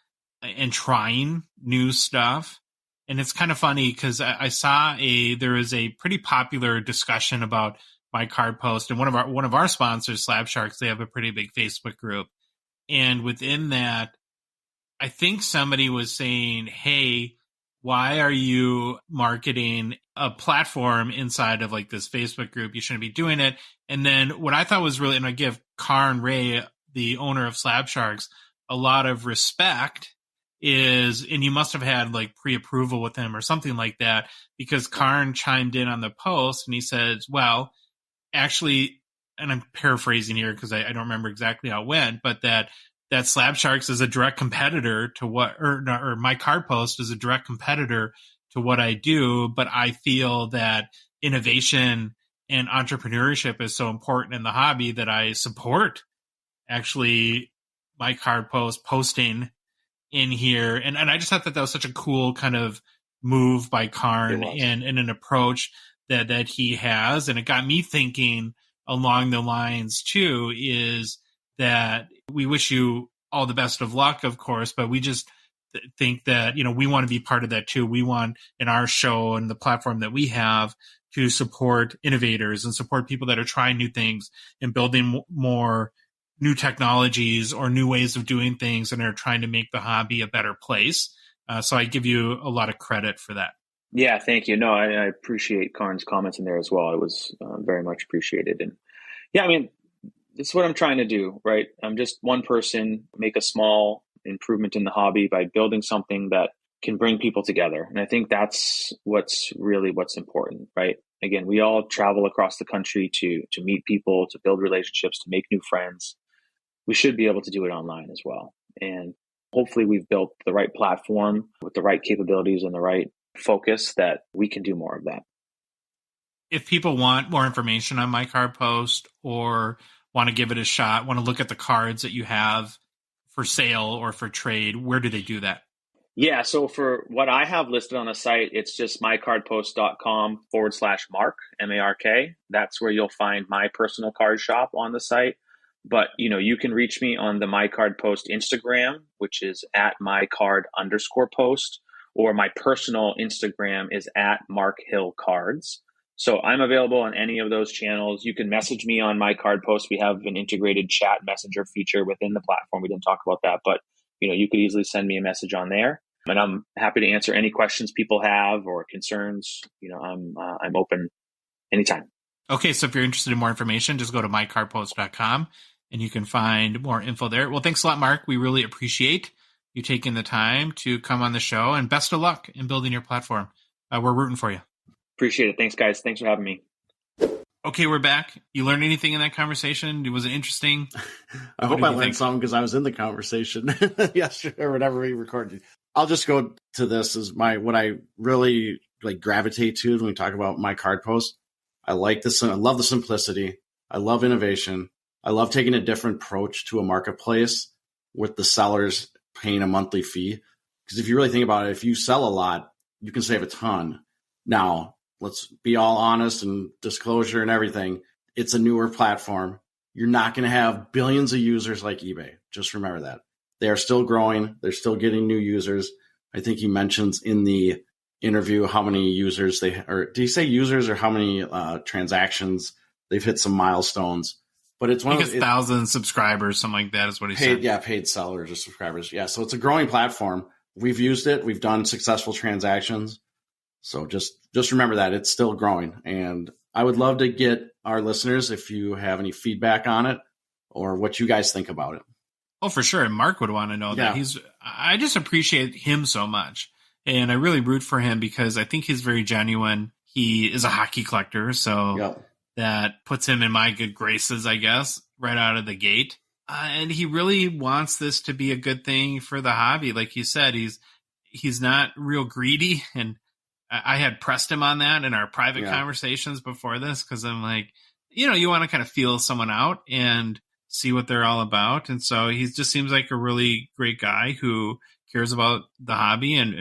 and trying new stuff. And it's kind of funny because I saw there is a pretty popular discussion about my card post, and one of our sponsors, Slab Sharks, they have a pretty big Facebook group. And within that, I think somebody was saying, hey, why are you marketing a platform inside of like this Facebook group? You shouldn't be doing it. And then what I thought was really, and I give Karn Ray, the owner of Slab Sharks, a lot of respect is, and you must have had like pre-approval with him or something like that, because Karn chimed in on the post and he says, well, actually, and I'm paraphrasing here because I don't remember exactly how it went, but that Slab Sharks is a direct competitor to or my card post is a direct competitor to what I do. But I feel that innovation and entrepreneurship is so important in the hobby that I support actually my card post posting in here. And I just thought that was such a cool kind of move by Karn and an approach that he has. And it got me thinking along the lines too, is that we wish you all the best of luck, of course, but we just think that, you know, we want to be part of that too. We want in our show and the platform that we have to support innovators and support people that are trying new things and building more new technologies or new ways of doing things and are trying to make the hobby a better place. So I give you a lot of credit for that. Yeah, thank you. No, I appreciate Karn's comments in there as well. It was very much appreciated. And yeah, I mean, it's what I'm trying to do, right? I'm just one person, make a small improvement in the hobby by building something that can bring people together. And I think that's what's important, right? Again, we all travel across the country to meet people, to build relationships, to make new friends. We should be able to do it online as well. And hopefully we've built the right platform with the right capabilities and the right focus that we can do more of that. If people want more information on my card post or want to give it a shot, want to look at the cards that you have for sale or for trade, where do they do that? Yeah, so for what I have listed on the site, it's just mycardpost.com/Mark, M-A-R-K. That's where you'll find my personal card shop on the site. But, you know, you can reach me on the mycardpost Instagram, which is at mycard_post, or my personal Instagram is at Mark Hill Cards. So I'm available on any of those channels. You can message me on my card post. We have an integrated chat messenger feature within the platform. We didn't talk about that, but you know, you could easily send me a message on there, and I'm happy to answer any questions people have or concerns. You know, I'm open anytime. Okay, so if you're interested in more information, just go to mycardpost.com and you can find more info there. Well, thanks a lot, Mark. We really appreciate you taking the time to come on the show, and best of luck in building your platform. We're rooting for you. Appreciate it. Thanks, guys. Thanks for having me. Okay, we're back. You learned anything in that conversation? Was it interesting? I hope I learned something because I was in the conversation yesterday or whenever we recorded. I'll just go to this as what I really like gravitate to when we talk about my card post. I like this. I love the simplicity. I love innovation. I love taking a different approach to a marketplace with the sellers paying a monthly fee. Because if you really think about it, if you sell a lot, you can save a ton. Now, let's be all honest and disclosure and everything. It's a newer platform. You're not going to have billions of users like eBay. Just remember that. They are still growing. They're still getting new users. I think he mentions in the interview how many users or did he say users or how many transactions? They've hit some milestones. But it's one I of think 1,000 subscribers, something like that is what he paid, said. yeah, paid sellers or subscribers. Yeah, so it's a growing platform. We've used it. We've done successful transactions. So just remember that it's still growing. And I would love to get our listeners, if you have any feedback on it or what you guys think about it. Oh, for sure. And Mark would want to know that. I just appreciate him so much. And I really root for him because I think he's very genuine. He is a hockey collector. So that puts him in my good graces, I guess, right out of the gate. And he really wants this to be a good thing for the hobby. Like you said, he's not real greedy. And I had pressed him on that in our private conversations before this, because I'm like, you want to kind of feel someone out and see what they're all about. And so he just seems like a really great guy who cares about the hobby and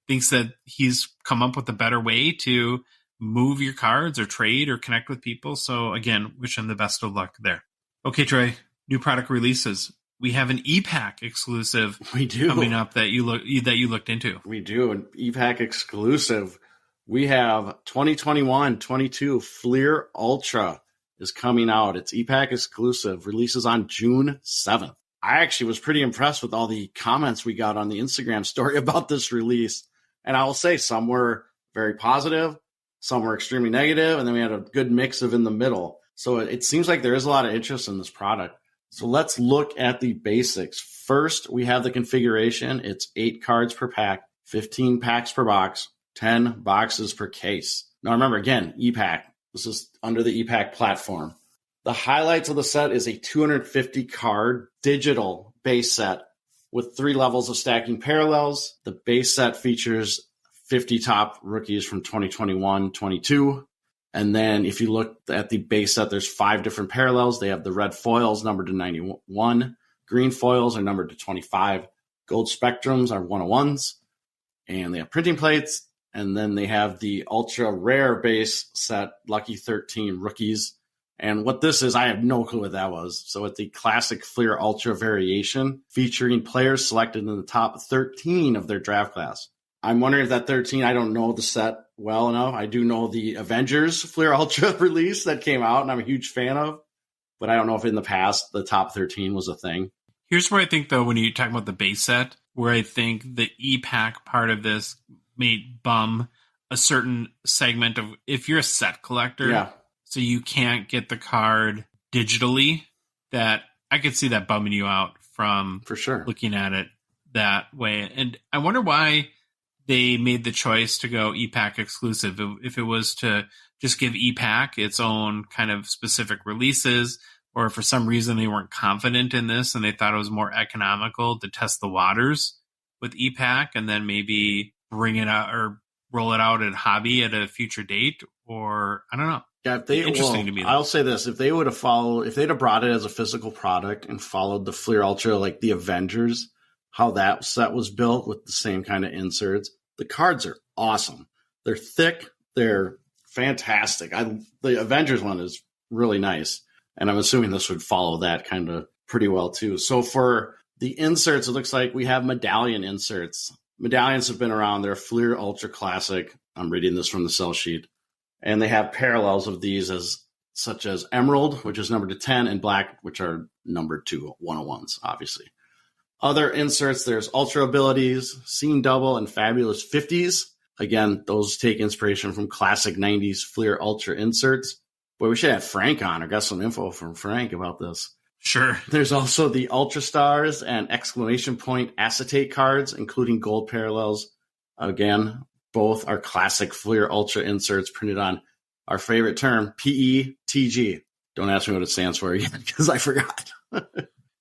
thinks that he's come up with a better way to move your cards or trade or connect with people. So again, wish him the best of luck there. Okay, Troy, new product releases. We have an e-Pack exclusive coming up that you looked into. We do, an e-Pack exclusive. We have 2021-22 Fleer Ultra is coming out. It's e-Pack exclusive, releases on June 7th. I actually was pretty impressed with all the comments we got on the Instagram story about this release. And I will say some were very positive, some were extremely negative, and then we had a good mix of in the middle. So it seems like there is a lot of interest in this product. So let's look at the basics. First, we have the configuration. It's 8 cards per pack, 15 packs per box, 10 boxes per case. Now remember, again, e-Pack. This is under the e-Pack platform. The highlights of the set is a 250 card digital base set with 3 levels of stacking parallels. The base set features 50 top rookies from 2021-22. And then if you look at the base set, there's 5 different parallels. They have the red foils numbered to 91. Green foils are numbered to 25. Gold spectrums are 101s. And they have printing plates. And then they have the ultra rare base set, Lucky 13 rookies. And what this is, I have no clue what that was. So it's the classic Fleer Ultra variation featuring players selected in the top 13 of their draft class. I'm wondering if that 13, I don't know the set well enough. I do know the Avengers Fleer Ultra release that came out and I'm a huge fan of, but I don't know if in the past the top 13 was a thing. Here's where I think, though, when you talk about the base set, where I think the e-Pack part of this may bum a certain segment of, if you're a set collector, so you can't get the card digitally, that I could see that bumming you out from for sure looking at it that way. And I wonder why they made the choice to go e-Pack exclusive. If it was to just give e-Pack its own kind of specific releases, or for some reason they weren't confident in this and they thought it was more economical to test the waters with e-Pack and then maybe bring it out or roll it out at Hobby at a future date, or I don't know. Yeah, interesting to me. I'll say this: if they'd have brought it as a physical product and followed the Fleer Ultra, like the Avengers, how that set was built with the same kind of inserts, the cards are awesome. They're thick, they're fantastic. The Avengers one is really nice, and I'm assuming this would follow that kind of pretty well too. So for the inserts, it looks like we have medallion inserts. Medallions have been around. They're Fleer Ultra Classic. I'm reading this from the sell sheet. And they have parallels of these such as Emerald, which is numbered to 10, and Black, which are numbered to 101s, obviously. Other inserts, there's Ultra Abilities, Scene Double, and Fabulous 50s. Again, those take inspiration from classic 90s Fleer Ultra inserts. Boy, we should have Frank on or got some info from Frank about this. Sure. There's also the Ultra Stars and exclamation point acetate cards, including gold parallels. Again, both are classic Fleer Ultra inserts printed on our favorite term, PETG. Don't ask me what it stands for yet because I forgot.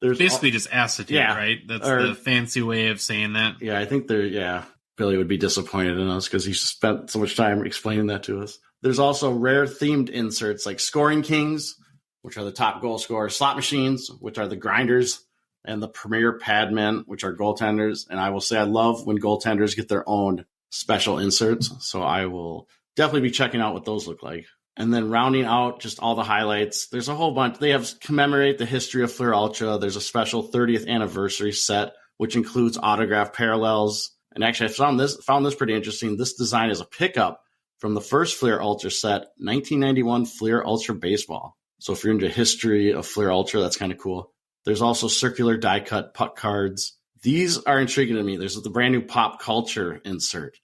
There's basically just acetate, right? That's the fancy way of saying that. Yeah, I think Billy would be disappointed in us because he spent so much time explaining that to us. There's also rare themed inserts like Scoring Kings, which are the top goal scorers, Slot Machines, which are the grinders, and the Premier Padmen, which are goaltenders. And I will say I love when goaltenders get their own special inserts. So I will definitely be checking out what those look like. And then rounding out just all the highlights, there's a whole bunch. They have commemorate the history of Fleer Ultra. There's a special 30th anniversary set, which includes autographed parallels. And actually, I found this pretty interesting. This design is a pickup from the first Fleer Ultra set, 1991 Fleer Ultra Baseball. So if you're into history of Fleer Ultra, that's kind of cool. There's also circular die cut puck cards. These are intriguing to me. There's the brand new pop culture insert,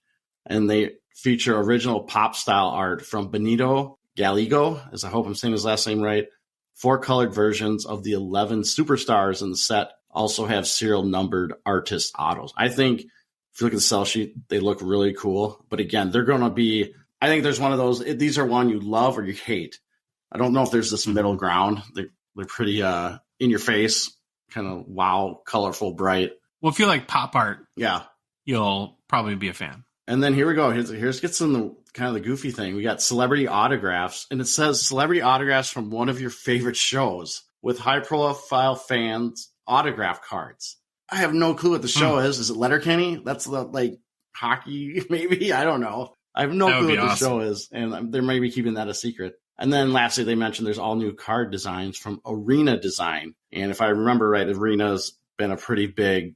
and they feature original pop style art from Benito Gallego, as I hope I'm saying his last name right. 4 colored versions of the 11 superstars in the set also have serial numbered artist autos. I think if you look at the sell sheet, they look really cool. But again, they're going to be, I think there's one of those, these are one you love or you hate. I don't know if there's this middle ground. They're pretty in your face, kind of wow, colorful, bright. Well, if you like pop art, yeah, you'll probably be a fan. And then here we go. Here's gets in the kind of the goofy thing. We got celebrity autographs, and it says celebrity autographs from one of your favorite shows with high profile fans autograph cards. I have no clue what the show is. Is it Letterkenny? That's the like hockey, maybe? I don't know. I have no clue what the show is, and they may be keeping that a secret. And then lastly, they mentioned there's all new card designs from Arena Design. And if I remember right, Arena's been a pretty big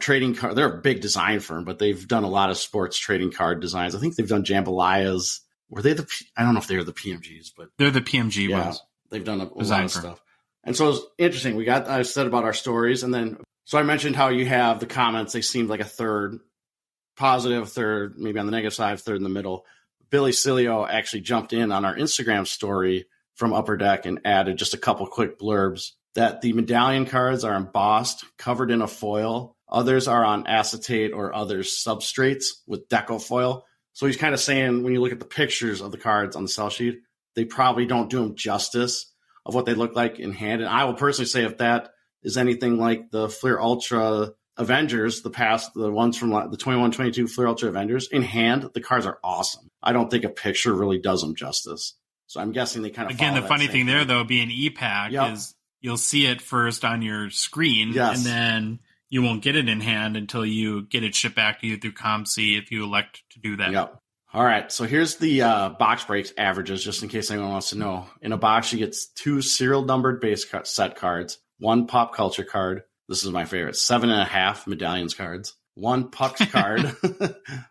trading card. They're a big design firm, but they've done a lot of sports trading card designs. I think they've done jambalayas. Were they I don't know if they were the PMGs, but they're the PMG ones. They've done a lot of stuff. And so it's interesting. I said about our stories, and then so I mentioned how you have the comments. They seemed like a third positive, third maybe on the negative side, third in the middle. Billy Cilio actually jumped in on our Instagram story from Upper Deck and added just a couple quick blurbs that the medallion cards are embossed, covered in a foil. Others are on acetate or other substrates with deco foil. So he's kind of saying when you look at the pictures of the cards on the sell sheet, they probably don't do them justice of what they look like in hand. And I will personally say if that is anything like the Fleer Ultra Avengers, the ones from the 21-22 Fleer Ultra Avengers, in hand, the cards are awesome. I don't think a picture really does them justice. So I'm guessing they kind of again, the funny thing there, though, being e-pack is you'll see it first on your screen, and then you won't get it in hand until you get it shipped back to you through ComC if you elect to do that. Yep. All right, so here's the box breaks averages, just in case anyone wants to know. In a box, you get 2 serial numbered base set cards, 1 pop culture card. This is my favorite, 7.5 medallions cards, 1 pucks card,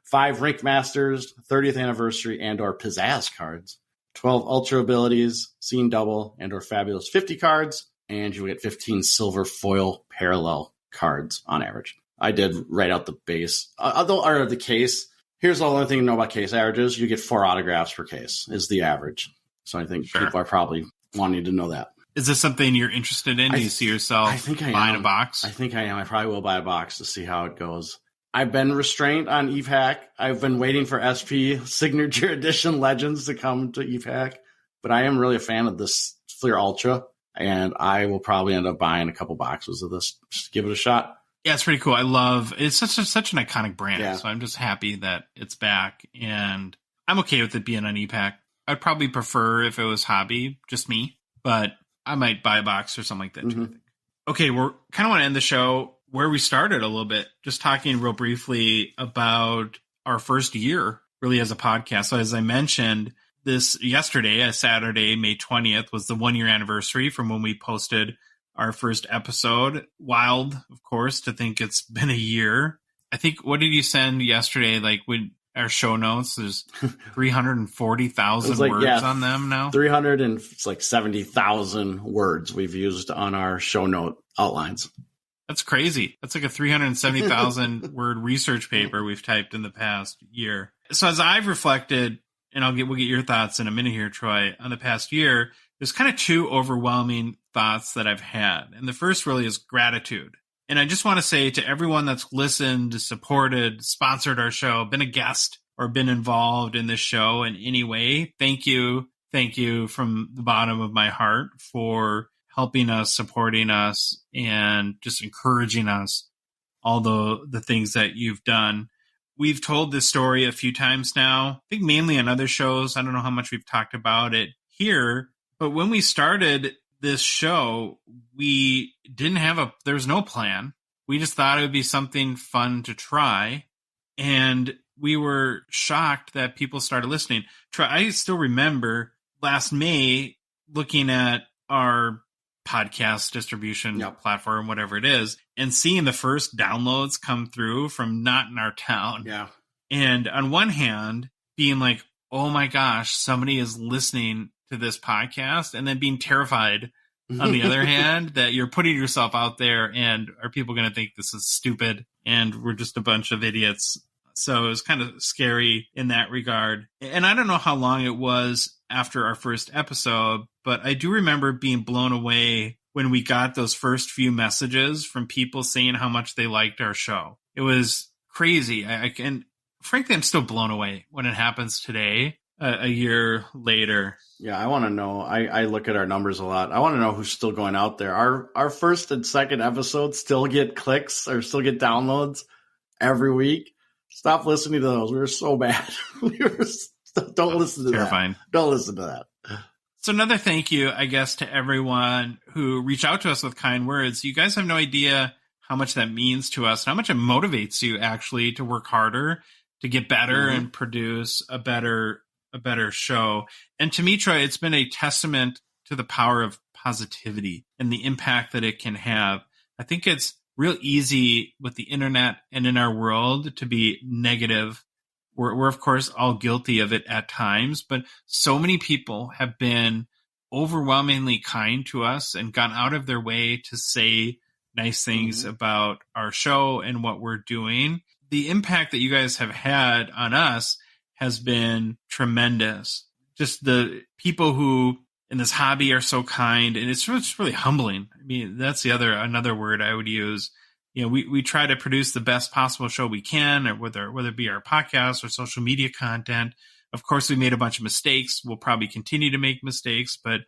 5 Rink Masters, 30th anniversary and or pizzazz cards, 12 ultra abilities, scene double and or fabulous 50 cards, and you get 15 silver foil parallel cards on average. I did write out the base. Or the case. Here's the only thing to know about case averages. You get 4 autographs per case is the average. So I think people are probably wanting to know that. Is this something you're interested in? Do you see yourself buying a box? I think I am. I probably will buy a box to see how it goes. I've been restrained on EVHAC. I've been waiting for SP Signature Edition Legends to come to EVHAC. But I am really a fan of this Fleer Ultra. And I will probably end up buying a couple boxes of this. Just give it a shot. Yeah, it's pretty cool. I love it's such an iconic brand. Yeah. So I'm just happy that it's back. And I'm okay with it being on EPAC. I'd probably prefer if it was hobby, just me. But I might buy a box or something like that too. I think. Okay, we're kind of want to end the show where we started a little bit, just talking real briefly about our first year really as a podcast. So as I mentioned, this yesterday, Saturday, May 20th, was the 1-year anniversary from when we posted our first episode. Wild, of course, to think it's been a year. I think, what did you send yesterday? Like when our show notes, there's 340,000 words on them now. 370,000 words we've used on our show note outlines. That's crazy. That's like a 370,000 word research paper we've typed in the past year. So as I've reflected, and we'll get your thoughts in a minute here, Troy, on the past year, there's kind of 2 overwhelming thoughts that I've had. And the first really is gratitude. And I just want to say to everyone that's listened, supported, sponsored our show, been a guest, or been involved in this show in any way, thank you. Thank you from the bottom of my heart for helping us, supporting us, and just encouraging us, all the things that you've done. We've told this story a few times now, I think mainly on other shows. I don't know how much we've talked about it here, but when we started this show, we didn't there was no plan. We just thought it would be something fun to try. And we were shocked that people started listening. I still remember last May looking at our podcast distribution platform, whatever it is, and seeing the first downloads come through from not in our town. Yeah. And on one hand, being like, oh my gosh, somebody is listening to this podcast and then being terrified on the other hand that you're putting yourself out there and are people going to think this is stupid and we're just a bunch of idiots. So it was kind of scary in that regard. And I don't know how long it was after our first episode, but I do remember being blown away when we got those first few messages from people saying how much they liked our show. It was crazy. And frankly, I'm still blown away when it happens today, a year later. Yeah, I want to know. I look at our numbers a lot. I want to know who's still going out there. Our first and second episodes still get clicks or still get downloads every week. Stop listening to those. We were so bad. Don't listen to terrifying. That. Don't listen to that. So another thank you, I guess, to everyone who reached out to us with kind words. You guys have no idea how much that means to us, how much it motivates you actually to work harder, to get better and produce a better show. And to me, Troy, it's been a testament to the power of positivity and the impact that it can have. I think it's real easy with the internet and in our world to be negative. We're of course all guilty of it at times, but so many people have been overwhelmingly kind to us and gone out of their way to say nice things about our show and what we're doing. The impact that you guys have had on us has been tremendous. Just the people who in this hobby are so kind, and it's really humbling. I mean, that's another word I would use. You know, we try to produce the best possible show we can, or whether it be our podcast or social media content. Of course, we made a bunch of mistakes. We'll probably continue to make mistakes, but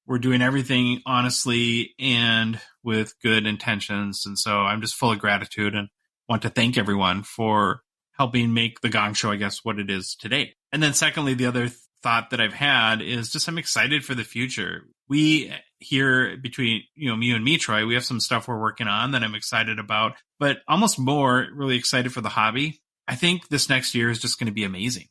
we're doing everything honestly and with good intentions. And so I'm just full of gratitude and want to thank everyone for helping make the Gong Show, I guess, what it is today. And then secondly, the other thought that I've had is just I'm excited for the future. We here between you and me, Troy, we have some stuff we're working on that I'm excited about, but almost more really excited for the hobby. I think this next year is just going to be amazing.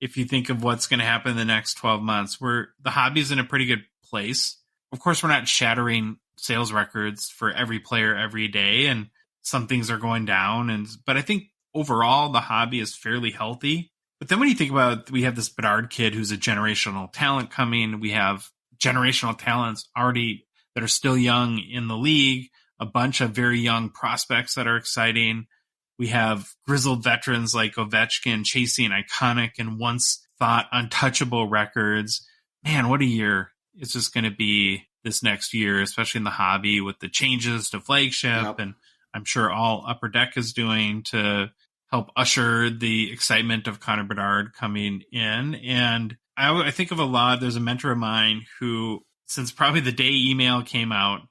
If you think of what's going to happen in the next 12 months, the hobby's in a pretty good place. Of course, we're not shattering sales records for every player every day, and some things are going down. But I think overall the hobby is fairly healthy. But then when you think about, we have this Bedard kid who's a generational talent coming. We have generational talents already that are still young in the league, a bunch of very young prospects that are exciting. We have grizzled veterans like Ovechkin chasing iconic and once thought untouchable records. Man, what a year it's just going to be this next year, especially in the hobby with the changes to flagship. And I'm sure all Upper Deck is doing to help usher the excitement of Connor Bedard coming in. And I think of a lot. There's a mentor of mine who, since probably the day email came out,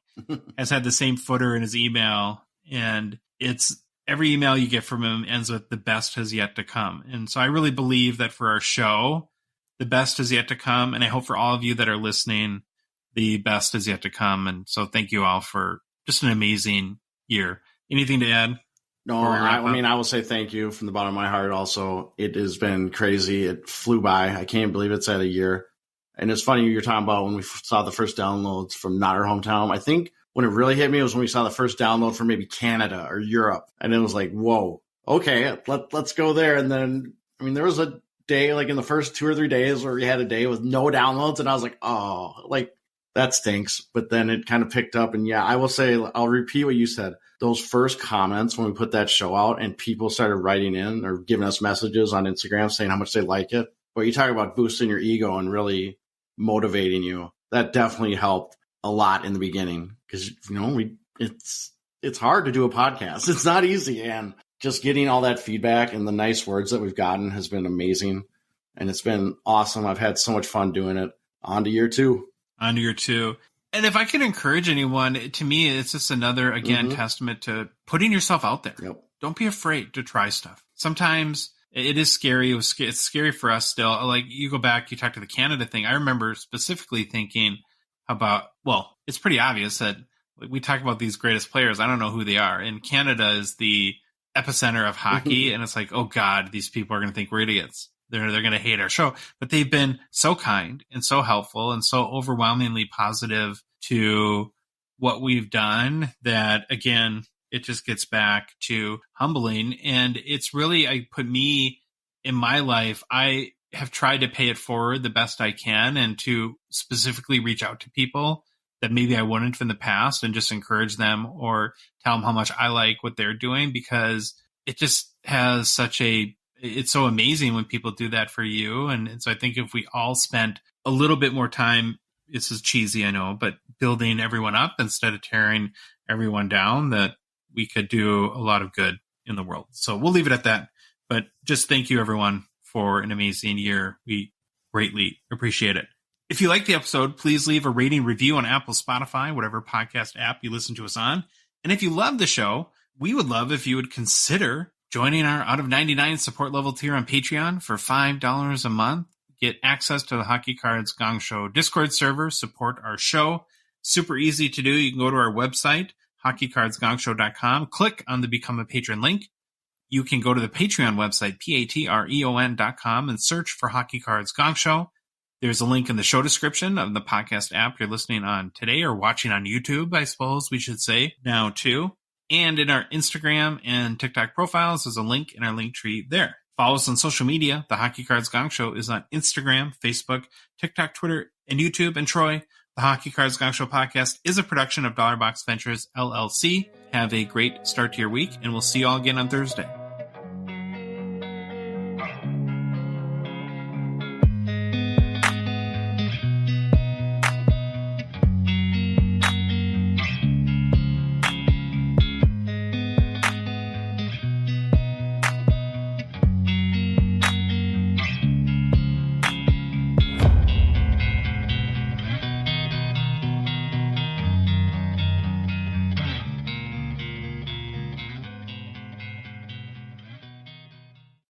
has had the same footer in his email. And it's every email you get from him ends with the best has yet to come. And so I really believe that for our show, the best is yet to come. And I hope for all of you that are listening, the best is yet to come. And so thank you all for just an amazing year. Anything to add? No, I will say thank you from the bottom of my heart also. It has been crazy. It flew by. I can't believe it's at a year. And it's funny you're talking about when we saw the first downloads from not our hometown. I think when it really hit me was when we saw the first download from maybe Canada or Europe. And it was like, whoa, okay, let's go there. And then, there was a day like in the first 2 or 3 days where we had a day with no downloads. And I was like, oh, like that stinks. But then it kind of picked up. And yeah, I will say, I'll repeat what you said. Those first comments when we put that show out and people started writing in or giving us messages on Instagram saying how much they like it. But you talk about boosting your ego and really motivating you. That definitely helped a lot in the beginning because, it's hard to do a podcast. It's not easy. And just getting all that feedback and the nice words that we've gotten has been amazing. And it's been awesome. I've had so much fun doing it. On to year two. And if I can encourage anyone, to me, it's just another, again, testament to putting yourself out there. Yep. Don't be afraid to try stuff. Sometimes it is scary. It's scary for us still. Like you go back, you talk to the Canada thing. I remember specifically thinking about, it's pretty obvious that we talk about these greatest players. I don't know who they are. And Canada is the epicenter of hockey. And it's like, oh God, these people are going to think we're idiots. They're going to hate our show, but they've been so kind and so helpful and so overwhelmingly positive to what we've done that, again, it just gets back to humbling. And it's really, put me in my life, I have tried to pay it forward the best I can and to specifically reach out to people that maybe I wouldn't in the past and just encourage them or tell them how much I like what they're doing, because it just has it's so amazing when people do that for you. And so I think if we all spent a little bit more time, this is cheesy, I know, but building everyone up instead of tearing everyone down, that we could do a lot of good in the world. So we'll leave it at that. But just thank you, everyone, for an amazing year. We greatly appreciate it. If you like the episode, please leave a rating review on Apple, Spotify, whatever podcast app you listen to us on. And if you love the show, we would love if you would consider joining our Out of 99 support level tier on Patreon for $5 a month. Get access to the Hockey Cards Gongshow Discord server, support our show. Super easy to do. You can go to our website, hockeycardsgongshow.com, click on the Become a Patron link. You can go to the Patreon website, patreon.com, and search for Hockey Cards Gongshow. There's a link in the show description of the podcast app you're listening on today, or watching on YouTube, I suppose we should say now too. And in our Instagram and TikTok profiles, there's a link in our link tree there. Follow us on social media. The Hockey Cards Gong Show is on Instagram, Facebook, TikTok, Twitter, and YouTube. And Troy, the Hockey Cards Gong Show podcast is a production of Dollar Box Ventures, LLC. Have a great start to your week, and we'll see you all again on Thursday.